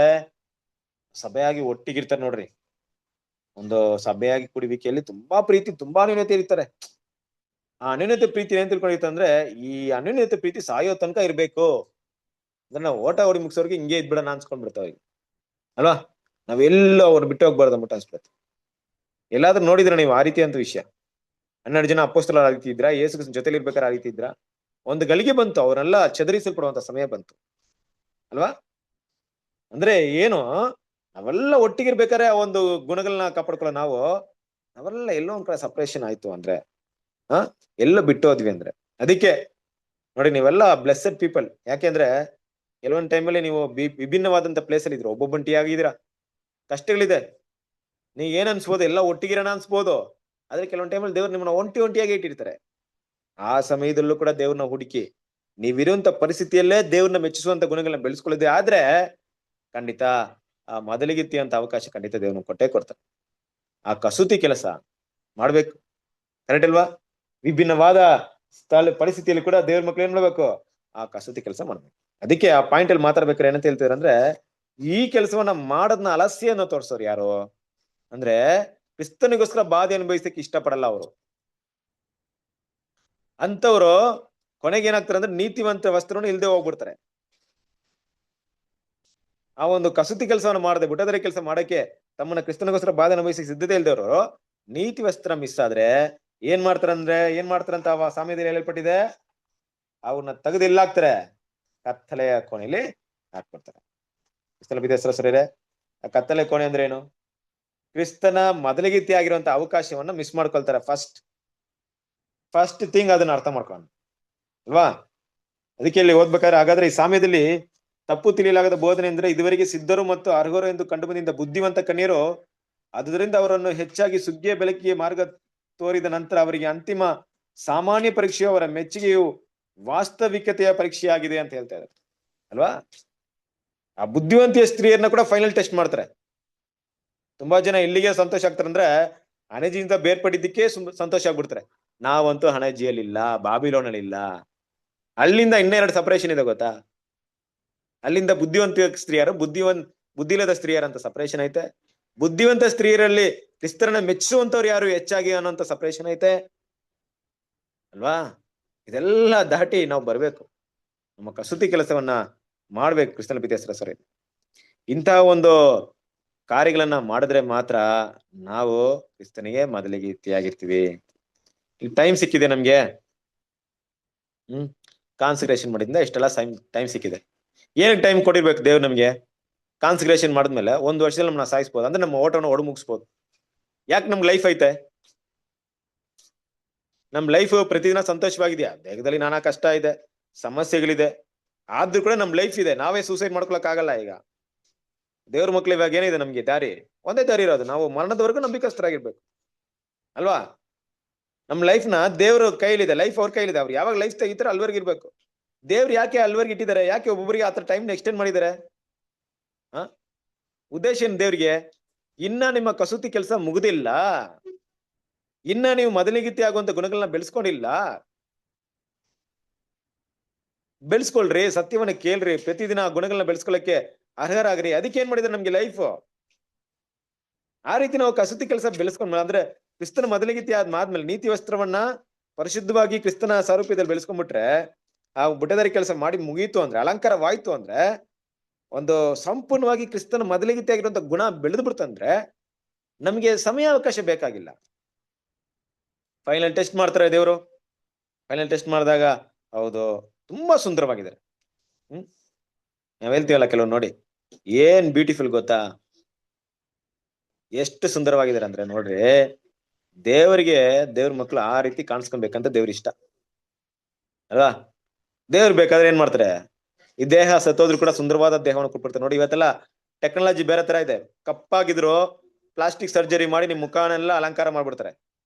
Speaker 1: ಸಭೆಯಾಗಿ ಒಟ್ಟಿಗಿರ್ತಾರೆ ನೋಡ್ರಿ, ಒಂದು ಸಭೆಯಾಗಿ ಕುಡಿವಿಕೆಯಲ್ಲಿ ತುಂಬಾ ಪ್ರೀತಿ, ತುಂಬಾ ಅನ್ಯೋನ್ಯತೆ ಇರ್ತಾರೆ. ಆ ಅನ್ಯೋನ್ಯತೆ ಪ್ರೀತಿ ಏನ್ ತಿಳ್ಕೊಂಡಿರ್ತಂದ್ರೆ, ಈ ಅನ್ಯೋನ್ಯತೆ ಪ್ರೀತಿ ಸಾಯೋ ತನಕ ಇರ್ಬೇಕು ಅಂದ್ರೆ ನಾವು ಓಟ ಹೊಡಿ ಮುಗಿಸೋರ್ಗೆ ಹಿಂಗೆ ಇದ್ಬಿಡೋಣ ಅನ್ಸ್ಕೊಂಡ್ಬಿಡ್ತಾವ ಅಲ್ವಾ. ನಾವೆಲ್ಲೋ ಅವ್ರು ಬಿಟ್ಟು ಹೋಗ್ಬಾರ್ದು ಅಂದ್ಬಿಟ್ಟು ಅನ್ಸ್ಬಿಡುತ್ತೆ. ಎಲ್ಲಾದ್ರೂ ನೋಡಿದ್ರೆ ನೀವು ಆ ರೀತಿ ಅಂತ ವಿಷಯ? 12 ಜನ ಅಪೊಸ್ತಲರು ಆ ರೀತಿ ಇದ್ರ? ಯೇಸು ಕ್ರಿಸ್ತನ ಜೊತೆಲಿ ಇರ್ಬೇಕಾದ್ರೆ ಆ ರೀತಿ ಇದ್ರ? ಒಂದು ಗಳಿಗೆ ಬಂತು, ಅವರೆಲ್ಲ ಚದರಿಸಲ್ಪಡುವಂತ ಸಮಯ ಬಂತು ಅಲ್ವಾ. ಅಂದ್ರೆ ಏನು, ನಾವೆಲ್ಲ ಒಟ್ಟಿಗಿರ್ಬೇಕಾದ್ರೆ ಆ ಒಂದು ಗುಣಗಳನ್ನ ಕಾಪಾಡ್ಕೊಳ್ಳೋ ನಾವೆಲ್ಲ ಎಲ್ಲೋ ಒಂದ್ ಕಡೆ ಸಪರೇಷನ್ ಆಯ್ತು ಅಂದ್ರೆ, ಎಲ್ಲೋ ಬಿಟ್ಟು ಹೋದ್ವಿ ಅಂದ್ರೆ. ಅದಕ್ಕೆ ನೋಡಿ, ನೀವೆಲ್ಲ ಬ್ಲೆಸ್ಸೆಡ್ ಪೀಪಲ್. ಯಾಕೆಂದ್ರೆ ಕೆಲವೊಂದ್ ಟೈಮಲ್ಲಿ ನೀವು ವಿಭಿನ್ನವಾದಂತ ಪ್ಲೇಸ್ ಅಲ್ಲಿ ಇದ್ರು, ಒಬ್ಬೊಬ್ಬಂಟಿಯಾಗಿದ್ದೀರಾ, ಕಷ್ಟಗಳಿದೆ, ನೀವ್ ಏನ್ ಅನ್ಸ್ಬೋದು, ಎಲ್ಲ ಒಟ್ಟಿಗಿರೋಣ ಅನ್ಸ್ಬೋದು. ಆದ್ರೆ ಕೆಲವೊಂದ್ ಟೈಮಲ್ಲಿ ದೇವ್ರು ನಿಮ್ಮನ್ನ ಒಂಟಿಯಾಗಿ ಇಟ್ಟಿರ್ತಾರೆ. ಆ ಸಮಯದಲ್ಲೂ ಕೂಡ ದೇವ್ರನ್ನ ಹುಡುಕಿ ನೀವಿರುವಂತ ಪರಿಸ್ಥಿತಿಯಲ್ಲೇ ದೇವ್ರನ್ನ ಮೆಚ್ಚಿಸುವಂತ ಗುಣಗಳನ್ನ ಬೆಳೆಸ್ಕೊಳ್ಳೋದೇ ಆದ್ರೆ ಖಂಡಿತ ಆ ಮೊದಲಿಗಿತ್ತಿ ಅಂತ ಅವಕಾಶ ಖಂಡಿತ ದೇವ್ರನ್ನ ಕೊಡ್ತಾರೆ. ಆ ಕಸೂತಿ ಕೆಲಸ ಮಾಡ್ಬೇಕು, ಕರೆಕ್ಟ್ ಅಲ್ವಾ? ವಿಭಿನ್ನವಾದ ಪರಿಸ್ಥಿತಿಯಲ್ಲಿ ಕೂಡ ದೇವ್ರ ಮಕ್ಳು ಏನ್ ಮಾಡ್ಬೇಕು? ಆ ಕಸೂತಿ ಕೆಲಸ ಮಾಡ್ಬೇಕು. ಅದಕ್ಕೆ ಆ ಪಾಯಿಂಟ್ ಅಲ್ಲಿ ಮಾತಾಡ್ಬೇಕಾರೆ ಏನಂತ ಹೇಳ್ತಿದಾರೆ ಅಂದ್ರೆ, ಈ ಕೆಲಸವನ್ನ ಮಾಡೋದ್ನ ಅಲಸ್ಯನ್ನ ತೋರ್ಸೋರು ಯಾರು ಅಂದ್ರೆ, ಕ್ರಿಸ್ತನಿಗೋಸ್ಕರ ಬಾಧೆ ಅನುಭವಿಸಕ್ಕೆ ಇಷ್ಟಪಡಲ್ಲ ಅವರು. ಅಂತವ್ರು ಕೊನೆಗೆ ಏನಾಗ್ತಾರೆ ಅಂದ್ರೆ, ನೀತಿವಂತ ವಸ್ತ್ರವನ್ನು ಇಲ್ದೆ ಹೋಗ್ಬಿಡ್ತಾರೆ. ಆ ಒಂದು ಕಸೂತಿ ಕೆಲಸವನ್ನು ಮಾಡದೆ, ಬುಟದರೆ ಕೆಲಸ ಮಾಡಕ್ಕೆ ತಮ್ಮನ್ನ ಕ್ರಿಸ್ತನಿಗೋಸ್ಕರ ಬಾಧೆ ಅನುಭವಿಸಕ್ಕೆ ಸಿದ್ಧತೆ ಇಲ್ದವರು ನೀತಿ ವಸ್ತ್ರ ಮಿಸ್ ಆದ್ರೆ ಏನ್ ಮಾಡ್ತಾರಂತ ಆ ಸಾಮ್ಯದಲ್ಲಿ ಹೇಳಲ್ಪಟ್ಟಿದೆ, ಅವ್ರನ್ನ ತೆಗೆದು ಎಲ್ಲಾಕ್ತಾರೆ? ಕತ್ತಲೆಯ ಕೋಣೆಯಲ್ಲಿ ಹಾಕ್ಬಿಡ್ತಾರೆ. ಸರಿಯೇ? ಆ ಕತ್ತಲೆ ಕೋಣೆ ಅಂದ್ರೆ ಏನು? ಕ್ರಿಸ್ತನ ಮೊದಲಿಗಿತ್ತಿ ಆಗಿರುವಂತ ಅವಕಾಶವನ್ನ ಮಿಸ್ ಮಾಡ್ಕೊಳ್ತಾರೆ. ಫಸ್ಟ್ ಥಿಂಗ್ ಅದನ್ನ ಅರ್ಥ ಮಾಡ್ಕೊಂಡು ಅಲ್ವಾ. ಅದಕ್ಕೆ ಇಲ್ಲಿ ಓದ್ಬೇಕಾದ್ರೆ, ಹಾಗಾದ್ರೆ ಈ ಸಾಮ್ಯದಲ್ಲಿ ತಪ್ಪು ತಿಳಿಯಲಾಗದ ಬೋಧನೆ ಅಂದ್ರೆ, ಇದುವರೆಗೆ ಸಿದ್ಧರು ಮತ್ತು ಅರ್ಹರು ಎಂದು ಕಂಡು ಬಂದಿದ್ದ ಬುದ್ಧಿವಂತ ಕನ್ಯರು ಆದುದರಿಂದ ಅವರನ್ನು ಹೆಚ್ಚಾಗಿ ಸುಗ್ಗಿಯ ಬೆಳಕಿಗೆ ಮಾರ್ಗ ತೋರಿದ ನಂತರ ಅವರಿಗೆ ಅಂತಿಮ ಸಾಮಾನ್ಯ ಪರೀಕ್ಷೆಯು ಅವರ ಮೆಚ್ಚುಗೆಯು ವಾಸ್ತವಿಕತೆಯ ಪರೀಕ್ಷೆಯಾಗಿದೆ ಅಂತ ಹೇಳ್ತಾ ಇದ್ದಾರೆ ಅಲ್ವಾ. ಆ ಬುದ್ಧಿವಂತಿಯ ಸ್ತ್ರೀಯರನ್ನ ಕೂಡ ಫೈನಲ್ ಟೆಸ್ಟ್ ಮಾಡ್ತಾರೆ. ತುಂಬಾ ಜನ ಇಲ್ಲಿಗೆ ಸಂತೋಷ ಆಗ್ತಾರೆ ಅಂದ್ರೆ, ಹಣಜಿಯಿಂದ ಬೇರ್ಪಟ್ಟಿದ್ದಕ್ಕೆ ಸಂತೋಷ ಆಗ್ಬಿಡ್ತಾರೆ. ನಾವಂತೂ ಹಣಜಿಯಲ್ಲಿಲ್ಲ, ಬಾಬಿಲೋನಲ್ಲಿ, ಅಲ್ಲಿಂದ ಇನ್ನೆರಡು ಸಪರೇಷನ್ ಇದೆ ಗೊತ್ತಾ. ಅಲ್ಲಿಂದ ಬುದ್ಧಿವಂತ ಸ್ತ್ರೀಯರು, ಬುದ್ಧಿಲ್ಲದ ಸ್ತ್ರೀಯರಂತ ಸಪರೇಷನ್ ಐತೆ. ಬುದ್ಧಿವಂತ ಸ್ತ್ರೀಯರಲ್ಲಿ ಕ್ರಿಸ್ತರನ್ನ ಮೆಚ್ಚಿಸುವಂತವ್ರು ಯಾರು ಹೆಚ್ಚಾಗಿ ಅನ್ನೋಂತ ಸಪರೇಷನ್ ಐತೆ ಅಲ್ವಾ. ಇದೆಲ್ಲ ದಾಟಿ ನಾವು ಬರ್ಬೇಕು, ನಮ್ಮ ಕಸೂತಿ ಕೆಲಸವನ್ನ ಮಾಡ್ಬೇಕು ಕ್ರಿಸ್ತನ ಪ್ರೀತಿಯ. ಇಂತಹ ಒಂದು ಕಾರ್ಯಗಳನ್ನ ಮಾಡಿದ್ರೆ ಮಾತ್ರ ನಾವು ಕ್ರಿಸ್ತನಿಗೆ ಮೊದಲಿಗೆ ಇತಿಯಾಗಿರ್ತೀವಿ. ಇಲ್ಲಿ ಟೈಮ್ ಸಿಕ್ಕಿದೆ ನಮ್ಗೆ, ಕಾನ್ಸಂಟ್ರೇಷನ್ ಮಾಡಿದ್ರಿಂದ ಇಷ್ಟೆಲ್ಲ ಟೈಮ್ ಸಿಕ್ಕಿದೆ. ಏನಕ್ಕೆ ಟೈಮ್ ಕೊಟ್ಟಿರ್ಬೇಕು ದೇವ್ರು ನಮ್ಗೆ? ಕಾನ್ಸಂಟ್ರೇಷನ್ ಮಾಡಿದ್ಮೇಲೆ 1 ವರ್ಷದಲ್ಲಿ ನಮ್ಮನ್ನ ಸಾಯಿಸ್ಬೋದು, ಅಂದ್ರೆ ನಮ್ಮ ಓಟವನ್ನು ಒಡ ಮುಗಿಸ್ಬೋದು. ಯಾಕೆ? ನಮ್ಗೆ ಲೈಫ್ ಐತೆ, ನಮ್ ಲೈಫ್ ಪ್ರತಿದಿನ ಸಂತೋಷವಾಗಿದೆಯಾ? ದೇಹದಲ್ಲಿ ನಾನಾ ಕಷ್ಟ ಇದೆ, ಸಮಸ್ಯೆಗಳಿದೆ, ಆದ್ರೂ ಕೂಡ ನಮ್ ಲೈಫ್ ಇದೆ. ನಾವೇ ಸೂಸೈಡ್ ಮಾಡ್ಕೊಳಕ್ ಆಗಲ್ಲ. ಈಗ ದೇವ್ರ ಮಕ್ಳು ಇವಾಗ ಏನಿದೆ ನಮ್ಗೆ ದಾರಿ? ಒಂದೇ ದಾರಿ ಇರೋದು, ನಾವು ಮರಣದವರೆಗೂ ನಂಬಿಕಸ್ಥರಾಗಿರ್ಬೇಕು. ಅಲ್ವಾ? ನಮ್ ಲೈಫ್ ನ ದೇವ್ರ ಕೈಲಿದೆ, ಲೈಫ್ ಅವ್ರ ಕೈಲಿದೆ. ಅವ್ರು ಯಾವಾಗ ಲೈಫ್ ತೆಗಿತಾರೆ ಅಲ್ವರ್ಗ್ ಇರ್ಬೇಕು. ದೇವ್ರು ಯಾಕೆ ಅಲ್ವರ್ಗ್ ಇಟ್ಟಿದ್ದಾರೆ? ಯಾಕೆ ಒಬ್ಬೊಬ್ಬರಿಗೆ ಆತರ ಟೈಮ್ ಎಕ್ಸ್ಟೆಂಡ್ ಮಾಡಿದ್ದಾರೆ? ಉದ್ದೇಶ ಏನ್ ದೇವ್ರಿಗೆ? ಇನ್ನ ನಿಮ್ಮ ಕಸೂತಿ ಕೆಲಸ ಮುಗುದಿಲ್ಲ, ಇನ್ನ ನೀವು ಮೊದಲಿಗಿತ್ತಿ ಆಗುವಂತ ಗುಣಗಳನ್ನ ಬೆಳೆಸ್ಕೊಂಡಿಲ್ಲ. ಬೆಳೆಸ್ಕೊಳ್ರಿ, ಸತ್ಯವನ್ನ ಕೇಳ್ರಿ, ಪ್ರತಿದಿನ ಆ ಗುಣಗಳನ್ನ ಬೆಳೆಸ್ಕೊಳ್ಳಕ್ಕೆ ಅರ್ಹರಾಗ್ರಿ. ಅದಕ್ಕೆ ಏನ್ ಮಾಡಿದ್ರೆ ನಮ್ಗೆ ಲೈಫ್. ಆ ರೀತಿ ನಾವು ಕಸೂತಿ ಕೆಲಸ ಬೆಳೆಸ್ಕೊಂಡ್ ಅಂದ್ರೆ ಕ್ರಿಸ್ತನ ಮೊದಲಿಗಿತ್ತಿ ಆದ್ಮೇಲೆ ನೀತಿ ವಸ್ತ್ರವನ್ನ ಪರಿಶುದ್ಧವಾಗಿ ಕ್ರಿಸ್ತನ ಸಾರೂಪ್ಯದಲ್ಲಿ ಬೆಳೆಸ್ಕೊಂಡ್ಬಿಟ್ರೆ, ಆ ಬುಟ್ಟದಾರಿ ಕೆಲಸ ಮಾಡಿ ಮುಗೀತು ಅಂದ್ರೆ, ಅಲಂಕಾರವಾಯ್ತು ಅಂದ್ರೆ, ಒಂದು ಸಂಪೂರ್ಣವಾಗಿ ಕ್ರಿಸ್ತನ ಮೊದಲಿಗಿತ್ತಿ ಆಗಿರುವಂತ ಗುಣ ಬೆಳೆದು ಬಿಡ್ತಂದ್ರೆ ನಮ್ಗೆ ಸಮಯಾವಕಾಶ ಬೇಕಾಗಿಲ್ಲ. ಫೈನಲ್ ಟೆಸ್ಟ್ ಮಾಡ್ತಾರೆ ದೇವರು. ಫೈನಲ್ ಟೆಸ್ಟ್ ಮಾಡಿದಾಗ ಹೌದು ತುಂಬಾ ಸುಂದರವಾಗಿದ್ದಾರೆ. ನಾವ್ ಹೇಳ್ತೀವಲ್ಲ ಕೆಲವು ನೋಡಿ, ಏನ್ ಬ್ಯೂಟಿಫುಲ್ ಗೊತ್ತಾ, ಎಷ್ಟು ಸುಂದರವಾಗಿದ್ದಾರೆ ಅಂದ್ರೆ ನೋಡ್ರಿ. ದೇವ್ರ ಮಕ್ಳು ಆ ರೀತಿ ಕಾಣಿಸ್ಕೊಬೇಕಂತ ದೇವ್ರ ಇಷ್ಟ ಅಲ್ವಾ? ದೇವ್ರು ಬೇಕಾದ್ರೆ ಏನ್ ಮಾಡ್ತಾರೆ, ಈ ದೇಹ ಸತ್ತೋದ್ರು ಕೂಡ ಸುಂದರವಾದ ದೇಹವನ್ನು ಕೊಟ್ಬಿಡ್ತಾರೆ. ನೋಡಿ, ಇವತ್ತೆಲ್ಲ ಟೆಕ್ನಾಲಜಿ ಬೇರೆ ತರ ಇದೆ. ಕಪ್ಪಾಗಿದ್ರು ಪ್ಲಾಸ್ಟಿಕ್ ಸರ್ಜರಿ ಮಾಡಿ ನಿಮ್ ಮುಖನೆಲ್ಲ ಅಲಂಕಾರ ಮಾಡ್ಬಿಡ್ತಾರೆ.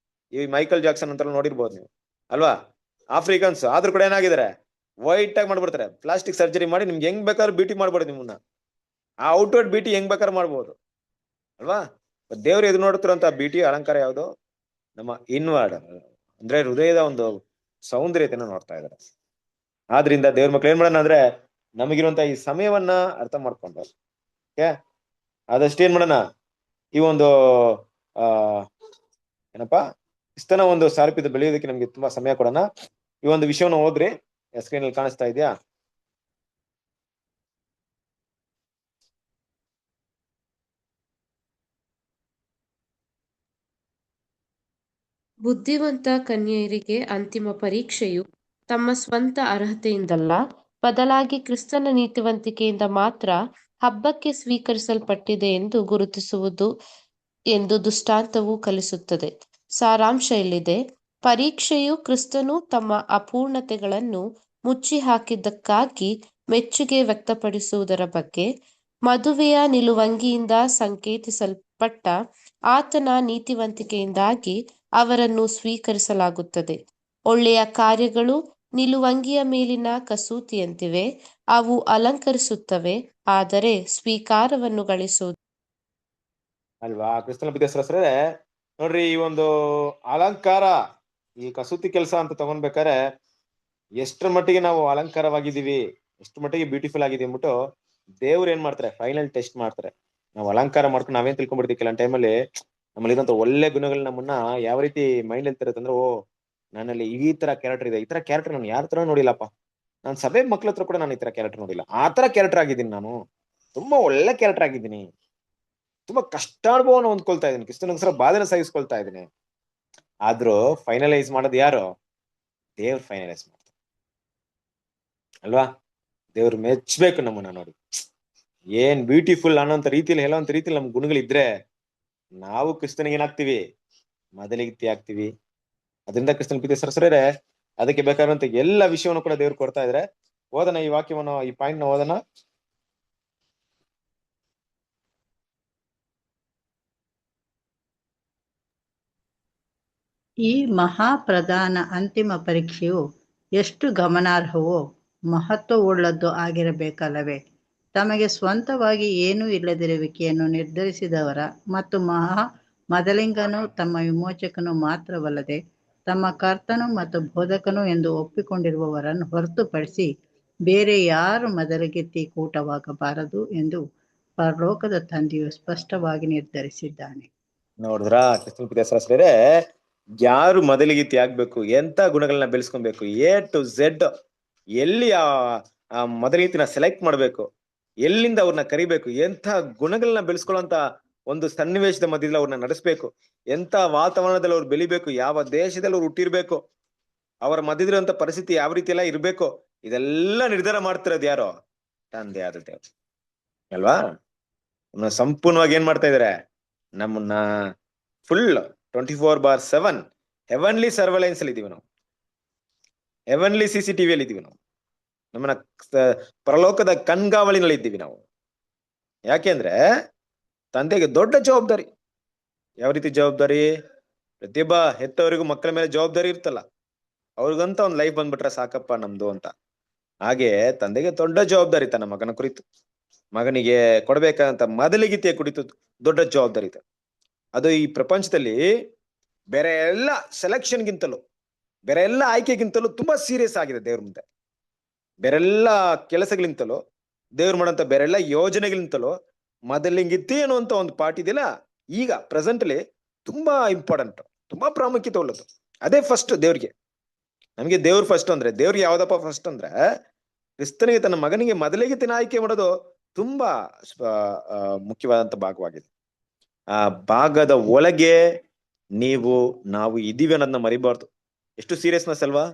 Speaker 1: ಈ ಮೈಕಲ್ ಜಾಕ್ಸನ್ ಅಂತ ನೋಡಿರ್ಬೋದು ನೀವು ಅಲ್ವಾ? ಆಫ್ರಿಕನ್ಸ್ ಆದ್ರೂ ಕೂಡ ಏನಾಗಿದ್ದಾರೆ, ವೈಟ್ ಆಗಿ ಮಾಡ್ಬಿಡ್ತಾರೆ. ಪ್ಲಾಸ್ಟಿಕ್ ಸರ್ಜರಿ ಮಾಡಿ ನಿಮ್ಗೆ ಹೆಂಗ್ ಬೇಕಾದ್ರೂ ಬ್ಯೂಟಿ ಮಾಡ್ಬೋದು. ನಿಮ್ಮನ್ನ ಆ ಔಟ್ವರ್ಡ್ ಬ್ಯೂಟಿ ಹೆಂಗ್ ಬೇಕಾದ್ರೂ ಮಾಡ್ಬೋದು ಅಲ್ವಾ? ದೇವ್ರು ಎದು ನೋಡ್ತಿರೋಂತ ಬ್ಯೂಟಿ ಅಲಂಕಾರ ಯಾವುದು? ನಮ್ಮ ಇನ್ವರ್ಡ್ ಅಂದ್ರೆ ಹೃದಯದ ಒಂದು ಸೌಂದರ್ಯತೆನ ನೋಡ್ತಾ ಇದ್ದಾರೆ. ಆದ್ರಿಂದ ದೇವ್ರ ಮಕ್ಳು ಏನ್ ಮಾಡೋಣ ಅಂದ್ರೆ, ನಮಗಿರುವಂತ ಈ ಸಮಯವನ್ನ ಅರ್ಥ ಮಾಡ್ಕೊಂಡು ಆದಷ್ಟು ಏನ್ ಮಾಡೋಣ, ಈ ಒಂದು ಏನಪ್ಪಾ ಕ್ರಿಸ್ತನ ಒಂದು ಸಾರೂಪ್ಯದ ಬೆಳೆಯೋದಕ್ಕೆ ನಮ್ಗೆ ತುಂಬಾ ಸಮಯ ಕೊಡೋಣ. ಈ ಒಂದು ವಿಷಯವನ್ನು ಓದ್ರಿ, ಸ್ಕ್ರೀನ್ ಅಲ್ಲಿ ಕಾಣಿಸ್ತಾ ಇದೆಯಾ?
Speaker 2: ಬುದ್ಧಿವಂತ ಕನ್ಯೆಯರಿಗೆ ಅಂತಿಮ ಪರೀಕ್ಷೆಯು ತಮ್ಮ ಸ್ವಂತ ಅರ್ಹತೆಯಿಂದಲ್ಲ, ಬದಲಾಗಿ ಕ್ರಿಸ್ತನ ನೀತಿವಂತಿಕೆಯಿಂದ ಮಾತ್ರ ಹಬ್ಬಕ್ಕೆ ಸ್ವೀಕರಿಸಲ್ಪಟ್ಟಿದೆ ಎಂದು ಗುರುತಿಸುವುದು ಎಂದು ದೃಷ್ಟಾಂತವು ಕಲಿಸುತ್ತದೆ. ಸಾರಾಂಶ ಇಲ್ಲಿದೆ. ಪರೀಕ್ಷೆಯು ಕ್ರಿಸ್ತನು ತಮ್ಮ ಅಪೂರ್ಣತೆಗಳನ್ನು ಮುಚ್ಚಿ ಹಾಕಿದ್ದಕ್ಕಾಗಿ ಮೆಚ್ಚುಗೆ ವ್ಯಕ್ತಪಡಿಸುವುದರ ಬಗ್ಗೆ, ಮದುವೆಯ ನಿಲುವಂಗಿಯಿಂದ ಸಂಕೇತಿಸಲ್ಪಟ್ಟ ಆತನ ನೀತಿವಂತಿಕೆಯಿಂದಾಗಿ ಅವರನ್ನು ಸ್ವೀಕರಿಸಲಾಗುತ್ತದೆ. ಒಳ್ಳೆಯ ಕಾರ್ಯಗಳು ನಿಲುವಂಗಿಯ ಮೇಲಿನ ಕಸೂತಿಯಂತಿವೆ, ಅವು ಅಲಂಕರಿಸುತ್ತವೆ, ಆದರೆ ಸ್ವೀಕಾರವನ್ನು ಗಳಿಸುವುದು
Speaker 1: ಅಲ್ವಾ? ಕ್ರಿಸ್ತನ ಬಿದ್ದಸ್ರೆ ನೋಡ್ರಿ, ಈ ಒಂದು ಅಲಂಕಾರ, ಈ ಕಸೂತಿ ಕೆಲಸ ಅಂತ ತಗೊಂಡ್ಬೇಕಾರೆ ಎಷ್ಟರ ಮಟ್ಟಿಗೆ ನಾವು ಅಲಂಕಾರವಾಗಿದ್ದೀವಿ, ಎಷ್ಟು ಮಟ್ಟಿಗೆ ಬ್ಯೂಟಿಫುಲ್ ಆಗಿದೀವಿ ಅಂದ್ಬಿಟ್ಟು ದೇವ್ರು ಏನ್ ಮಾಡ್ತಾರೆ, ಫೈನಲ್ ಟೆಸ್ಟ್ ಮಾಡ್ತಾರೆ. ನಾವು ಅಲಂಕಾರ ಮಾಡ್ಕೊಂಡು ನಾವೇನ್ ತಿಳ್ಕೊಂಡ್ಬಿಡ್ತೀವಿ ಕೆಲವೊಂದು ಟೈಮಲ್ಲಿ, ನಮ್ಮಲ್ಲಿ ಇರೋಂಥ ಒಳ್ಳೆ ಗುಣಗಳು ನಮ್ಮನ್ನ ಯಾವ ರೀತಿ ಮೈಂಡ್ ಅಲ್ಲಿ ಇರುತ್ತೆ ಅಂದ್ರೆ, ಓ ನನ್ನಲ್ಲಿ ಈ ತರ ಕ್ಯಾರೆಕ್ಟರ್ ಇದೆ, ಈ ತರ ಕ್ಯಾರೆಕ್ಟರ್ ನಾನು ಯಾರ ತರ ನೋಡಿಲ್ಲಪ್ಪ, ನಾನು ಸಭೆ ಮಕ್ಳ ಹತ್ರ ಕೂಡ ನಾನು ಈ ತರ ಕ್ಯಾರೆಕ್ಟರ್ ನೋಡಿಲ್ಲ, ಆ ತರ ಕ್ಯಾರೆಕ್ಟರ್ ಆಗಿದ್ದೀನಿ, ನಾನು ತುಂಬಾ ಒಳ್ಳೆ ಕ್ಯಾರೆಕ್ಟರ್ ಆಗಿದ್ದೀನಿ, ತುಂಬಾ ಕಷ್ಟಾನುಭವನ ಹೊಂದ್ಕೊಳ್ತಾ ಇದ್ದೀನಿ, ಕ್ರಿಸ್ತನಿಗೋಸ್ಕರ ಬಾಧೆನ ಸಹಿಸ್ಕೊಳ್ತಾ ಇದ್ದೀನಿ. ಆದ್ರೂ ಫೈನಲೈಸ್ ಮಾಡೋದು ಯಾರು? ದೇವ್ರು ಫೈನಲೈಸ್ ಮಾಡ್ತಾರೆ ಅಲ್ವಾ? ದೇವ್ರು ಮೆಚ್ಬೇಕು ನಮ್ಮನ್ನ ನೋಡಿ. ಏನ್ ಬ್ಯೂಟಿಫುಲ್ ಅನ್ನೋಂಥ ರೀತಿಯಲ್ಲಿ ಹೇಳೋಂಥ ರೀತಿಯಲ್ಲಿ ನಮ್ ಗುಣಗಳಿದ್ರೆ ನಾವು ಕ್ರಿಸ್ತನಿಗೆ ಏನಾಗ್ತೀವಿ, ಮೊದಲಿಗಿತ್ತಿ ಆಗ್ತೀವಿ. ಅದರಿಂದ ಕ್ರಿಸ್ತನ ಪ್ರೀತಿ ಸರಸರೇ ಅದಕ್ಕೆ ಬೇಕಾದಂತ ಎಲ್ಲ ವಿಷಯವನ್ನು ಕೂಡ ದೇವ್ರು ಕೊಡ್ತಾ ಇದ್ರೆ. ಓದನ ಈ ವಾಕ್ಯವನ್ನು, ಈ ಪಾಯಿಂಟ್ ನ ಓದನ.
Speaker 4: ಈ ಮಹಾಪ್ರಧಾನ ಅಂತಿಮ ಪರೀಕ್ಷೆಯು ಎಷ್ಟು ಗಮನಾರ್ಹವೋ ಮಹತ್ವವುಳ್ಳದ್ದು ಆಗಿರಬೇಕಲ್ಲವೇ? ತಮಗೆ ಸ್ವಂತವಾಗಿ ಏನೂ ಇಲ್ಲದಿರುವಿಕೆಯನ್ನು ನಿರ್ಧರಿಸಿದವರ ಮತ್ತು ಮೊದಲಿಂಗನು ತಮ್ಮ ವಿಮೋಚಕನು ಮಾತ್ರವಲ್ಲದೆ ತಮ್ಮ ಕರ್ತನು ಮತ್ತು ಬೋಧಕನು ಎಂದು ಒಪ್ಪಿಕೊಂಡಿರುವವರನ್ನು ಹೊರತುಪಡಿಸಿ ಬೇರೆ ಯಾರು ಮೊದಲಿಗೆತ್ತಿ ಕೂಟವಾಗಬಾರದು ಎಂದು ಪರಲೋಕದ ತಂದೆಯು ಸ್ಪಷ್ಟವಾಗಿ ನಿರ್ಧರಿಸಿದ್ದಾನೆ.
Speaker 1: ನೋಡಿದ್ರ ಕ್ರಿಸ್ತನ ಪ್ರೀತಿಯ ಸಹೋದರರೇ, ಯಾರು ಮೊದಲಿಗಿತ್ತಿ ಆಗ್ಬೇಕು, ಎಂತ ಗುಣಗಳನ್ನ ಬೆಳೆಸ್ಕೊಬೇಕು, ಎ ಟು ಝೆಡ್ ಎಲ್ಲಿ ಆ ಮೊದಲಿಗಿತ್ತಿನ ಸೆಲೆಕ್ಟ್ ಮಾಡ್ಬೇಕು, ಎಲ್ಲಿಂದ ಅವ್ರನ್ನ ಕರಿಬೇಕು, ಎಂಥ ಗುಣಗಳನ್ನ ಬೆಳೆಸ್ಕೊಳ್ಳುವಂತ ಒಂದು ಸನ್ನಿವೇಶದ ಮಧ್ಯದಲ್ಲಿ ಅವ್ರನ್ನ ನಡೆಸ್ಬೇಕು, ಎಂತ ವಾತಾವರಣದಲ್ಲಿ ಅವ್ರು ಬೆಳಿಬೇಕು, ಯಾವ ದೇಶದಲ್ಲಿ ಅವ್ರು ಹುಟ್ಟಿರ್ಬೇಕು, ಅವರ ಮಧ್ಯದಿರುವಂತ ಪರಿಸ್ಥಿತಿ ಯಾವ ರೀತಿ ಎಲ್ಲ ಇರ್ಬೇಕು, ಇದೆಲ್ಲ ನಿರ್ಧಾರ ಮಾಡ್ತಿರೋದು ಯಾರು? ತಂದೆ ಆದ ದೇವ್ರು ಅಲ್ವಾ? ಸಂಪೂರ್ಣವಾಗಿ ಏನ್ ಮಾಡ್ತಾ ಇದಾರೆ, ನಮ್ಮನ್ನ ಫುಲ್ 24/7 ಹೆವನ್ಲಿ ಸರ್ವೈಲೆನ್ಸ್ ಅಲ್ಲಿ ಇದೀವಿ ನಾವು, ಹೆವನ್ಲಿ CCTV ಅಲ್ಲಿ ಇದೀವಿ ನಾವು, ನಮ್ಮನ್ನ ಪರಲೋಕದ ಕಣ್ಗಾವಲಿನಲ್ಲಿ ಇದ್ದೀವಿ ನಾವು. ಯಾಕೆಂದ್ರೆ ತಂದೆಗೆ ದೊಡ್ಡ ಜವಾಬ್ದಾರಿ. ಯಾವ ರೀತಿ ಜವಾಬ್ದಾರಿ? ಪ್ರತಿಯೊಬ್ಬ ಹೆತ್ತವರಿಗೂ ಮಕ್ಕಳ ಮೇಲೆ ಜವಾಬ್ದಾರಿ ಇರ್ತಲ್ಲ, ಅವ್ರಿಗಂತ ಒಂದ್ ಲೈಫ್ ಬಂದ್ಬಿಟ್ರೆ ಸಾಕಪ್ಪ ನಮ್ದು ಅಂತ. ಹಾಗೆ ತಂದೆಗೆ ದೊಡ್ಡ ಜವಾಬ್ದಾರಿ ತನ್ನ ಮಗನ ಕುರಿತು, ಮಗನಿಗೆ ಕೊಡ್ಬೇಕಂತ ಮೊದಲಿಗಿತೆಯ ಕುರಿತು ದೊಡ್ಡ ಜವಾಬ್ದಾರಿ ಇದೆ. ಅದು ಈ ಪ್ರಪಂಚದಲ್ಲಿ ಬೇರೆ ಎಲ್ಲ ಸೆಲೆಕ್ಷನ್ಗಿಂತಲೂ, ಬೇರೆ ಎಲ್ಲ ಆಯ್ಕೆಗಿಂತಲೂ ತುಂಬಾ ಸೀರಿಯಸ್ ಆಗಿದೆ ದೇವ್ರ ಮುಂದೆ. ಬೇರೆಲ್ಲ ಕೆಲಸಗಳಿಂತಲೂ, ದೇವ್ರು ಮಾಡೋಂಥ ಬೇರೆಲ್ಲ ಯೋಜನೆಗಳಿಂತಲೂ ಮೊದಲಿಗಿತ್ತಿ ಅನ್ನುವಂತ ಒಂದು ಪಾರ್ಟ್ ಇದೆಯಲ್ಲ, ಈಗ ಪ್ರೆಸೆಂಟ್ ಅಲ್ಲಿ ತುಂಬಾ ಇಂಪಾರ್ಟೆಂಟ್, ತುಂಬಾ ಪ್ರಾಮುಖ್ಯತೆ ಉಳ್ಳದು. ಅದೇ ಫಸ್ಟ್ ದೇವ್ರಿಗೆ. ನಮ್ಗೆ ದೇವ್ರು ಫಸ್ಟ್ ಅಂದ್ರೆ, ದೇವ್ರಿಗೆ ಯಾವ್ದಪ್ಪ ಫಸ್ಟ್ ಅಂದ್ರೆ, ಕ್ರಿಸ್ತನಿಗೆ ತನ್ನ ಮಗನಿಗೆ ಮೊದಲಿಗೆ ಆಯ್ಕೆ ಮಾಡೋದು ತುಂಬಾ ಮುಖ್ಯವಾದಂತ ಭಾಗವಾಗಿದೆ. ಆ ಭಾಗದ ಒಳಗೆ ನಾವು ಇದೀವಿ ಅನ್ನೋದನ್ನ ಮರಿಬಾರ್ದು. ಎಷ್ಟು ಸೀರಿಯಸ್ನೆಸ್ ಅಲ್ವಾ?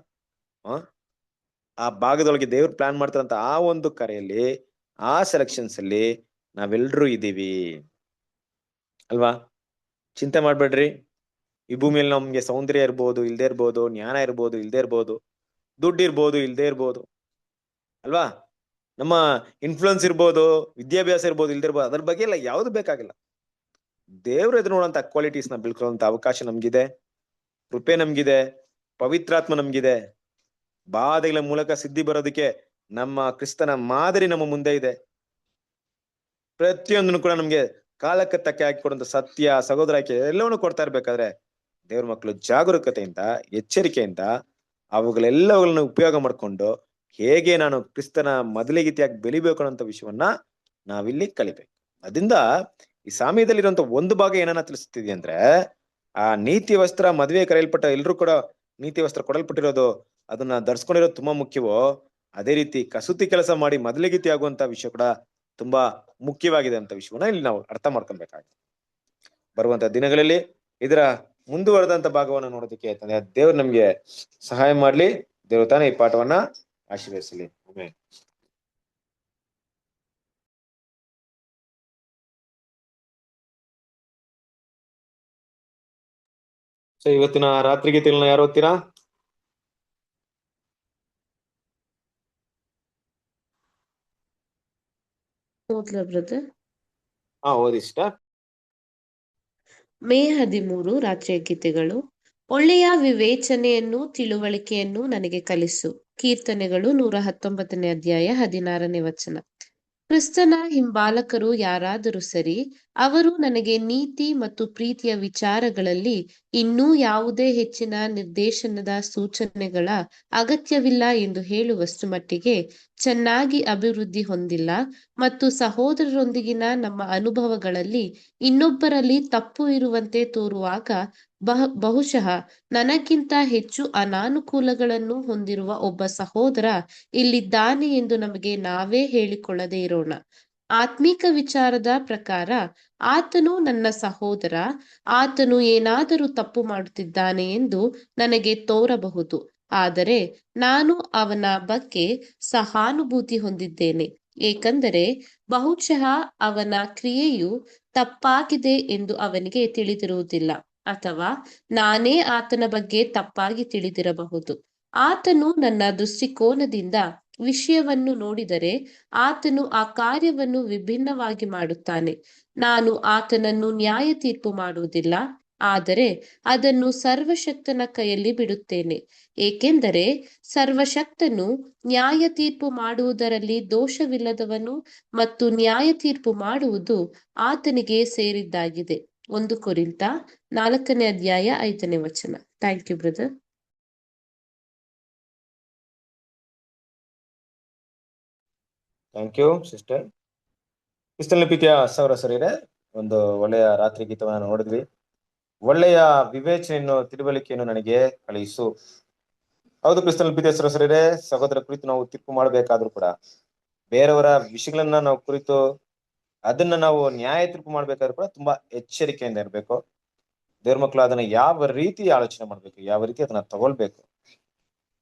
Speaker 1: ಆ ಭಾಗದೊಳಗೆ ದೇವ್ರು ಪ್ಲಾನ್ ಮಾಡ್ತಾರಂತ ಆ ಒಂದು ಕರೆಯಲ್ಲಿ, ಆ ಸೆಲೆಕ್ಷನ್ಸ್ ಅಲ್ಲಿ ನಾವೆಲ್ರೂ ಇದೀವಿ ಅಲ್ವಾ? ಚಿಂತೆ ಮಾಡ್ಬೇಡ್ರಿ. ಈ ಭೂಮಿಯಲ್ಲಿ ನಮ್ಗೆ ಸೌಂದರ್ಯ ಇರ್ಬೋದು, ಇಲ್ದೇ ಇರ್ಬೋದು, ಜ್ಞಾನ ಇರ್ಬೋದು, ಇಲ್ದೇ ಇರ್ಬೋದು, ದುಡ್ಡು ಇರ್ಬೋದು, ಇಲ್ದೇ ಇರ್ಬೋದು ಅಲ್ವಾ? ನಮ್ಮ ಇನ್ಫ್ಲುಯೆನ್ಸ್ ಇರ್ಬೋದು, ವಿದ್ಯಾಭ್ಯಾಸ ಇರ್ಬೋದು, ಇಲ್ದೇ ಇರ್ಬೋದು, ಅದ್ರ ಬಗ್ಗೆ ಎಲ್ಲ ಯಾವ್ದು ಬೇಕಾಗಿಲ್ಲ. ದೇವ್ರ ಎದುರು ನೋಡುವಂತ ಕ್ವಾಲಿಟೀಸ್ ನ ಬೆಳ್ಕೊಳ್ಳುವಂತ ಅವಕಾಶ ನಮ್ಗಿದೆ, ಕೃಪೆ ನಮ್ಗಿದೆ, ಪವಿತ್ರಾತ್ಮ ನಮ್ಗಿದೆ. ಬಾಧೆಗಳ ಮೂಲಕ ಸಿದ್ಧಿ ಬರೋದಕ್ಕೆ ನಮ್ಮ ಕ್ರಿಸ್ತನ ಮಾದರಿ ನಮ್ಮ ಮುಂದೆ ಇದೆ. ಪ್ರತಿಯೊಂದನ್ನು ಕೂಡ ನಮ್ಗೆ ಕಾಲಕ್ಕೆ ತಕ್ಕ ಹಾಕಿ ಕೊಡುವಂತ ಸತ್ಯ, ಸಹೋದರ ಆಯ್ಕೆ ಎಲ್ಲವನ್ನು ಕೊಡ್ತಾ ಇರ್ಬೇಕಾದ್ರೆ ದೇವ್ರ ಮಕ್ಕಳು ಜಾಗರೂಕತೆಯಿಂದ, ಎಚ್ಚರಿಕೆಯಿಂದ ಅವುಗಳೆಲ್ಲವುಗಳನ್ನ ಉಪಯೋಗ ಮಾಡ್ಕೊಂಡು ಹೇಗೆ ನಾನು ಕ್ರಿಸ್ತನ ಮೊದಲಿಗಿತಿಯಾಗಿ ಬೆಳಿಬೇಕು ಅನ್ನೋಂಥ ವಿಷಯವನ್ನ ನಾವಿಲ್ಲಿ ಕಲಿಬೇಕು. ಅದರಿಂದ ಈ ಸಾಮ್ಯದಲ್ಲಿರುವಂತ ಒಂದು ಭಾಗ ಏನನ್ನ ತಿಳಿಸ್ತಿದೆ ಅಂದ್ರೆ, ಆ ನೀತಿ ವಸ್ತ್ರ, ಮದುವೆ ಕರೆಯಲ್ಪಟ್ಟ ಎಲ್ರು ಕೂಡ ನೀತಿ ವಸ್ತ್ರ ಕೊಡಲ್ಪಟ್ಟಿರೋದು, ಅದನ್ನ ಧರಿಸ್ಕೊಂಡಿರೋದು ತುಂಬಾ ಮುಖ್ಯವೋ, ಅದೇ ರೀತಿ ಕಸೂತಿ ಕೆಲಸ ಮಾಡಿ ಮೊದಲಿಗಿತಿ ಆಗುವಂತ ವಿಷಯ ಕೂಡ ತುಂಬಾ ಮುಖ್ಯವಾಗಿದೆ ಅಂತ ವಿಷಯವನ್ನ ಇಲ್ಲಿ ನಾವು ಅರ್ಥ ಮಾಡ್ಕೊಬೇಕಾಗಿದೆ. ಬರುವಂತ ದಿನಗಳಲ್ಲಿ ಇದರ ಮುಂದುವರೆದಂತ ಭಾಗವನ್ನು ನೋಡೋದಕ್ಕೆ ದೇವ್ರು ನಮ್ಗೆ ಸಹಾಯ ಮಾಡ್ಲಿ. ದೇವ್ರು ತಾನೇ ಈ ಪಾಠವನ್ನ ಆಶೀರ್ವದಿಸಲಿ. ಆಮೆನ್. ಸೊ ಇವತ್ತಿನ ರಾತ್ರಿ ಗೀತೆಗಳನ್ನ ಯಾರು ಓದ್ತೀರಾ?
Speaker 2: ಓದ್ಲಾ ಬ್ರದರ್?
Speaker 1: ಓದಿ ಸಿಸ್ಟರ್.
Speaker 2: ಮೇ 13 ರಾತ್ರಿಯ ಗೀತೆಗಳು. ಒಳ್ಳೆಯ ವಿವೇಚನೆಯನ್ನು, ತಿಳುವಳಿಕೆಯನ್ನು ನನಗೆ ಕಲಿಸು. ಕೀರ್ತನೆಗಳು 119 ಅಧ್ಯಾಯ 16 ವಚನ. ಕ್ರಿಸ್ತನ ಹಿಂಬಾಲಕರು ಯಾರಾದರೂ ಸರಿ, ಅವರು ನನಗೆ ನೀತಿ ಮತ್ತು ಪ್ರೀತಿಯ ವಿಚಾರಗಳಲ್ಲಿ ಇನ್ನೂ ಯಾವುದೇ ಹೆಚ್ಚಿನ ನಿರ್ದೇಶನದ ಸೂಚನೆಗಳ ಅಗತ್ಯವಿಲ್ಲ ಎಂದು ಹೇಳುವಷ್ಟು ಮಟ್ಟಿಗೆ ಚೆನ್ನಾಗಿ ಅಭಿವೃದ್ಧಿ ಹೊಂದಿಲ್ಲ ಮತ್ತು ಸಹೋದರರೊಂದಿಗಿನ ನಮ್ಮ ಅನುಭವಗಳಲ್ಲಿ ಇನ್ನೊಬ್ಬರಲ್ಲಿ ತಪ್ಪು ಇರುವಂತೆ ತೋರುವಾಗ ಬಹುಶಃ ನನಗಿಂತ ಹೆಚ್ಚು ಅನಾನುಕೂಲಗಳನ್ನು ಹೊಂದಿರುವ ಒಬ್ಬ ಸಹೋದರ ಇಲ್ಲಿದ್ದಾನೆ ಎಂದು ನಮಗೆ ನಾವೇ ಹೇಳಿಕೊಳ್ಳದೆ ಇರೋಣ. ಆತ್ಮಿಕ ವಿಚಾರದ ಪ್ರಕಾರ ಆತನು ನನ್ನ ಸಹೋದರ, ಆತನು ಏನಾದರೂ ತಪ್ಪು ಮಾಡುತ್ತಿದ್ದಾನೆ ಎಂದು ನನಗೆ ತೋರಬಹುದು, ಆದರೆ ನಾನು ಅವನ ಬಗ್ಗೆ ಸಹಾನುಭೂತಿ ಹೊಂದಿದ್ದೇನೆ, ಏಕೆಂದರೆ ಬಹುಶಃ ಅವನ ಕ್ರಿಯೆಯು ತಪ್ಪಾಗಿದೆ ಎಂದು ಅವನಿಗೆ ತಿಳಿದಿರುವುದಿಲ್ಲ, ಅಥವಾ ನಾನೇ ಆತನ ಬಗ್ಗೆ ತಪ್ಪಾಗಿ ತಿಳಿದಿರಬಹುದು. ಆತನು ನನ್ನ ದೃಷ್ಟಿಕೋನದಿಂದ ವಿಷಯವನ್ನು ನೋಡಿದರೆ ಆತನು ಆ ಕಾರ್ಯವನ್ನು ವಿಭಿನ್ನವಾಗಿ ಮಾಡುತ್ತಾನೆ. ನಾನು ಆತನನ್ನು ನ್ಯಾಯ ತೀರ್ಪು ಮಾಡುವುದಿಲ್ಲ, ಆದರೆ ಅದನ್ನು ಸರ್ವಶಕ್ತನ ಕೈಯಲ್ಲಿ ಬಿಡುತ್ತೇನೆ, ಏಕೆಂದರೆ ಸರ್ವಶಕ್ತನು ನ್ಯಾಯ ತೀರ್ಪು ಮಾಡುವುದರಲ್ಲಿ ದೋಷವಿಲ್ಲದವನು ಮತ್ತು ನ್ಯಾಯ ತೀರ್ಪು ಮಾಡುವುದು ಆತನಿಗೆ ಸೇರಿದ್ದಾಗಿದೆ. 1 ಕೊರಿಂಥ 4 ಅಧ್ಯಾಯ 5 ವಚನ. Thank you brother.
Speaker 1: Thank you sister. ಕ್ರಿಸ್ತನ ಪ್ರೀತಿಯ ಸಹೋದರ ಸಹೋದರಿಯರೇ, ಒಂದು ಒಳ್ಳೆಯ ರಾತ್ರಿ ಗೀತವನ್ನು ನೋಡಿದ್ವಿ. ಒಳ್ಳೆಯ ವಿವೇಚನೆಯನ್ನು, ತಿಳುವಳಿಕೆಯನ್ನು ನನಗೆ ಕಳಿಸು. ಹೌದು ಕ್ರಿಸ್ತನ ಪ್ರೀತಿಯ ಸಹೋದರ ಸಹೋದರಿಯರೇ, ಸಹೋದರ ಕುರಿತು ನಾವು ತೀರ್ಪು ಮಾಡಬೇಕಾದ್ರೂ ಕೂಡ, ಬೇರೆಯವರ ವಿಷಯಗಳನ್ನ ನಾವು ಕುರಿತು ಅದನ್ನ ನಾವು ನ್ಯಾಯ ತೀರ್ಪು ಮಾಡ್ಬೇಕಾದ್ರೂ ಕೂಡ ತುಂಬಾ ಎಚ್ಚರಿಕೆಯಿಂದ ಇರಬೇಕು. ದೇವ್ರ ಮಕ್ಕಳು ಅದನ್ನ ಯಾವ ರೀತಿ ಆಲೋಚನೆ ಮಾಡ್ಬೇಕು, ಯಾವ ರೀತಿ ಅದನ್ನ ತಗೊಳ್ಬೇಕು,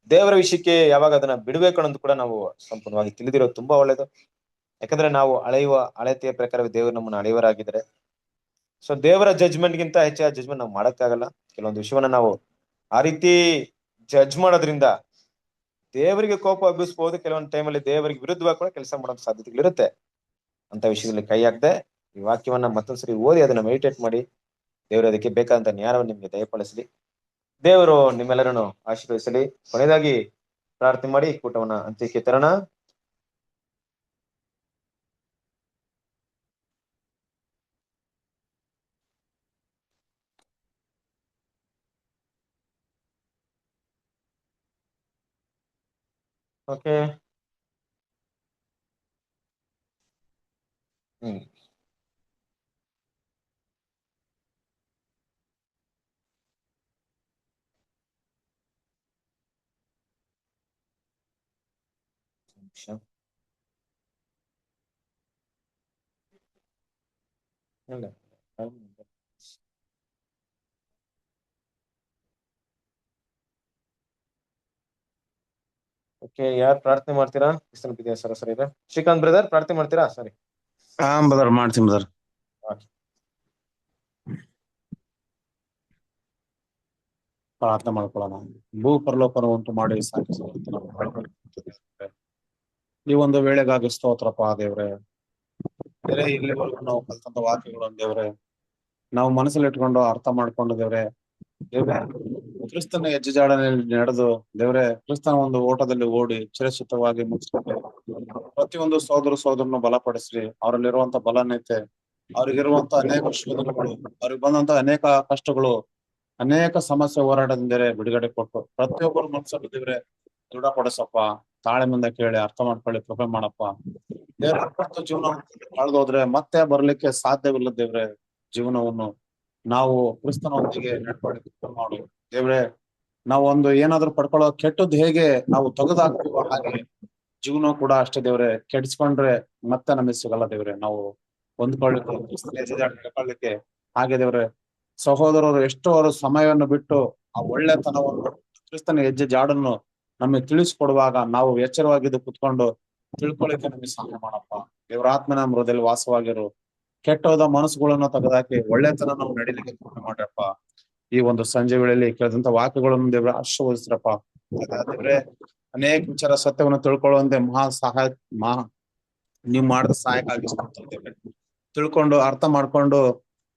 Speaker 1: ದೇವರ ವಿಷಯಕ್ಕೆ ಯಾವಾಗ ಅದನ್ನ ಬಿಡ್ಬೇಕು ಅನ್ನೋದು ಕೂಡ ನಾವು ಸಂಪೂರ್ಣವಾಗಿ ತಿಳಿದಿರೋದು ತುಂಬಾ ಒಳ್ಳೇದು. ಯಾಕಂದ್ರೆ ನಾವು ಅಳತೆಯ ಪ್ರಕಾರ ದೇವರು ನಮ್ಮನ್ನ ಅಳೆಯವರಾಗಿದ್ದಾರೆ. ಸೊ ದೇವರ ಜಡ್ಜ್ಮೆಂಟ್ಗಿಂತ ಹೆಚ್ಚಾದ ಜಡ್ಜ್ಮೆಂಟ್ ನಾವು ಮಾಡಕ್ಕಾಗಲ್ಲ. ಕೆಲವೊಂದು ವಿಷಯವನ್ನ ನಾವು ಆ ರೀತಿ ಜಡ್ಜ್ ಮಾಡೋದ್ರಿಂದ ದೇವರಿಗೆ ಕೋಪ ಹಬ್ಬಿಸಬಹುದು. ಕೆಲವೊಂದು ಟೈಮಲ್ಲಿ ದೇವರಿಗೆ ವಿರುದ್ಧವಾಗಿ ಕೂಡ ಕೆಲಸ ಮಾಡೋ ಸಾಧ್ಯತೆಗಳಿರುತ್ತೆ. ಅಂತ ವಿಷಯದಲ್ಲಿ ಕೈ ಹಾಕದೆ ಈ ವಾಕ್ಯವನ್ನ ಮತ್ತೊಂದ್ಸರಿ ಓದಿ ಅದನ್ನ ಮೆಡಿಟೇಟ್ ಮಾಡಿ ದೇವರು ಅದಕ್ಕೆ ಬೇಕಾದಂತ ಜ್ಞಾನವನ್ನು ನಿಮ್ಗೆ ದಯಪಾಲಿಸಲಿ. ದೇವರು ನಿಮ್ಮೆಲ್ಲರನ್ನು ಆಶೀರ್ವದಿಸಲಿ. ಕೊನೆಯದಾಗಿ ಪ್ರಾರ್ಥನೆ ಮಾಡಿ ಕೂಟವನ್ನ ಅಂತ್ಯಕ್ಕೆ ತರೋಣ. ಓಕೆ. ಓಕೆ, ಯಾರು ಪ್ರಾರ್ಥನೆ ಮಾಡ್ತೀರಾ? ಸರಿ ಶ್ರೀಕಾಂತ್ ಬ್ರದರ್ ಪ್ರಾರ್ಥನೆ ಮಾಡ್ತೀರಾ? ಸರಿ
Speaker 7: ಬ್ರದರ್ ಮಾಡ್ತೀನಿ ಬ್ರದರ್. ಪ್ರಾರ್ಥನೆ ಮಾಡ್ಕೊಳ್ಳೋಣ. ಭೂ ಪರಲೋಕನ ಉಂಟು ಮಾಡಿ ಈ ಒಂದು ವೇಳೆಗಾಗಿ ಸ್ತೋತ್ರಪ್ಪ ದೇವ್ರೆ. ಬೇರೆ ಇಲ್ಲಿವರೆಗೂ ನಾವು ಕಲ್ತಂತ ವಾಕ್ಯಗಳು ದೇವ್ರೆ ನಾವು ಮನಸ್ಸಲ್ಲಿ ಇಟ್ಕೊಂಡು ಅರ್ಥ ಮಾಡ್ಕೊಂಡು ದೇವ್ರೆ ಕ್ರಿಸ್ತನ ಹೆಜ್ಜೆಜಾಡನಲ್ಲಿ ನಡೆದು ದೇವ್ರೆ ಕ್ರಿಸ್ತನ ಒಂದು ಓಟದಲ್ಲಿ ಓಡಿ ಚಿರಚಿತವಾಗಿ ಮುಗಿಸ್ಕೊಂಡು ಪ್ರತಿಯೊಂದು ಸೋದರನ್ನು ಬಲಪಡಿಸ್ರಿ. ಅವರಲ್ಲಿರುವಂತ ಬಲನೈತೆ, ಅವ್ರಿಗಿರುವಂತ ಅನೇಕ ಶೋಧನೆಗಳು, ಅವ್ರಿಗೆ ಬಂದಂತ ಅನೇಕ ಕಷ್ಟಗಳು, ಅನೇಕ ಸಮಸ್ಯೆ ಹೋರಾಟದಿಂದ ಬಿಡುಗಡೆ ಕೊಟ್ಟು ಪ್ರತಿಯೊಬ್ಬರು ಮನಸ್ಸಲ್ಲಿ ದೇವ್ರೆ ದೃಢಪಡಿಸಪ್ಪ. ತಾಳ್ಮೆಯಿಂದ ಕೇಳಿ ಅರ್ಥ ಮಾಡ್ಕೊಳ್ಳಿ, ಕೃಪೆ ಮಾಡಪ್ಪ ದೇವ್ರೆ. ಜೀವನ ಕಳೆದೋದ್ರೆ ಮತ್ತೆ ಬರ್ಲಿಕ್ಕೆ ಸಾಧ್ಯವಿಲ್ಲ ದೇವ್ರೆ. ಜೀವನವನ್ನು ನಾವು ಕ್ರಿಸ್ತನೊಂದಿಗೆ ನಡ್ಕೊಳ್ಳಿ ಮಾಡು ದೇವ್ರೆ. ನಾವು ಒಂದು ಏನಾದ್ರು ಪಡ್ಕೊಳ್ಳೋ ಕೆಟ್ಟದ್ದು ಹೇಗೆ ನಾವು ತೆಗೆದಾಕ್ತೀವೋ ಹಾಗೆ ಜೀವನ ಕೂಡ ಅಷ್ಟೇ ದೇವ್ರೆ. ಕೆಡಿಸ್ಕೊಂಡ್ರೆ ಮತ್ತೆ ನಮಗೆ ಸಿಗಲ್ಲ ದೇವ್ರೆ. ನಾವು ಹೊಂದ್ಕೊಳ್ಳಿಕ್ಕೆ ಹಾಗೆ ದೇವ್ರೆ. ಸಹೋದರರು ಎಷ್ಟೋ ಅವರು ಸಮಯವನ್ನು ಬಿಟ್ಟು ಆ ಒಳ್ಳೆತನವನ್ನು ಕ್ರಿಸ್ತನ ಹೆಜ್ಜೆ ಜಾಡನ್ನು ನಮಗೆ ತಿಳಿಸ್ಕೊಡುವಾಗ ನಾವು ಎಚ್ಚರವಾಗಿದ್ದು ಕುತ್ಕೊಂಡು ತಿಳ್ಕೊಳ್ಳಿಕ್ಕೆ ನಮಗೆ ಸಹಾಯ ಮಾಡಪ್ಪ. ದೇವರಾತ್ಮನ ಮೃದಲ್ಲಿ ವಾಸವಾಗಿರು. ಕೆಟ್ಟೋದ ಮನಸ್ಸುಗಳನ್ನು ತೆಗೆದಾಕಿ ಒಳ್ಳೆತನ ನಾವು ನಡೀಲಿಕ್ಕೆ ಮಾಡ್ರಪ್ಪ. ಈ ಒಂದು ಸಂಜೆ ವೇಳೆಯಲ್ಲಿ ಕೇಳಿದಂತ ವಾಕ್ಯಗಳನ್ನು ದೇವ್ರ ಆಶೀರ್ವದಿಸ್ರಪ್ಪ. ದೇವ್ರೆ ಅನೇಕ ವಿಚಾರ ಸತ್ಯವನ್ನು ತಿಳ್ಕೊಳ್ಳುವಂತೆ ನೀವು ಮಾಡಿದ ಸಹಾಯಕ್ಕಾಗಿ ದೇವ್ರೆ. ತಿಳ್ಕೊಂಡು ಅರ್ಥ ಮಾಡ್ಕೊಂಡು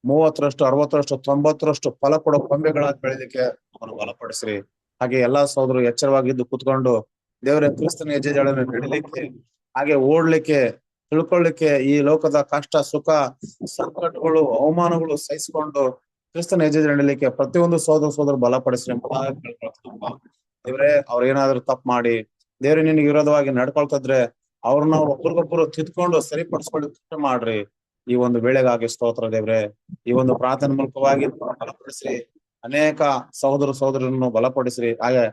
Speaker 7: 30ರಷ್ಟು 60ರಷ್ಟು 90ರಷ್ಟು ಫಲ ಕೊಡೋ ಕೊಂಬೆಗಳಾಗಿ ಬೆಳಿಲಿಕ್ಕೆ ಅವನು ಬಲಪಡಿಸ್ರಿ. ಹಾಗೆ ಎಲ್ಲಾ ಸಹೋದರರು ಎಚ್ಚರವಾಗಿದ್ದು ಕುತ್ಕೊಂಡು ದೇವರ ಕ್ರಿಸ್ತನ ಹೆಜ್ಜೆ ಜಾಡನ್ನು ನಡಿಲಿಕ್ಕೆ, ಹಾಗೆ ಓಡ್ಲಿಕ್ಕೆ, ತಿಳ್ಕೊಳ್ಳಿಕ್ಕೆ, ಈ ಲೋಕದ ಕಷ್ಟ ಸುಖ ಸಂಕಟಗಳು ಅವಮಾನಗಳು ಸಹಿಸಿಕೊಂಡು ಕ್ರಿಸ್ತನ ಹೆಜ್ಜೆ ನಡಿಲಿಕ್ಕೆ ಪ್ರತಿಯೊಂದು ಸೋದರ ಬಲಪಡಿಸ್ರಿ. ದೇವ್ರೆ ಅವ್ರ ಏನಾದ್ರು ತಪ್ಪು ಮಾಡಿ ದೇವ್ರೆ ನಿನ್ಗೆ ವಿರೋಧವಾಗಿ ನಡ್ಕೊಳ್ತಿದ್ರೆ ಅವ್ರನ್ನ ಒಬ್ರಿಗೊಬ್ರು ತಿದ್ಕೊಂಡು ಸರಿಪಡಿಸ್ಕೊಳ್ಳಿ ಮಾಡ್ರಿ. ಈ ಒಂದು ವೇಳೆಗಾಗಿ ಸ್ತೋತ್ರ ದೇವ್ರೆ. ಈ ಒಂದು ಪ್ರಾರ್ಥನೆ ಮೂಲಕವಾಗಿ ಬಲಪಡಿಸ್ರಿ. ಅನೇಕ ಸಹೋದರರನ್ನು ಬಲಪಡಿಸ್ರಿ. ಹಾಗೆ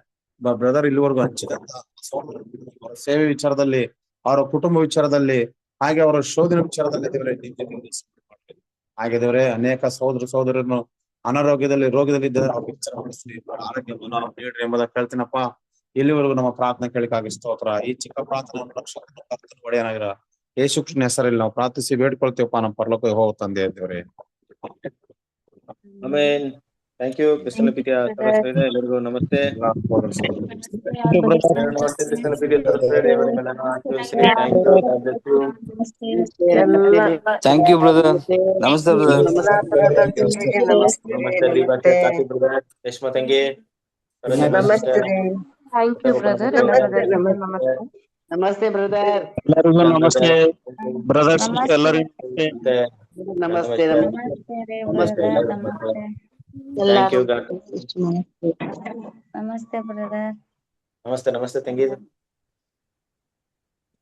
Speaker 7: ಬ್ರದರ್ ಇಲ್ಲಿವರೆಗೂ ಹಂಚಿದಂತ ಅವರ ಸೇವೆ ವಿಚಾರದಲ್ಲಿ, ಅವರ ಕುಟುಂಬ ವಿಚಾರದಲ್ಲಿ, ಹಾಗೆ ಅವರ ಶೋಧನೆ ವಿಚಾರದಲ್ಲಿ ದೇವ್ರೆ ಹಾಗೆ ದೇವ್ರೆ ಅನೇಕ ಸಹೋದರನ್ನು ಅನಾರೋಗ್ಯದಲ್ಲಿ ರೋಗದಲ್ಲಿ ಇದ್ದಾರೆ ಅವ್ರ ವಿಚಾರ ಮಾಡಿಸ್ರಿ. ಆರೋಗ್ಯ ನೀಡ್ರಿ ಎಂಬುದ ಕೇಳ್ತೀನಪ್ಪ. ಇಲ್ಲಿವರೆಗೂ ನಮ್ಮ ಪ್ರಾರ್ಥನೆ ಕೇಳಿಕಾಗಿ ಸ್ತೋತ್ರ. ಈ ಚಿಕ್ಕ ಪ್ರಾರ್ಥನೆ ಒಡೆಯನಾಗಿರ ಯೇಸು ಕೃಷ್ಣನ ಹೆಸರಲ್ಲಿ ನಾವು ಪ್ರಾರ್ಥಿಸಿ ಬೇಡ್ಕೊಳ್ತೇವಪ್ಪ ನಮ್ಮ ಪರಲೋಕ ಹೋಗ ತಂದೆ ದೇವ್ರೆ.
Speaker 1: ಆಮೇನ್. Thank you. ಕ್ರಿಸ್ತನ ಪ್ರೀತಿಯ ಸಹೋದರರೇ ಎಲ್ಲರಿಗೂ ನಮಸ್ತೆ. ನಮಸ್ತೆ ಕ್ರಿಸ್ತನ ಪ್ರೀತಿಯ ಸಹೋದರರೇ, ನಿಮ್ಮೆಲ್ಲರನ್ನು ಆಶೀರ್ವದಿಸಲಿ.
Speaker 3: Thank you brother. ನಮಸ್ತೆ ಬ್ರದರ್.
Speaker 1: ನಮಸ್ತೆ ದೀಪಕ್ಕೆ, ಕಾಶಿ ಬ್ರದರ್, ರೇಷ್ಮಾ ತಂಗಿ,
Speaker 6: ಥ್ಯಾಂಕ್ ಯು ಬ್ರದರ್.
Speaker 5: ನಮಸ್ತೆ ಬ್ರದರ್.
Speaker 7: ಎಲ್ಲರಿಗೂ ನಮಸ್ತೆ ಬ್ರದರ್ಸ್. ಎಲ್ಲರಿಗೂ
Speaker 5: ನಮಸ್ತೆ.
Speaker 1: Thank you.
Speaker 6: ನಮಸ್ತೆ ಬ್ರದರ್.
Speaker 1: ನಮಸ್ತೆ. ನಮಸ್ತೆ ತಂಗಿ.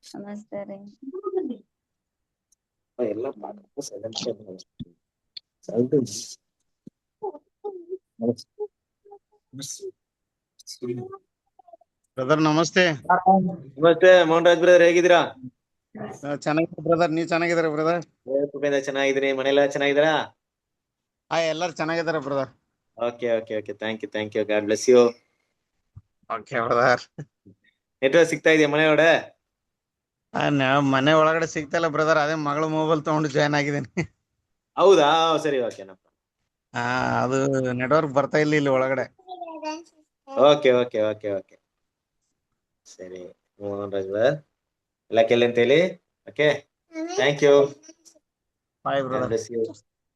Speaker 6: ನಮಸ್ತೆ ರೀ.
Speaker 1: ಎಲ್ಲ
Speaker 8: ಬ್ರದರ್ ನಮಸ್ತೆ.
Speaker 1: ನಮಸ್ತೆ ಮೋಹನ್ ಬ್ರದರ್, ಹೇಗಿದ್ದೀರಾ?
Speaker 8: ಚೆನ್ನಾಗಿದ್ದೀರಾ ಬ್ರದರ್? ನೀವ್ ಚೆನ್ನಾಗಿದ್ದೀರಾ ಬ್ರದರ್?
Speaker 1: ಚೆನ್ನಾಗಿದ್ದೀನಿ. ಮನೆಯೆಲ್ಲ ಚೆನ್ನಾಗಿದ್ದೀರಾ?
Speaker 8: ಎಲ್ಲರೂ ಚೆನ್ನಾಗಿದ್ದಾರೆ brother.
Speaker 1: Okay okay okay. Thank you. God bless you.
Speaker 8: Okay brother.
Speaker 1: Network ಸಿಗ್ತಾ ಇದೆಯಾ ಮನೆ ಒಳಗಡೆ?
Speaker 8: ಮನೆ ಒಳಗಡೆ ಸಿಗ್ತಾ ಇಲ್ಲ ಬ್ರದರ್. ಅದೇ ಮಗಳ ಮೊಬೈಲ್ ತಗೊಂಡು ಜಾಯ್ನ್ ಆಗಿದ್ದೀನಿ.
Speaker 1: ಹೌದಾ? ಸರಿ, ಓಕೆ.
Speaker 8: ಅದು ನೆಟ್ವರ್ಕ್ ಬರ್ತಾ ಇಲ್ಲ ಇಲ್ಲಿ ಒಳಗಡೆ.
Speaker 1: Okay okay okay okay. ಸರಿ ಮೋಹನ್ ರಾಜ್ ಬ್ರದರ್, ಎಲ್ಲ ಕೇಳಿ ಅಂತ ಹೇಳಿ. Okay, thank you.
Speaker 8: Bye brother.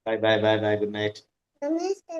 Speaker 1: Bye bye bye bye. Good night.
Speaker 9: ನಮಸ್ತೆ